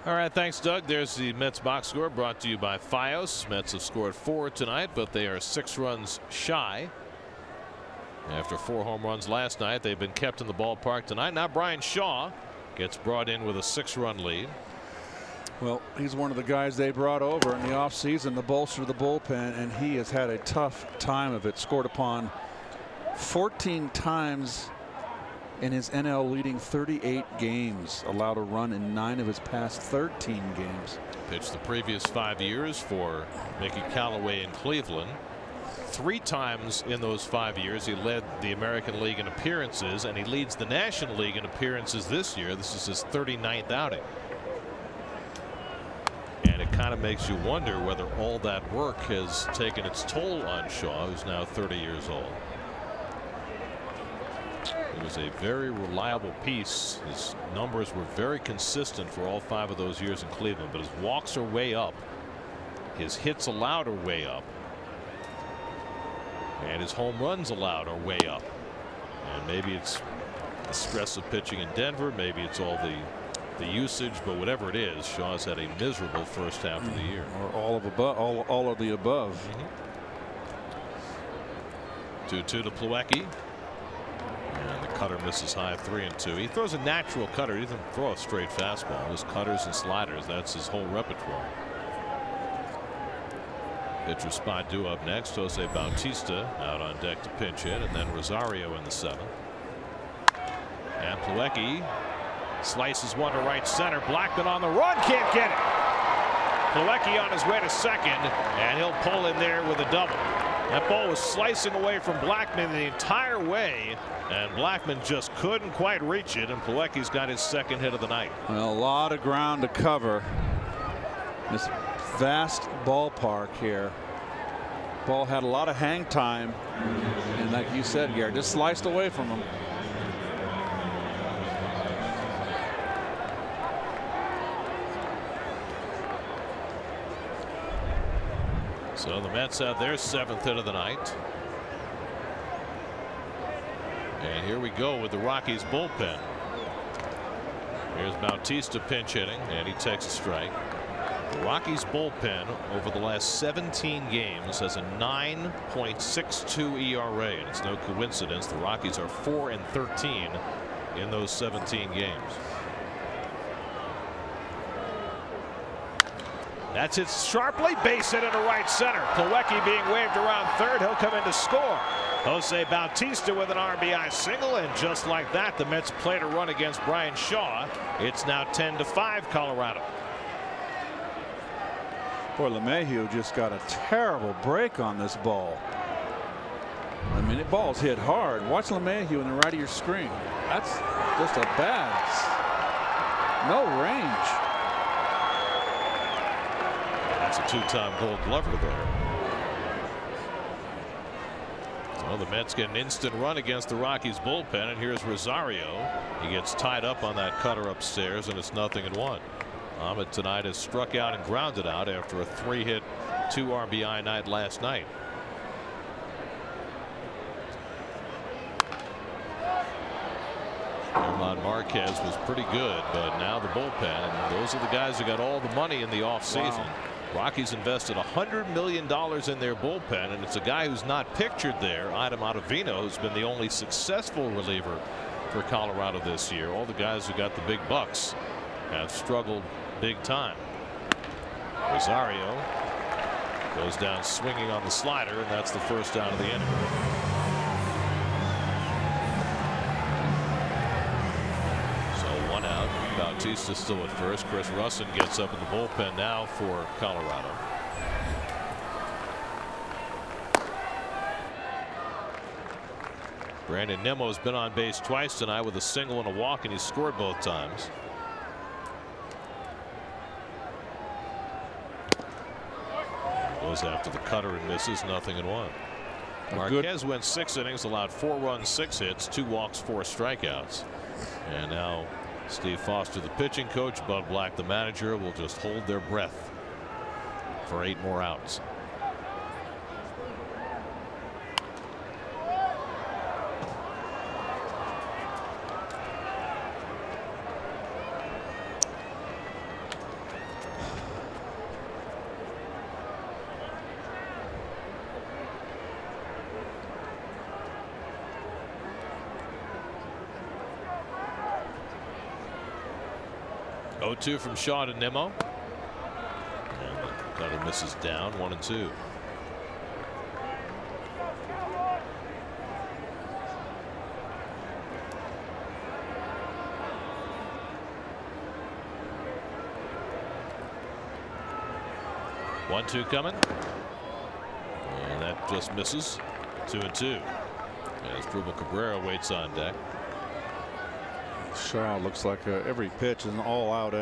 All right, thanks, Doug. There's the Mets box score brought to you by Fios. Mets have scored 4 tonight, but they are 6 runs shy. After 4 home runs last night, they've been kept in the ballpark tonight. Now Brian Shaw gets brought in with a 6-run lead. Well, he's one of the guys they brought over in the offseason to bolster the bullpen, and he has had a tough time of it. Scored upon 14 times in his NL leading 38 games, allowed a run in 9 of his past 13 games. Pitched the previous 5 years for Mickey Callaway in Cleveland. 3 times in those 5 years he led the American League in appearances, and he leads the National League in appearances this year. This is his 39th outing. And it kind of makes you wonder whether all that work has taken its toll on Shaw, who's now 30 years old. It was a very reliable piece. His numbers were very consistent for all 5 of those years in Cleveland, but his walks are way up. His hits allowed are way up. And his home runs allowed are way up. And maybe it's the stress of pitching in Denver. Maybe it's all the usage, but whatever it is, Shaw's had a miserable first half of the year. Or all of the above. 2-2 to Plawecki. And the cutter misses high, 3-2. He throws a natural cutter. He doesn't throw a straight fastball. His cutters and sliders, that's his whole repertoire. Pitcher spot due up next. Jose Bautista out on deck to pinch hit, and then Rosario in the 7th. And Plawecki slices one to right center. Blackman on the run, can't get it. Plawecki on his way to second, and he'll pull in there with a double. That ball was slicing away from Blackman the entire way, and Blackman just couldn't quite reach it, and Pilecki's got his second hit of the night. Well, a lot of ground to cover. This vast ballpark here. Ball had a lot of hang time, and like you said, Gary, just sliced away from him. So the Mets have their 7th hit of the night. And here we go with the Rockies bullpen. Here's Bautista pinch hitting, and he takes a strike. The Rockies bullpen over the last 17 games has a 9.62 ERA, and it's no coincidence the Rockies are 4-13 in those 17 games. That's hit sharply, base hit into right center. Pilecki being waved around third. He'll come in to score. Jose Bautista with an RBI single, and just like that, the Mets played a run against Brian Shaw. It's now 10-5 Colorado. Boy, LeMahieu just got a terrible break on this ball. I mean, the ball's hit hard. Watch LeMahieu in the right of your screen. That's just a bad. No range. That's a two-time Gold Glover there. Well, the Mets get an instant run against the Rockies bullpen, and here's Rosario. He gets tied up on that cutter upstairs, and it's 0-1. Ahmed tonight has struck out and grounded out after a 3-hit, 2 RBI night last night. German Marquez was pretty good, but now the bullpen, and those are the guys who got all the money in the offseason. Wow. Rockies invested $100 million in their bullpen, and it's a guy who's not pictured there, Adam Ottavino, who's been the only successful reliever for Colorado this year. All the guys who got the big bucks have struggled big time. Rosario goes down swinging on the slider, and that's the first out of the inning. Bautista still at first. Chris Russin gets up in the bullpen now for Colorado. Brandon Nimmo's been on base twice tonight with a single and a walk, and he scored both times. Goes after the cutter and misses. 0-1. Marquez went 6 innings, allowed 4 runs, 6 hits, 2 walks, 4 strikeouts, and now Steve Foster, the pitching coach, Bud Black, the manager, will just hold their breath for 8 more outs. Two from Shaw to Nimmo. And the cutter misses down. 1-2. One-two coming. And that just misses. 2-2. As Drupal Cabrera waits on deck. Shaw looks like every pitch is an all-out,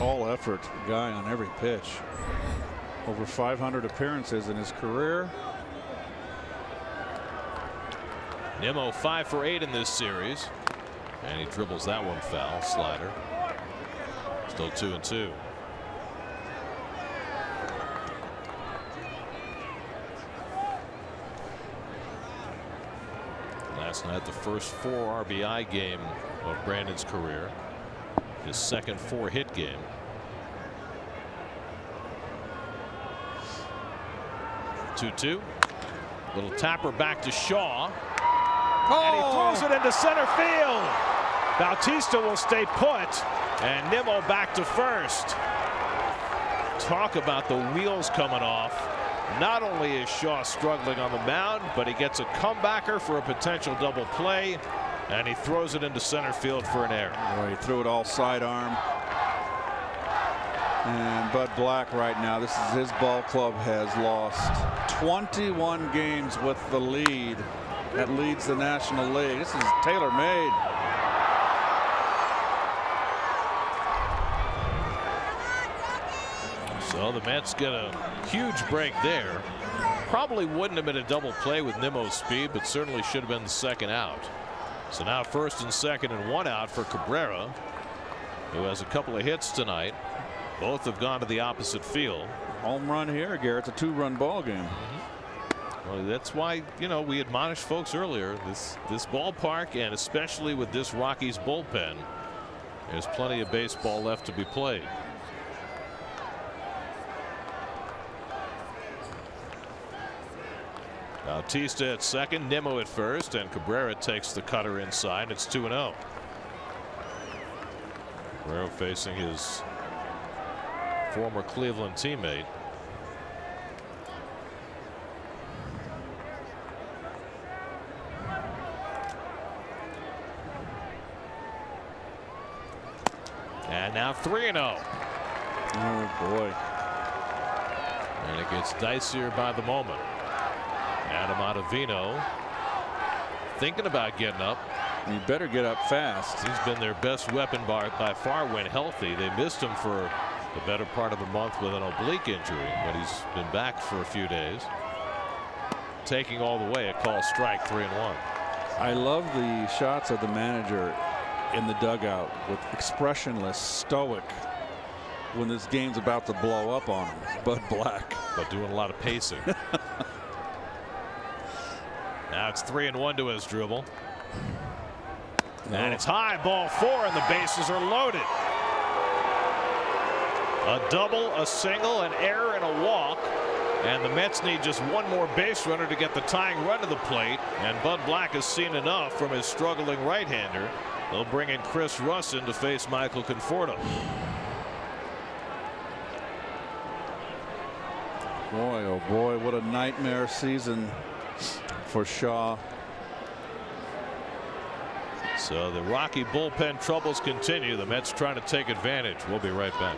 all-effort guy on every pitch. Over 500 appearances in his career. Nimmo 5 for 8 in this series, and he dribbles that one foul. Slider. Still 2-2. Last night, the first 4 RBI game of Brandon's career. His second 4-hit game. Two. Little tapper back to Shaw. And he throws it into center field. Bautista will stay put, and Nimmo back to first. Talk about the wheels coming off. Not only is Shaw struggling on the mound, but he gets a comebacker for a potential double play, and he throws it into center field for an error. Boy, he threw it all sidearm. And Bud Black right now, this is his ball club, has lost 21 games with the lead. That leads the National League. This is tailor-made. So the Mets get a huge break there. Probably wouldn't have been a double play with Nimmo's speed, but certainly should have been the second out. So now first and second and one out for Cabrera, who has a couple of hits tonight. Both have gone to the opposite field. Home run here, Garrett. It's a 2-run ball game. Well, that's why, you know, we admonished folks earlier, this ballpark, and especially with this Rockies bullpen, there's plenty of baseball left to be played. Bautista at second, Nimmo at first, and Cabrera takes the cutter inside. It's 2-0. Cabrera facing his former Cleveland teammate. And now 3-0. Oh boy. And it gets dicier by the moment. Adam Ottavino thinking about getting up. You better get up fast. He's been their best weapon by far when healthy. They missed him for the better part of the month with an oblique injury, but he's been back for a few days. Taking all the way, a call strike, 3-1. I love the shots of the manager in the dugout with expressionless, stoic, when this game's about to blow up on him. Bud Black. But doing a lot of pacing. Now it's 3-1 to his dribble. And it's high, ball 4, and the bases are loaded. A double, a single, an error, and a walk. And the Mets need just one more base runner to get the tying run to the plate. And Bud Black has seen enough from his struggling right-hander. They'll bring in Chris Russin to face Michael Conforto. Boy, oh boy, what a nightmare season for Shaw. So the Rocky bullpen troubles continue. The Mets trying to take advantage. We'll be right back.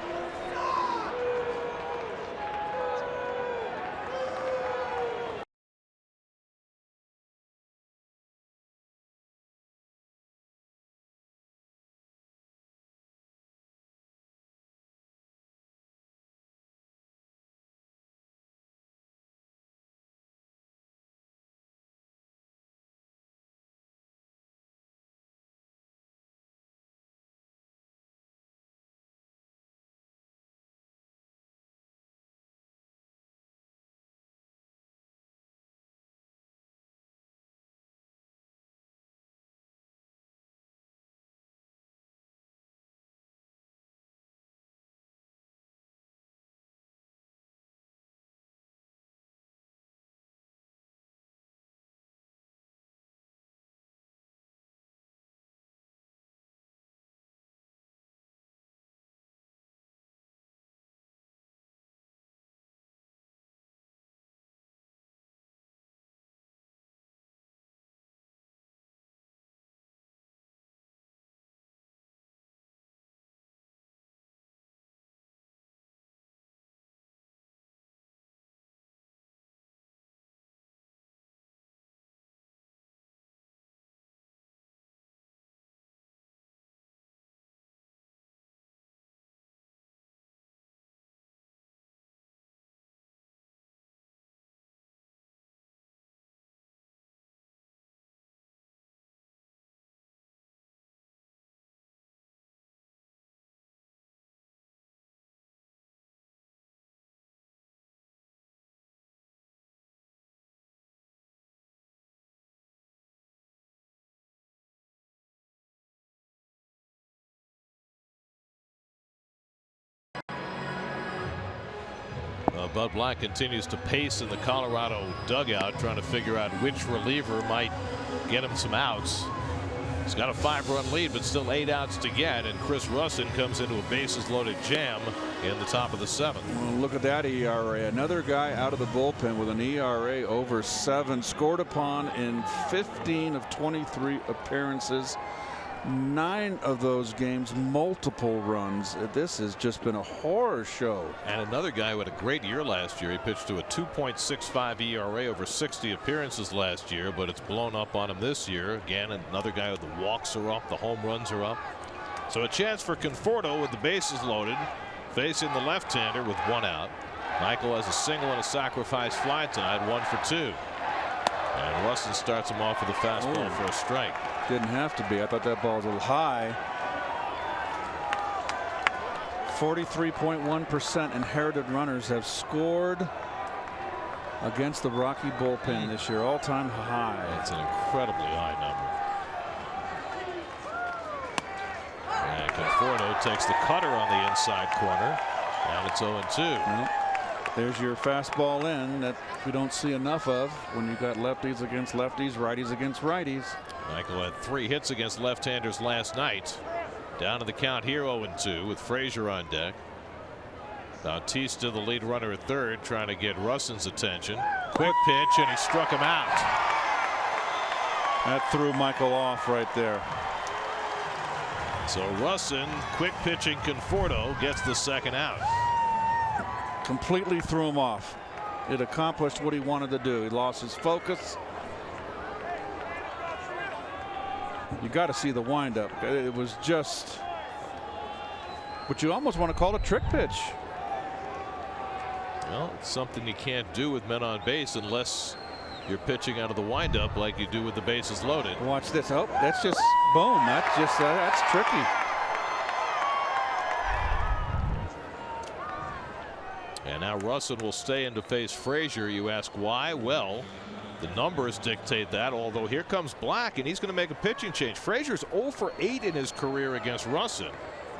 Bud Black continues to pace in the Colorado dugout, trying to figure out which reliever might get him some outs. He's got a 5-run lead, but still 8 outs to get, and Chris Russin comes into a bases loaded jam in the top of the 7th. Well, look at that ERA. Another guy out of the bullpen with an ERA over 7, scored upon in 15 of 23 appearances. 9 of those games, multiple runs. This has just been a horror show. And another guy who had a great year last year. He pitched to a 2.65 ERA over 60 appearances last year, but it's blown up on him this year. Again, another guy with the walks are up, the home runs are up. So a chance for Conforto with the bases loaded, facing the left-hander with 1 out. Michael has a single and a sacrifice fly tonight, 1 for 2. And Russin starts him off with a fastball for a strike. Didn't have to be. I thought that ball was a little high. 43.1% inherited runners have scored against the Rocky bullpen this year. All-time high. That's an incredibly high number. And Conforto takes the cutter on the inside corner. And it's 0-2. Well, there's your fastball in that we don't see enough of when you've got lefties against lefties, righties against righties. Michael had 3 hits against left-handers last night. Down to the count here, 0-2 with Frazier on deck. Bautista, the lead runner at third, trying to get Russin's attention. Quick pitch, and he struck him out. That threw Michael off right there. So Russin, quick pitching Conforto, gets the second out. Completely threw him off. It accomplished what he wanted to do. He lost his focus. You got to see the windup. It was just what you almost want to call a trick pitch. Well, it's something you can't do with men on base unless you're pitching out of the windup like you do with the bases loaded. Watch this. Oh, that's just boom. That's tricky. And now Russin will stay in to face Frazier. You ask why? Well, the numbers dictate that, although here comes Black, and he's going to make a pitching change. Frazier's 0 for 8 in his career against Russin.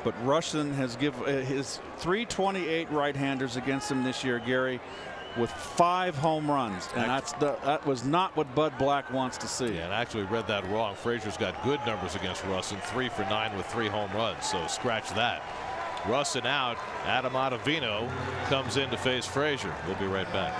But Russin has given his 328 right-handers against him this year, Gary, with 5 home runs. And that was not what Bud Black wants to see. Yeah, and I actually read that wrong. Frazier's got good numbers against Russin, 3 for 9 with 3 home runs, so scratch that. Russin out. Adam Ottavino comes in to face Frazier. We'll be right back.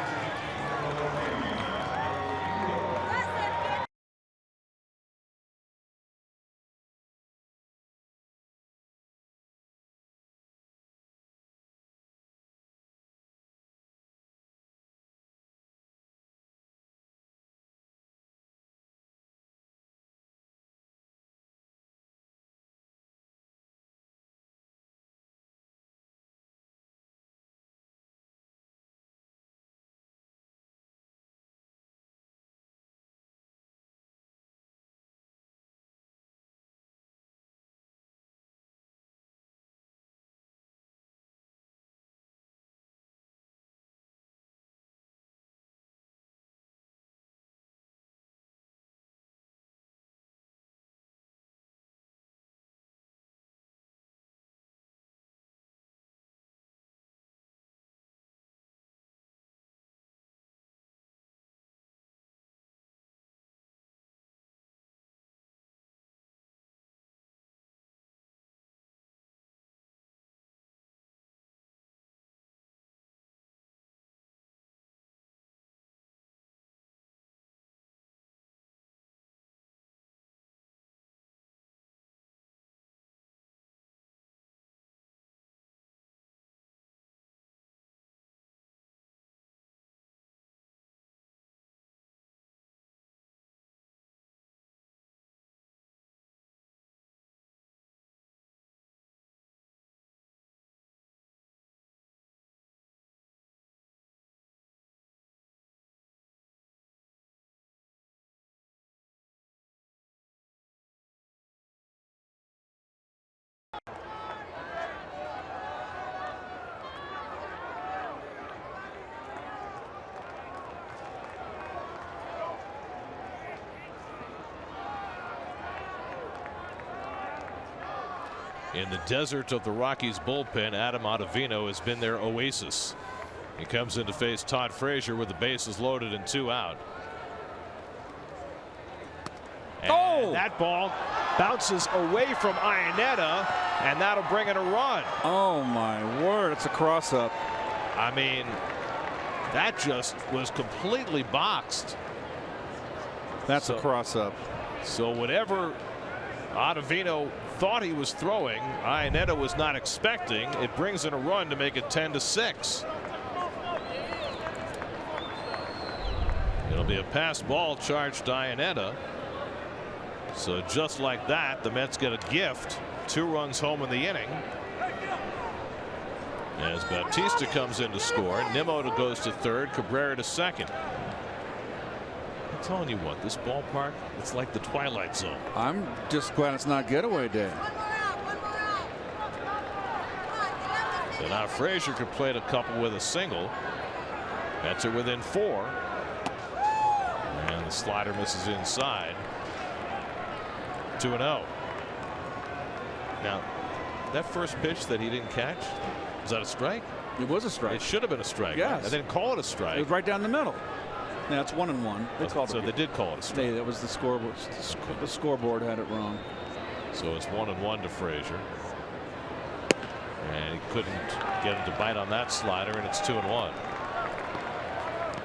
In the desert of the Rockies bullpen, Adam Ottavino has been their oasis. He comes in to face Todd Frazier with the bases loaded and 2 out. And that ball bounces away from Iannetta, and that'll bring in a run. Oh my word, it's a cross up. I mean, that just was completely boxed. That's a cross up. So whatever Ottavino thought he was throwing. Iannetta was not expecting. It brings in a run to make it 10-6. It'll be a pass ball charged to Iannetta. So just like that, the Mets get a gift. 2 runs home in the inning. As Bautista comes in to score, Nimmo goes to third, Cabrera to second. I'm telling you what, this ballpark, it's like the Twilight Zone. I'm just glad it's not getaway day. So now Frazier could play a couple with a single. Mets are within 4. And the slider misses inside. 2-0. Now, that first pitch that he didn't catch, was that a strike? It was a strike. It should have been a strike. Yes. They didn't call it a strike. It was right down the middle. Now it's 1-1. They called so it. they did call it a strike. That was the scoreboard. The scoreboard had it wrong. So it's 1-1 to Frazier. And he couldn't get him to bite on that slider, and it's 2-1.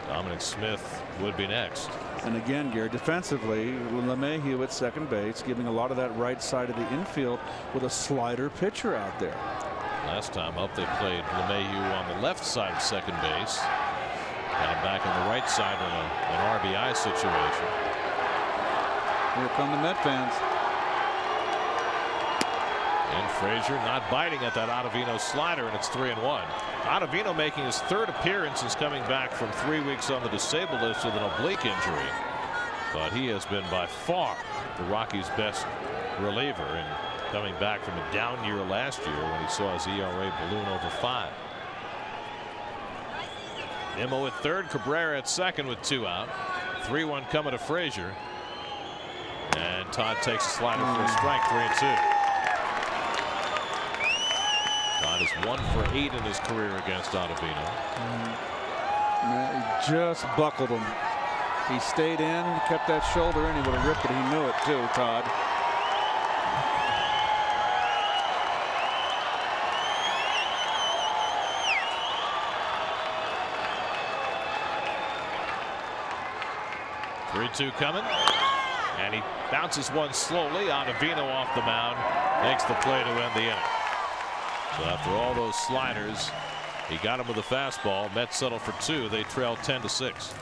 Dominic Smith would be next. And again, Gary, defensively, LeMahieu at second base, giving a lot of that right side of the infield with a slider pitcher out there. Last time up, they played LeMahieu on the left side of second base. Got him back on the right side in an RBI situation. Here come the Met fans. And Frazier not biting at that Ottavino slider, and it's 3-1. Ottavino making his 3rd appearance since coming back from 3 weeks on the disabled list with an oblique injury. But he has been by far the Rockies' best reliever, and coming back from a down year last year when he saw his ERA balloon over 5. Nimmo at third, Cabrera at second with 2 out. 3-1 coming to Frazier. And Todd takes a slider for a strike, 3-2. Todd is 1 for 8 in his career against Ottavino. He just buckled him. He stayed in, kept that shoulder in. He would have ripped it. He knew it too, Todd. Three-two coming, and he bounces one slowly. Ottavino off the mound makes the play to end the inning. So after all those sliders, he got him with a fastball. Mets settle for 2. They trail 10-6.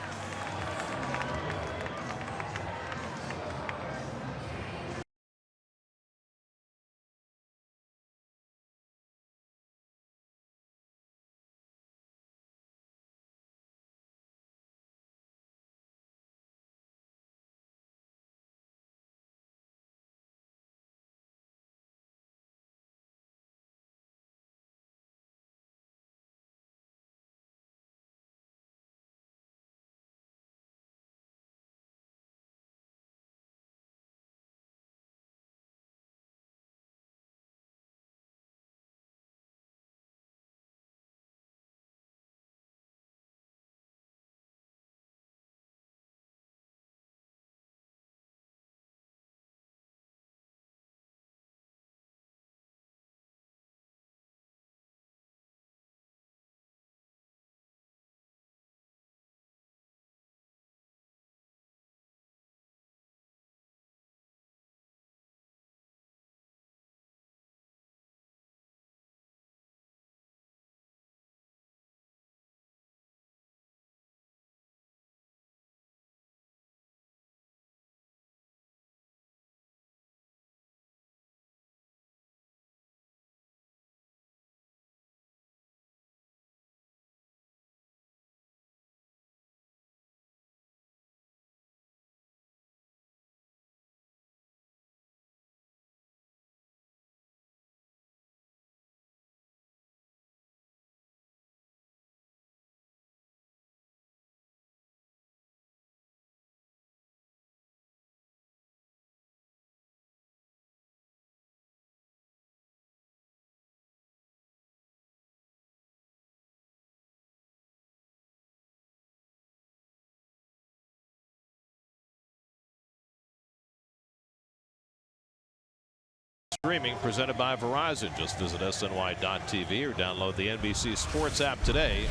Streaming presented by Verizon. Just visit SNY.TV or download the NBC Sports app today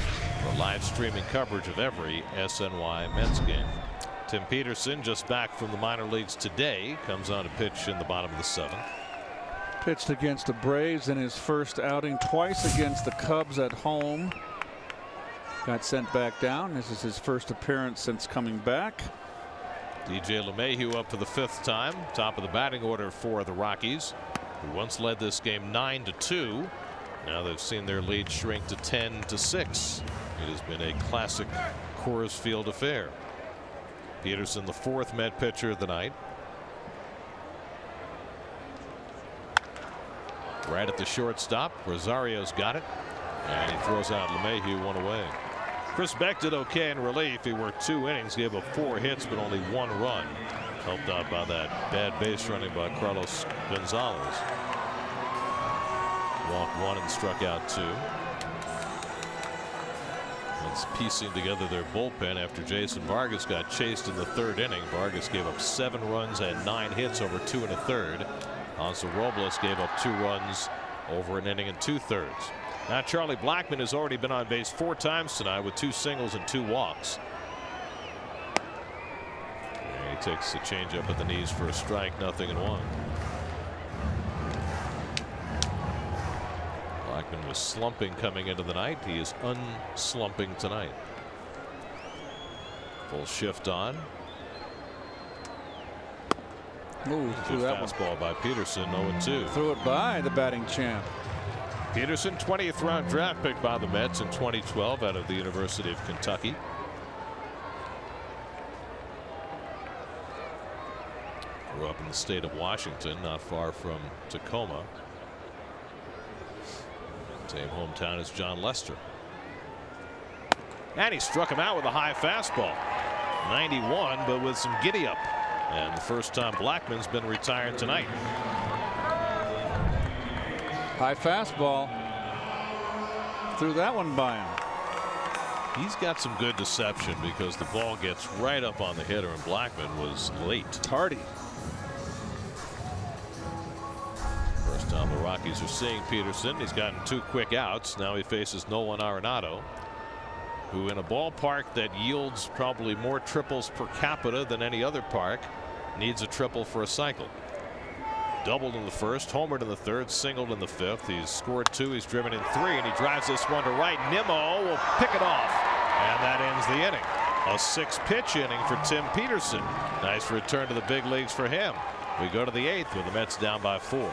for live streaming coverage of every SNY Mets game. Tim Peterson, just back from the minor leagues today, comes on to pitch in the bottom of the 7th. Pitched against the Braves in his first outing, twice against the Cubs at home. Got sent back down. This is his first appearance since coming back. DJ LeMahieu up for the 5th time, top of the batting order for the Rockies, who once led this game 9-2. Now they've seen their lead shrink to 10-6. It has been a classic Coors Field affair. Peterson, the 4th Met pitcher of the night. Right at the shortstop. Rosario's got it, and he throws out LeMahieu, 1 away. Chris Beck did okay in relief. He worked 2 innings, gave up 4 hits, but only 1 run. Helped out by that bad base running by Carlos Gonzalez. Walked 1 and struck out 2. It's piecing together their bullpen after Jason Vargas got chased in the 3rd inning. Vargas gave up 7 runs and 9 hits over 2 1/3. Hansel Robles gave up 2 runs over an inning and 2/3. Now Charlie Blackmon has already been on base 4 times tonight with 2 singles and 2 walks. And he takes the changeup at the knees for a strike, 0-1. Blackmon was slumping coming into the night. He is unslumping tonight. Full shift on. Ooh, threw that fastball by Peterson, 0-2. Threw it by the batting champ. Peterson, 20th round draft pick by the Mets in 2012 out of the University of Kentucky. Grew up in the state of Washington, not far from Tacoma. Same hometown as John Lester. And he struck him out with a high fastball. 91, but with some giddy up. And the first time Blackmon's been retired tonight. High fastball. Threw that one by him. He's got some good deception because the ball gets right up on the hitter, and Blackmon was late. Tardy. First time the Rockies are seeing Peterson. He's gotten 2 quick outs. Now he faces Nolan Arenado, who in a ballpark that yields probably more triples per capita than any other park needs a triple for a cycle. Doubled in the 1st, homered in the 3rd, singled in the 5th. He's scored 2, he's driven in 3, and he drives this one to right. Nimmo will pick it off, and that ends the inning. A 6-pitch inning for Tim Peterson. Nice return to the big leagues for him. We go to the 8th with the Mets down by 4.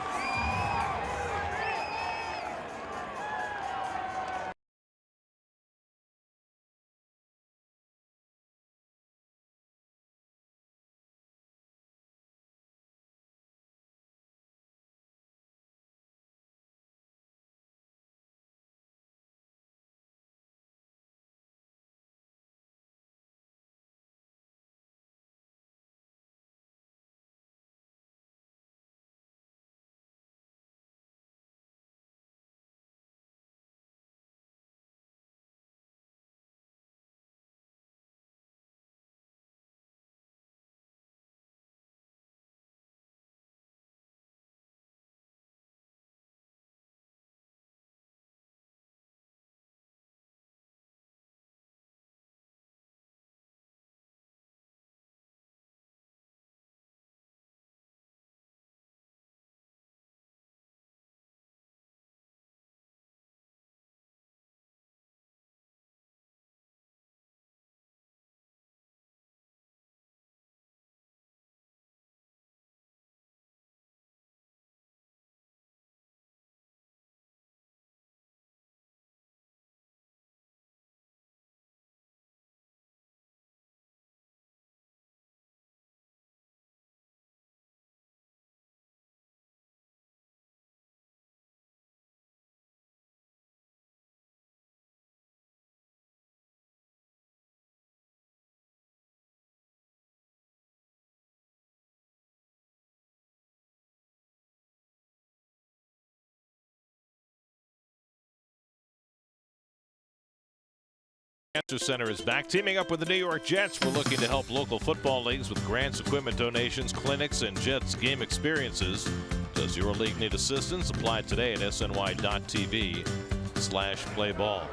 Cancer Center is back, teaming up with the New York Jets. We're looking to help local football leagues with grants, equipment donations, clinics, and Jets game experiences. Does your league need assistance? Apply today at sny.tv/playball.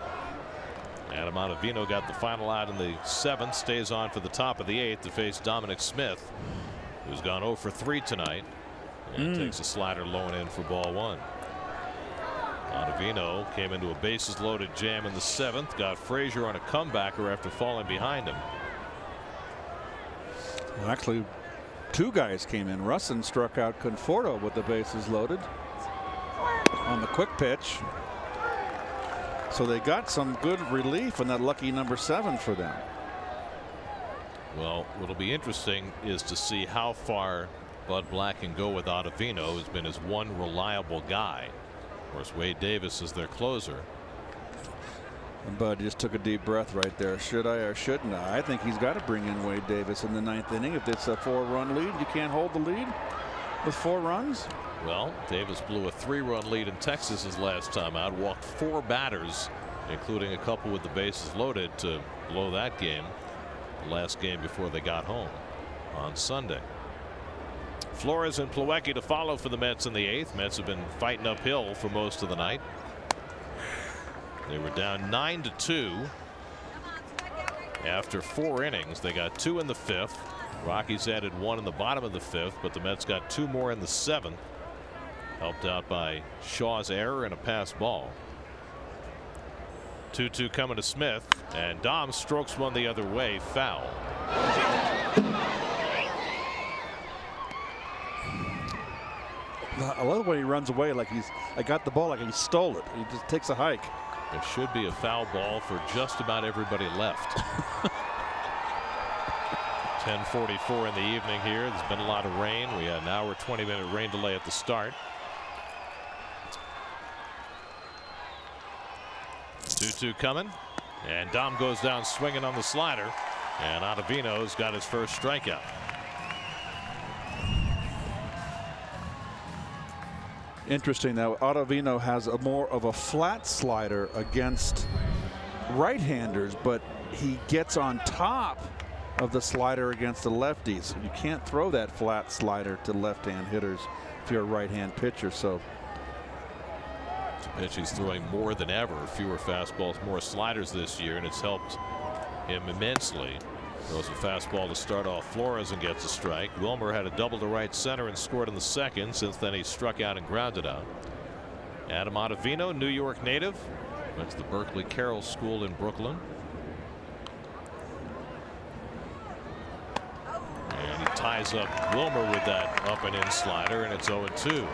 Adam Ottavino got the final out in the 7th, stays on for the top of the 8th to face Dominic Smith, who's gone 0 for 3 tonight, and takes a slider low and in for ball 1. Ottavino came into a bases loaded jam in the 7th, got Frazier on a comebacker after falling behind him. Well, actually, 2 guys came in. Russin struck out Conforto with the bases loaded on the quick pitch. So they got some good relief in that lucky number 7 for them. Well, what'll be interesting is to see how far Bud Black can go with Ottavino, who's been his one reliable guy. Of course, Wade Davis is their closer. And Bud just took a deep breath right there. Should I or shouldn't I? I think he's got to bring in Wade Davis in the 9th inning. If it's a 4-run lead, you can't hold the lead with 4 runs. Well, Davis blew a 3-run lead in Texas his last time out, walked 4 batters, including a couple with the bases loaded, to blow that game, the last game before they got home on Sunday. Flores and Plawecki to follow for the Mets in the 8th. Mets have been fighting uphill for most of the night. They were down 9-2 after 4 innings. They got 2 in the 5th. Rockies added 1 in the bottom of the 5th, but the Mets got 2 more in the 7th, helped out by Shaw's error and a pass ball. 2-2 coming to Smith, and Dom strokes one the other way, foul. I love the way he runs away like I got the ball like he stole it. He just takes a hike. There should be a foul ball for just about everybody left. 10:44 in the evening here. There's been a lot of rain. We had an hour 20-minute rain delay at the start. 2-2 coming, and Dom goes down swinging on the slider, and Ottavino's got his first strikeout. Interesting that Ottavino has more of a flat slider against right-handers, but he gets on top of the slider against the lefties. You can't throw that flat slider to left-hand hitters if you're a right-hand pitcher. So pitch he's throwing more than ever, fewer fastballs, more sliders this year, and it's helped him immensely. Throws a fastball to start off Flores and gets a strike. Wilmer had a double to right center and scored in the 2nd. Since then, he struck out and grounded out. Adam Ottavino, New York native, went to the Berkeley Carroll School in Brooklyn. And he ties up Wilmer with that up and in slider, and it's 0-2.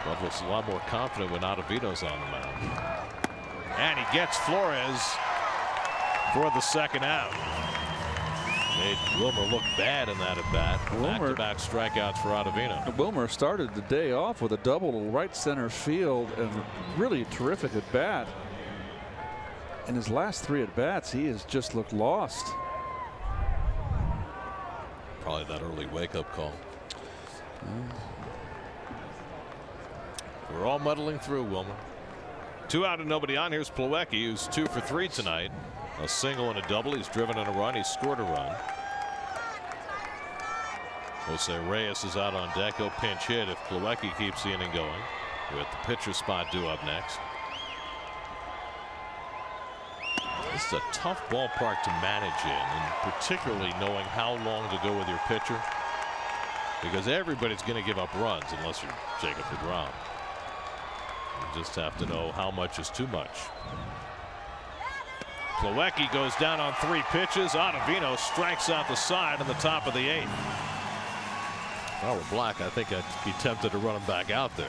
Bud looks a lot more confident when Ottavino's on the mound. And he gets Flores for the 2nd out. Made Wilmer look bad in that at bat. Back-to-back strikeouts for Ottavino. Wilmer started the day off with a double to right center field and really terrific at bat. In his last 3 at bats, he has just looked lost. Probably that early wake-up call. We're all muddling through, Wilmer. 2 out and nobody on. Here's Plawecki, who's 2 for 3 tonight. A single and a double. He's driven in a run. He's scored a run. Jose Reyes is out on deck. He'll pinch hit if Plawecki keeps the inning going, with the pitcher spot due up next. This is a tough ballpark to manage in, and particularly knowing how long to go with your pitcher, because everybody's going to give up runs unless you're Jacob deGrom. You just have to know how much is too much. Plawecki goes down on 3 pitches. Ottavino strikes out the side in the top of the 8th. If I were Black, I think I'd be tempted to run him back out there.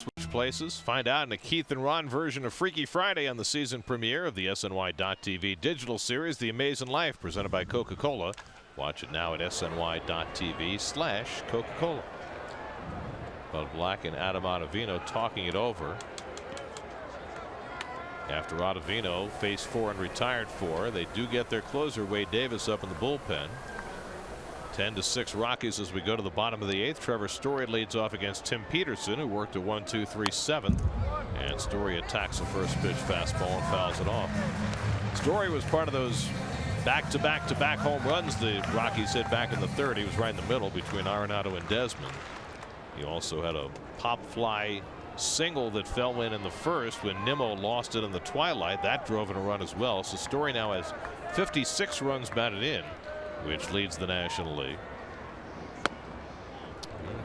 Switch places. Find out in a Keith and Ron version of Freaky Friday on the season premiere of the SNY.TV digital series, The Amazing Life, presented by Coca-Cola. Watch it now at SNY.TV/Coca-Cola. Bud Black and Adam Ottavino talking it over. After Ottavino faced 4 and retired 4, they do get their closer Wade Davis up in the bullpen. 10-6 Rockies as we go to the bottom of the 8th. Trevor Story leads off against Tim Peterson, who worked a 1-2-3 7th. And Story attacks the first pitch fastball and fouls it off. Story was part of those back-to-back-to-back home runs the Rockies hit back in the 3rd. He was right in the middle between Arenado and Desmond. He also had a pop fly single that fell in the 1st when Nimmo lost it in the twilight. That drove in a run as well. So Story now has 56 runs batted in, which leads the National League.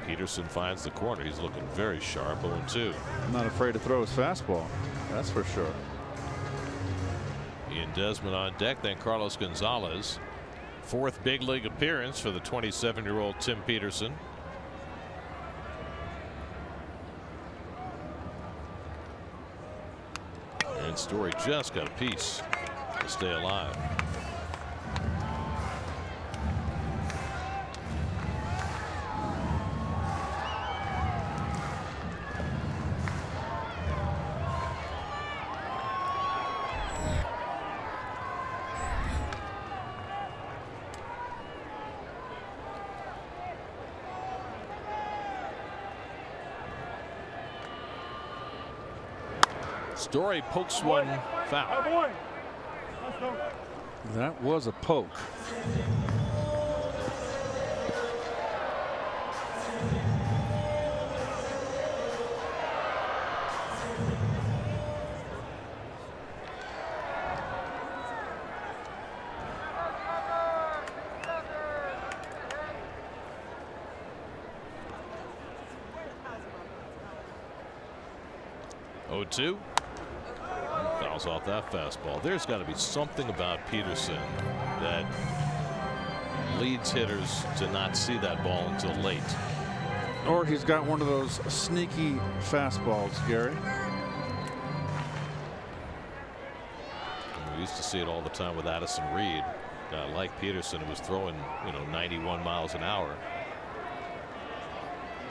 Peterson finds the corner. He's looking very sharp. 0-2. Not afraid to throw his fastball. That's for sure. Ian Desmond on deck. Then Carlos Gonzalez. 4th big league appearance for the 27-year-old Tim Peterson. And Story just got a piece to stay alive. Story pokes one foul. That was a poke. Two. Fouls off that fastball. There's got to be something about Peterson that leads hitters to not see that ball until late. Or he's got one of those sneaky fastballs, Gary. We used to see it all the time with Addison Reed. Like Peterson, who was throwing 91 miles an hour,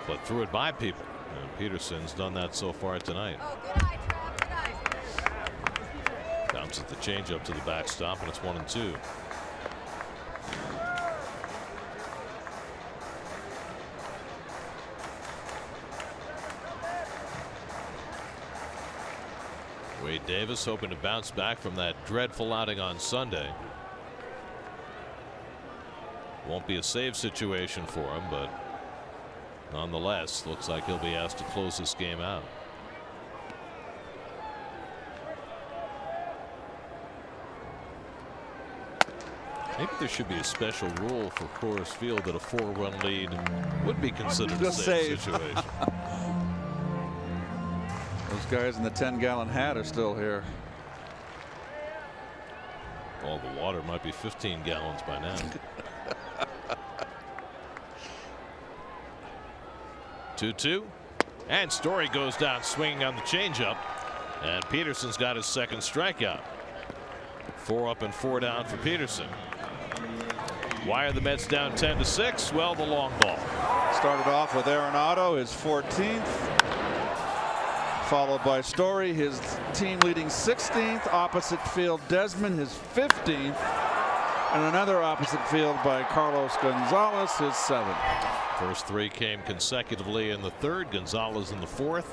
but threw it by people. And Peterson's done that so far tonight. Oh, good eye, Trav, good eye. Bounces the changeup to the backstop, and it's 1-2. Wade Davis hoping to bounce back from that dreadful outing on Sunday. Won't be a save situation for him, but nonetheless, looks like he'll be asked to close this game out. Maybe there should be a special rule for Coors Field that a 4-run lead would be considered a save situation. Those guys in the 10-gallon hat are still here. All the water might be 15 gallons by now. 2-2, and Story goes down swinging on the changeup, and Peterson's got his second strikeout. 4 up and 4 down for Peterson. Why are the Mets down 10-6? Well, the long ball. Started off with Arenado, his 14th, followed by Story, his team leading 16th. Opposite field Desmond, his 15th, and another opposite field by Carlos Gonzalez, his 7th. First 3 came consecutively in the 3rd. Gonzalez in the 4th.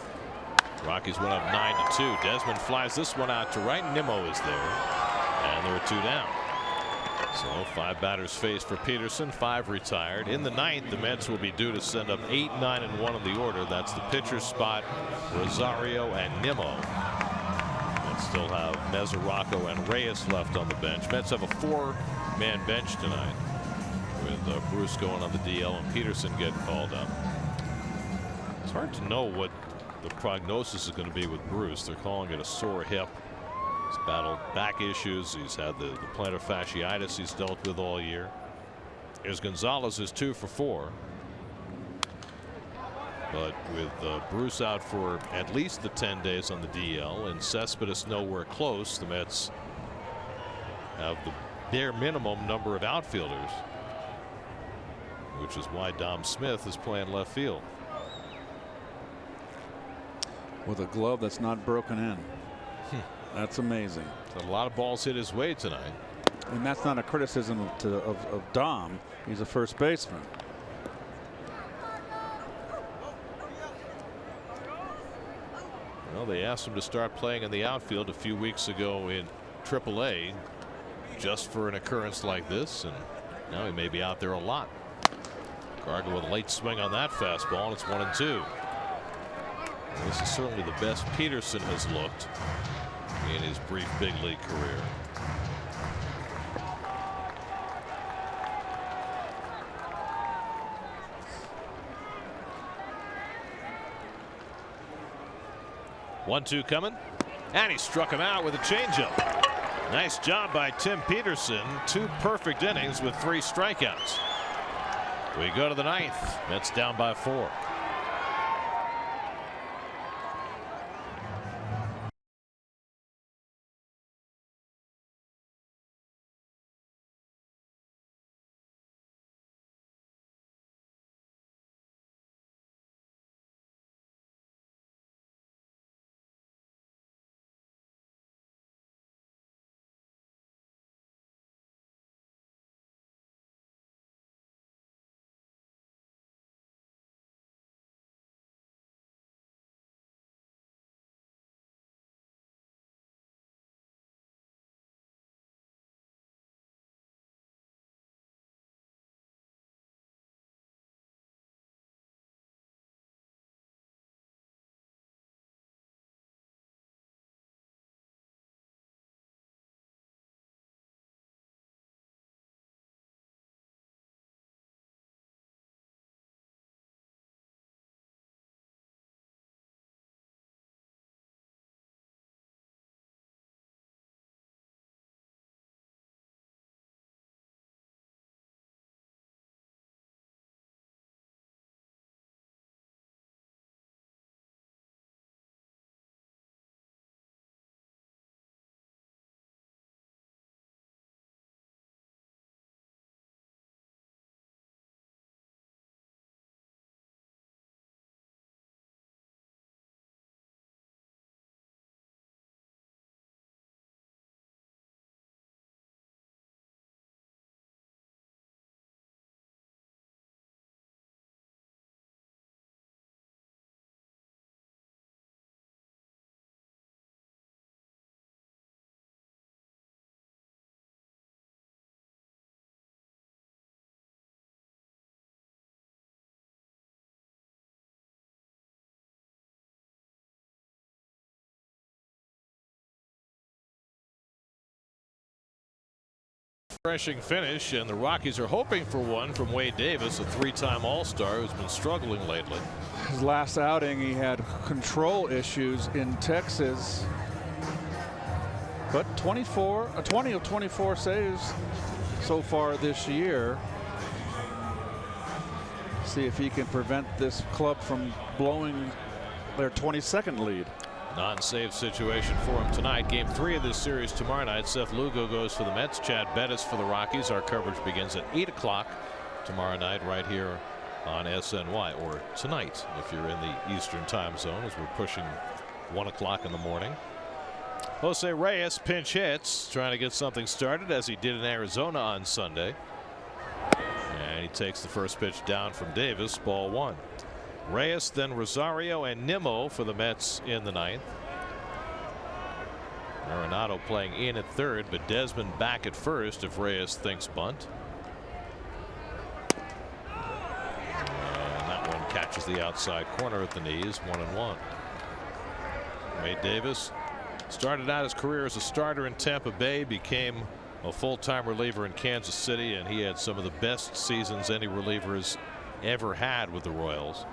Rockies went up 9-2. Desmond flies this one out to right. Nimmo is there, and there are 2 down. So 5 batters faced for Peterson, 5 retired. In the 9th, the Mets will be due to send up 8, 9, and 1 in the order. That's the pitcher's spot, Rosario and Nimmo. Mets still have Mesoraco and Reyes left on the bench. Mets have a 4-man bench tonight, with Bruce going on the DL and Peterson getting called up. It's hard to know what the prognosis is going to be with Bruce. They're calling it a sore hip. He's battled back issues. He's had the plantar fasciitis he's dealt with all year. Here's Gonzalez, is 2 for 4. But with Bruce out for at least the 10 days on the DL and Cespedes nowhere close, the Mets have the bare minimum number of outfielders, which is why Dom Smith is playing left field. With a glove that's not broken in. That's amazing. A lot of balls hit his way tonight. And that's not a criticism of Dom. He's a first baseman. Well, they asked him to start playing in the outfield a few weeks ago in AAA just for an occurrence like this, and now he may be out there a lot. Gargo with a late swing on that fastball, and it's 1-2. This is certainly the best Peterson has looked in his brief big league career. One-two coming, and he struck him out with a changeup. Nice job by Tim Peterson. 2 perfect innings with 3 strikeouts. We go to the 9th. Mets down by 4. Refreshing finish, and the Rockies are hoping for one from Wade Davis, a 3-time All-Star who's been struggling lately. His last outing, he had control issues in Texas, but 20 of 24 saves so far this year. See if he can prevent this club from blowing their 22nd lead. Non-save situation for him tonight. Game 3 of this series tomorrow night. Seth Lugo goes for the Mets. Chad Bettis for the Rockies. Our coverage begins at 8 o'clock tomorrow night right here on SNY, or tonight if you're in the Eastern time zone, as we're pushing 1 o'clock in the morning. Jose Reyes pinch hits, trying to get something started as he did in Arizona on Sunday. And he takes the first pitch down from Davis, ball 1. Reyes, then Rosario and Nimmo for the Mets in the 9th. Arenado playing in at third, but Desmond back at first if Reyes thinks bunt. And that one catches the outside corner at the knees, 1-1. Wade Davis started out his career as a starter in Tampa Bay, became a full-time reliever in Kansas City, and he had some of the best seasons any relievers ever had with the Royals.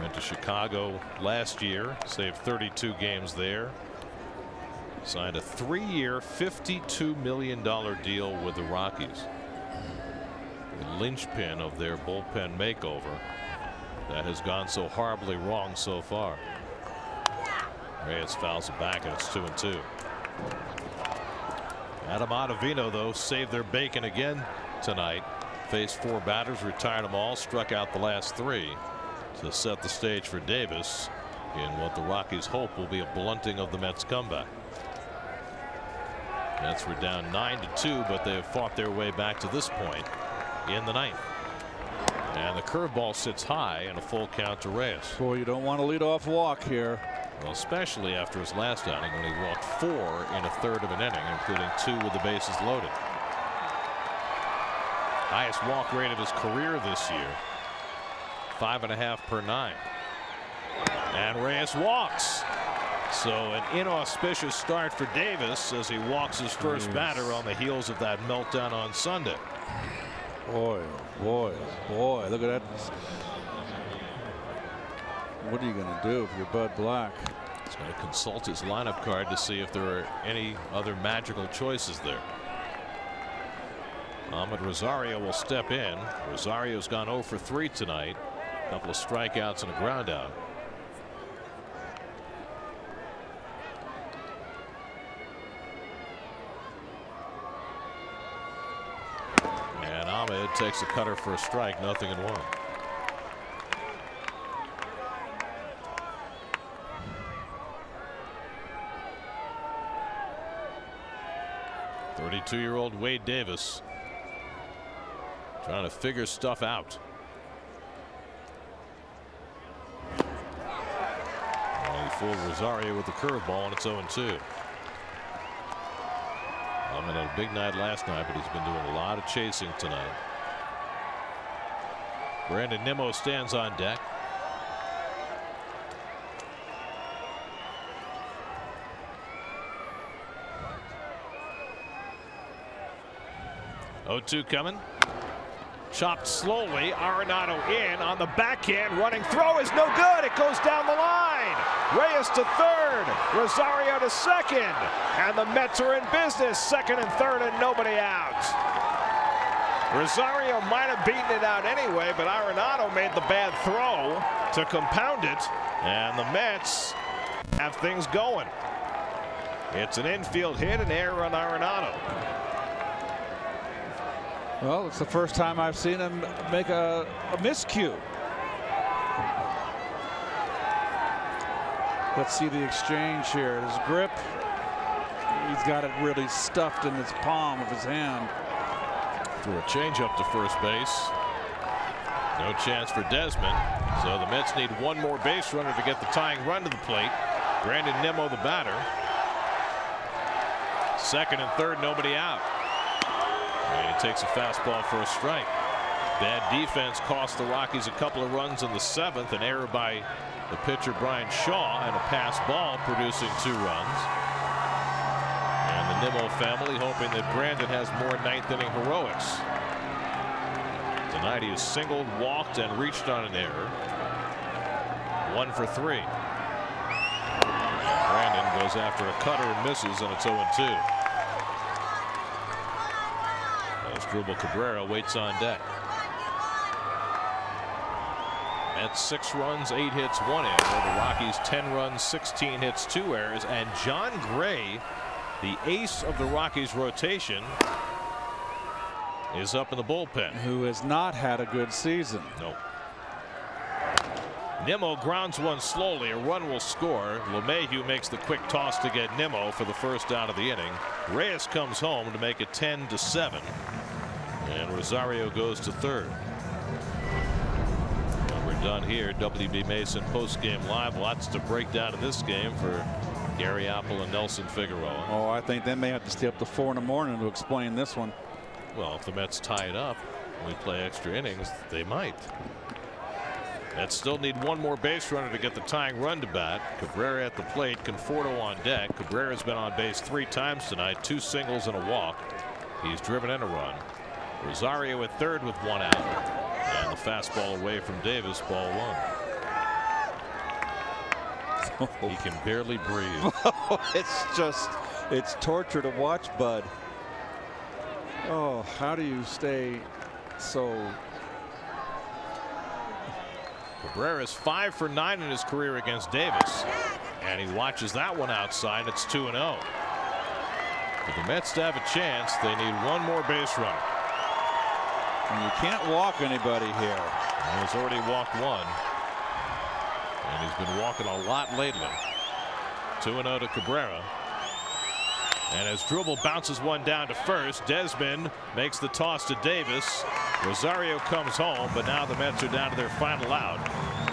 Went to Chicago last year, saved 32 games there. Signed a 3-year, $52 million deal with the Rockies. The linchpin of their bullpen makeover. that has gone so horribly wrong so far. Reyes fouls it back, and it's 2-2. Adam Ottavino, though, saved their bacon again tonight. Faced 4 batters, retired them all, struck out the last 3 to set the stage for Davis in what the Rockies hope will be a blunting of the Mets comeback. Mets were down 9-2, but they have fought their way back to this point in the 9th. And the curveball sits high and a full count to Reyes. Boy, you don't want to lead off walk here. Well, especially after his last outing when he walked 4 in a third of an inning, including 2 with the bases loaded. Highest walk rate of his career this year, 5.5 per 9. And Reyes walks. So an inauspicious start for Davis as he walks his first batter on the heels of that meltdown on Sunday. Boy, boy, boy, look at that. What are you going to do if you're Bud Black? He's going to consult his lineup card to see if there are any other magical choices there. Ahmed Rosario will step in. Rosario's gone 0 for 3 tonight. A couple of strikeouts and a ground out. And Ahmed takes a cutter for a strike, 0-1. Thirty-two-year-old Wade Davis trying to figure stuff out. Well, he fooled Rosario with the curveball, and it's 0-2. Ahmed had a big night last night, but he's been doing a lot of chasing tonight. Brandon Nimmo stands on deck. Oh-2 coming. Chopped slowly. Arenado in on the backhand. Running throw is no good. It goes down the line. Reyes to third. Rosario to second. And the Mets are in business. Second and third and nobody out. Rosario might have beaten it out anyway, but Arenado made the bad throw to compound it. And the Mets have things going. It's an infield hit, an error on Arenado. Well, it's the first time I've seen him make a miscue. Let's see the exchange here. His grip, he's got it really stuffed in his palm of his hand. Threw a changeup to first base. No chance for Desmond. So the Mets need one more base runner to get the tying run to the plate. Brandon Nimmo, the batter. Second and third, nobody out. And he takes a fastball for a strike. Bad defense cost the Rockies a couple of runs in the 7th. An error by the pitcher Brian Shaw and a pass ball producing 2 runs. And the Nimmo family hoping that Brandon has more 9th inning heroics. Tonight he has singled, walked, and reached on an error. 1 for 3. Brandon goes after a cutter and misses, and it's 0-2. Asdrubal Cabrera waits on deck. Mets 6 runs, 8 hits, 1 error. The Rockies 10 runs, 16 hits, 2 errors. And John Gray, the ace of the Rockies rotation, is up in the bullpen. Who has not had a good season. No. Nimmo grounds one slowly. A run will score. LeMahieu makes the quick toss to get Nimmo for the first out of the inning. Reyes comes home to make it 10-7. And Rosario goes to third. And we're done here. WB Mason post-game live. Lots to break down in this game for Gary Apple and Nelson Figueroa. Oh, I think they may have to stay up to 4 in the morning to explain this one. Well, if the Mets tie it up and we play extra innings, they might. Mets still need one more base runner to get the tying run to bat. Cabrera at the plate, Conforto on deck. Cabrera's been on base 3 times tonight, 2 singles and a walk. He's driven in a run. Rosario at third with 1 out. And the fastball away from Davis, ball 1. He can barely breathe. It's torture to watch, Bud. Oh, how do you stay so Cabrera's 5 for 9 in his career against Davis, and he watches that one outside. It's 2-0. For the Mets to have a chance, they need one more base runner. And you can't walk anybody here. And he's already walked one, and he's been walking a lot lately. 2-0 to Cabrera. And as Dribble bounces one down to first, Desmond makes the toss to Davis. Rosario comes home, but now the Mets are down to their final out.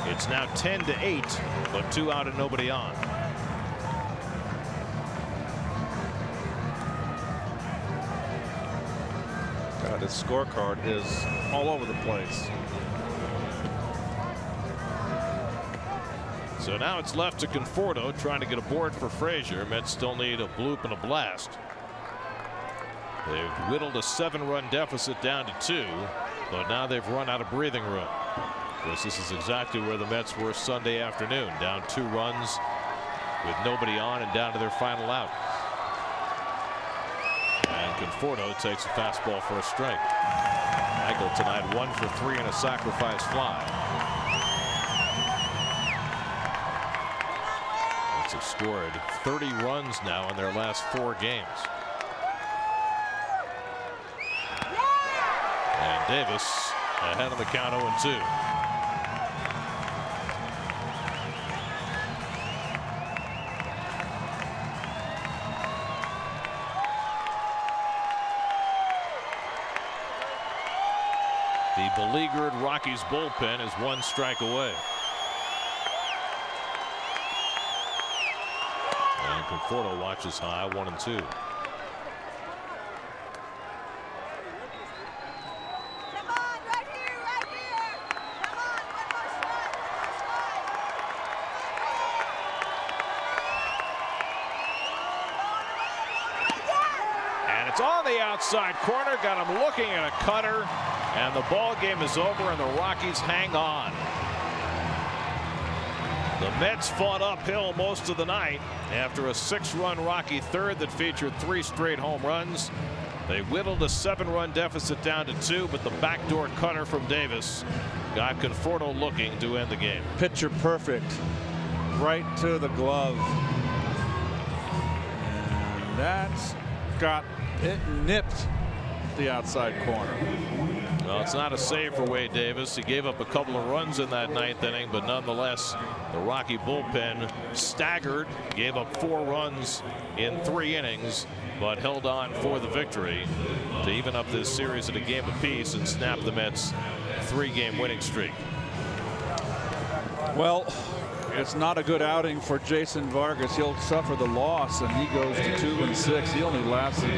It's now 10-8, but 2 out and nobody on. God, this scorecard is all over the place. So now it's left to Conforto trying to get a board for Frazier. Mets still need a bloop and a blast. They've whittled a 7-run deficit down to 2, but now they've run out of breathing room. Of course, this is exactly where the Mets were Sunday afternoon, down 2 runs with nobody on and down to their final out. And Conforto takes a fastball for a strike. Michael tonight 1 for 3 and a sacrifice fly. Have scored 30 runs now in their last 4 games. And Davis ahead on the count 0-2. The beleaguered Rockies bullpen is 1 strike away. Conforto watches high, 1-2. Come on, right here, right here. Come on, one more strike, And it's on the outside corner. Got him looking at a cutter, and the ball game is over, and the Rockies hang on. The Mets fought uphill most of the night after a 6-run Rocky third that featured 3 straight home runs. They whittled a 7-run deficit down to 2, but the backdoor cutter from Davis got Conforto looking to end the game. Picture perfect, right to the glove. And that's got it nipped the outside corner. Well, it's not a save for Wade Davis. He gave up a couple of runs in that 9th inning, but nonetheless, the Rocky bullpen staggered, gave up 4 runs in 3 innings, but held on for the victory to even up this series at a game apiece and snap the Mets' 3-game winning streak. Well, it's not a good outing for Jason Vargas. He'll suffer the loss, and he goes to 2-6. He only lasted